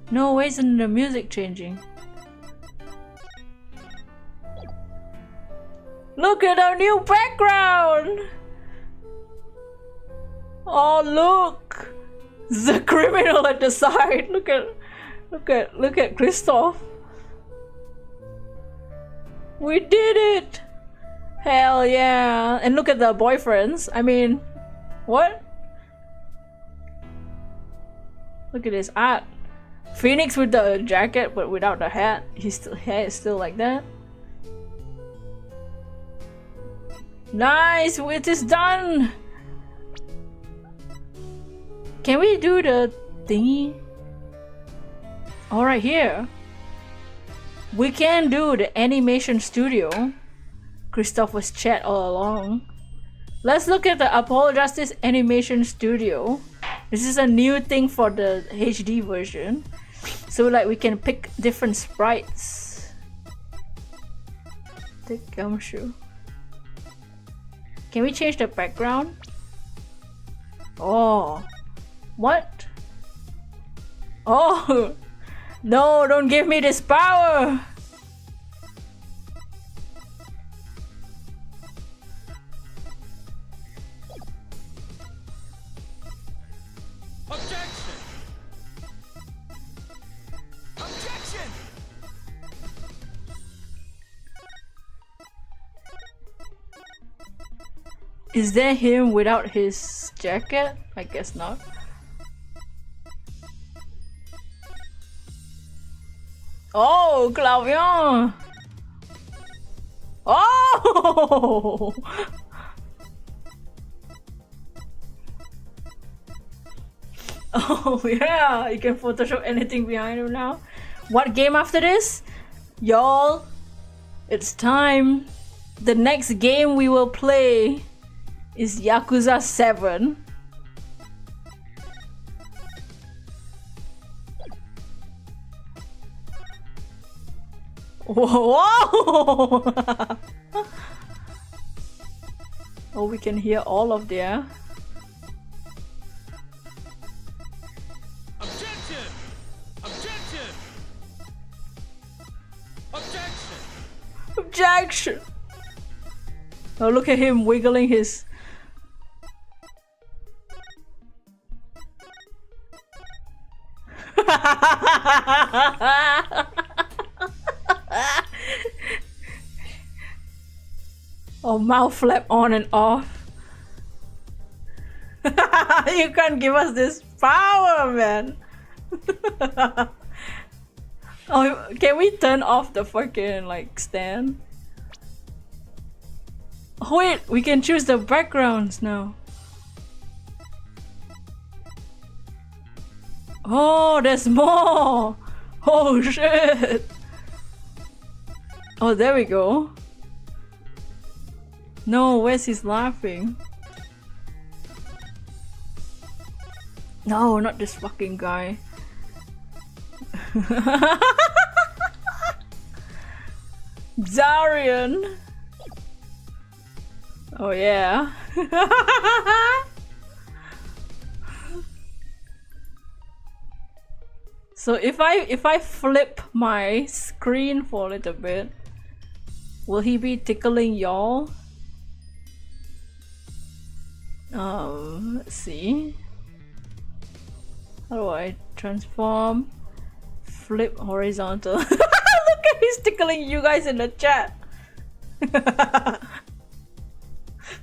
No, why isn't the music changing? Look at our new background! Oh look! The criminal at the side! Look at Christoph! We did it! Hell yeah! And look at the boyfriends. I mean, what? Look at his art. Phoenix with the jacket but without the hat. His hair is still like that. Nice! It is done! Can we do the thingy? Oh, right here. We can do the animation studio. Christoph was chat all along. Let's look at the Apollo Justice Animation Studio. This is a new thing for the HD version. So like we can pick different sprites. Take gumshoe. Can we change the background? Oh. What? Oh. No, don't give me this power. Objection! Objection! Is that him without his jacket? I guess not. Oh, Clavion! Oh! Oh yeah, you can Photoshop anything behind him now. What game after this? Y'all, it's time. The next game we will play is Yakuza 7. Whoa! Oh, we can hear all of their. Objection! Objection! Objection! Objection! Oh, look at him wiggling his. Oh, mouth flap on and off. You can't give us this power, man. Oh, can we turn off the fucking like stand? Oh, wait, we can choose the backgrounds now. Oh, there's more. Oh shit. Oh, there we go. No, where's his laughing? No, not this fucking guy. Darian. Oh yeah. So if I flip my screen for a little bit, will he be tickling y'all? Let's see. How do I transform? Flip horizontal. Look at he's tickling you guys in the chat.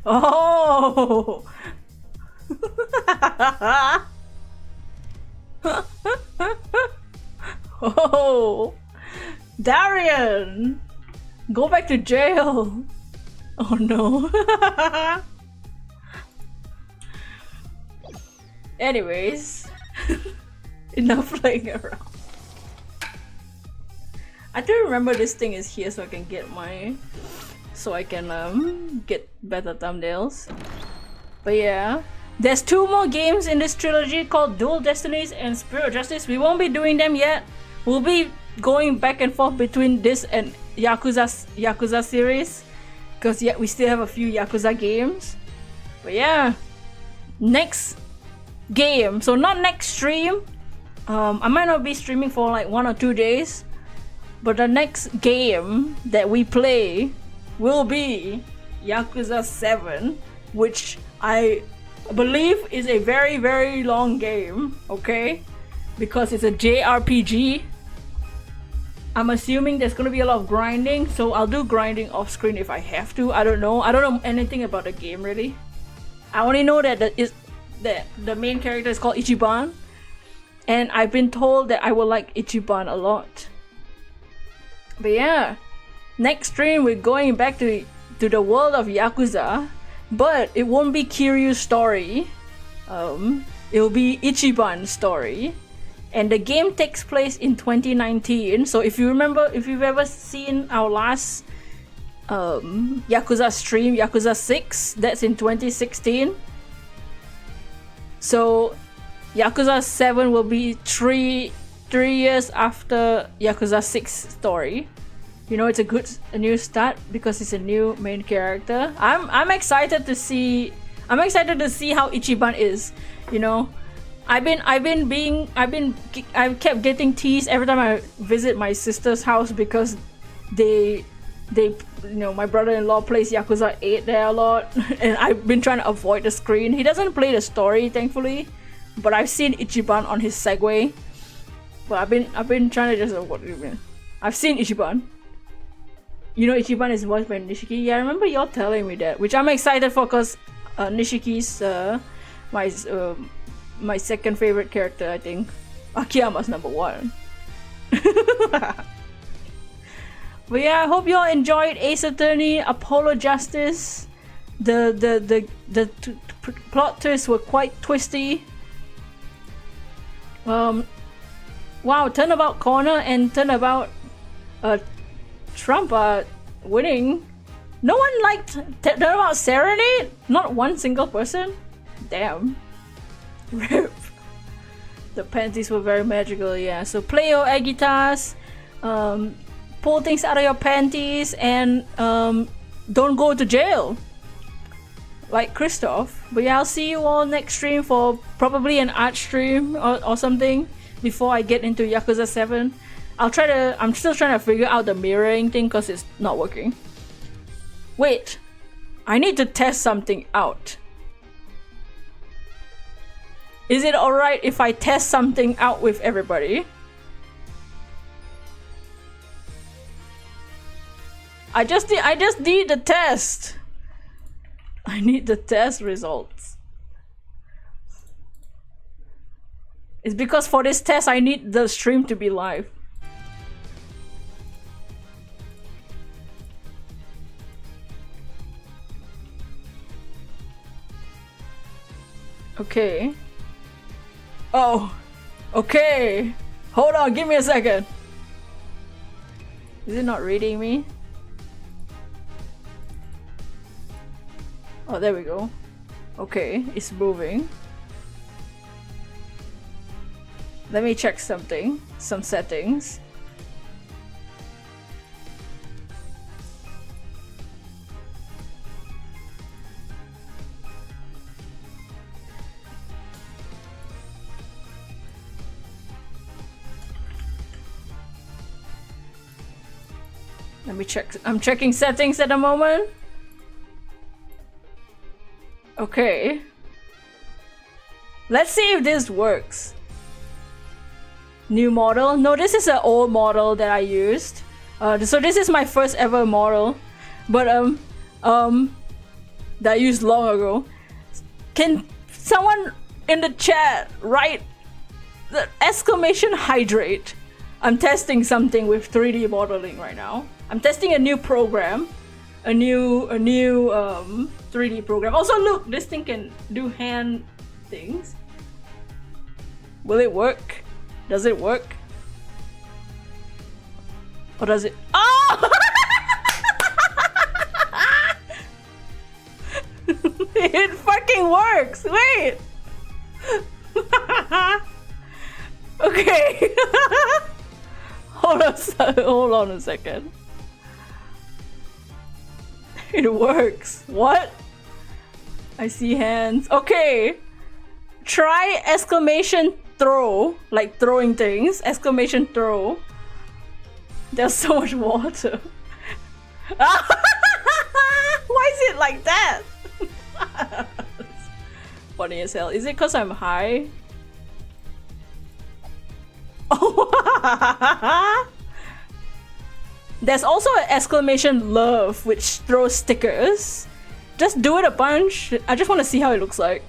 Oh. Oh, Darian, go back to jail. Oh no. Anyways, enough playing around. I don't remember this thing is here, so I can get my, get better thumbnails. But yeah, there's 2 more games in this trilogy called Dual Destinies and Spirit of Justice. We won't be doing them yet. We'll be going back and forth between this and Yakuza series, because yeah, we still have a few Yakuza games. But yeah, next game. So not next stream. I might not be streaming for like 1 or 2 days, but the next game that we play will be Yakuza 7, which I believe is a very, very long game, okay? Because it's a JRPG. I'm assuming there's gonna be a lot of grinding, so I'll do grinding off screen if I have to. I don't know anything about the game really. I only know that the main character is called Ichiban, and I've been told that I will like Ichiban a lot. But yeah, next stream we're going back to the world of Yakuza, but it won't be Kiryu's story. It'll be Ichiban's story. And the game takes place in 2019. So if you remember, if you've ever seen our last Yakuza stream, Yakuza 6, that's in 2016. So Yakuza 7 will be three years after Yakuza 6 story. You know, it's a new start because it's a new main character. I'm excited to see how Ichiban is. You know, I kept getting teased every time I visit my sister's house because they you know, my brother-in-law plays Yakuza 8 there a lot, and I've been trying to avoid the screen. He doesn't play the story, thankfully, but I've seen Ichiban on his Segway. But I've been trying to just avoid it. I've seen Ichiban. You know, Ichiban is voiced by Nishiki. Yeah, I remember y'all telling me that, which I'm excited for because Nishiki's my second favorite character, I think. Akiyama's number 1. But yeah, I hope you all enjoyed Ace Attorney, Apollo Justice. The plot twists were quite twisty. Wow, Turnabout Corner and Turnabout Trump are winning. No one liked Turnabout Serenade? Not one single person? Damn. Rip. The panties were very magical, yeah. So play your air guitars, pull things out of your panties, and don't go to jail like Christoph. But yeah, I'll see you all next stream for probably an art stream or something before I get into Yakuza 7. I'm still trying to figure out the mirroring thing because it's not working. Wait, I need to test something out. Is it alright if I test something out with everybody? I just need the test. I need the test results. It's because for this test I need the stream to be live. Okay. Oh, okay. Hold on, give me a second. Is it not reading me? Oh, there we go. Okay, it's moving. Let me check something, some settings. Let me check. I'm checking settings at the moment. Okay. Let's see if this works. New model. No, this is an old model that I used. So this is my first ever model, but that I used long ago. Can someone in the chat write the exclamation hydrate? I'm testing something with 3D modeling right now. I'm testing a new program, a new 3D program. Also, look, this thing can do hand things. Will it work? Does it work? Or does it? Oh! It fucking works. Wait. Okay. Hold on a second. It works. What? I see hands. Okay. try exclamation throw, like throwing things. Exclamation throw. There's so much water. Why is it like that? Funny as hell. Is it because I'm high? There's also an exclamation love which throws stickers. Just do it a bunch. I just want to see how it looks like.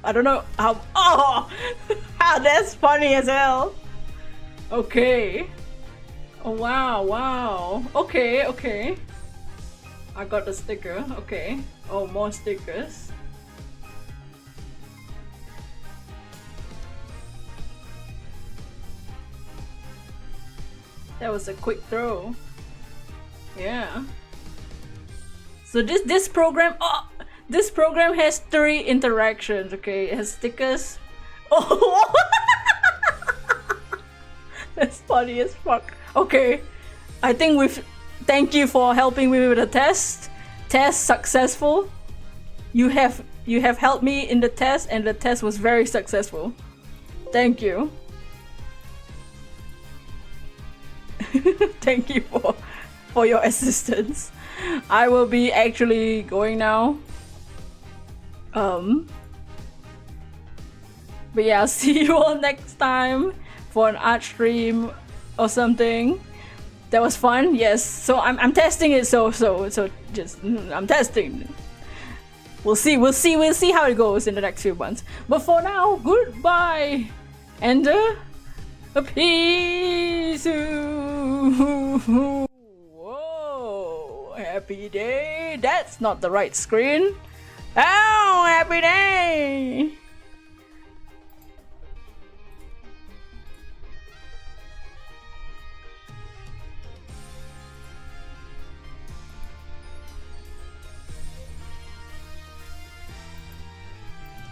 I don't know how. Oh, how that's funny as hell. Okay. Oh wow, wow. Okay, okay. I got the sticker. Okay. Oh, more stickers. That was a quick throw. Yeah. So this program. Oh. This program has 3 interactions, okay? It has stickers. Oh! That's funny as fuck. Okay. I think we've... Thank you for helping me with the test. Test successful. You have helped me in the test and the test was very successful. Thank you. Thank you for your assistance. I will be actually going now. But yeah, I'll see you all next time for an art stream or something. That was fun, yes. So I'm testing it. So just I'm testing. We'll see how it goes in the next few months. But for now, goodbye and a peace. Whoa, happy day. That's not the right screen. Oh, happy day!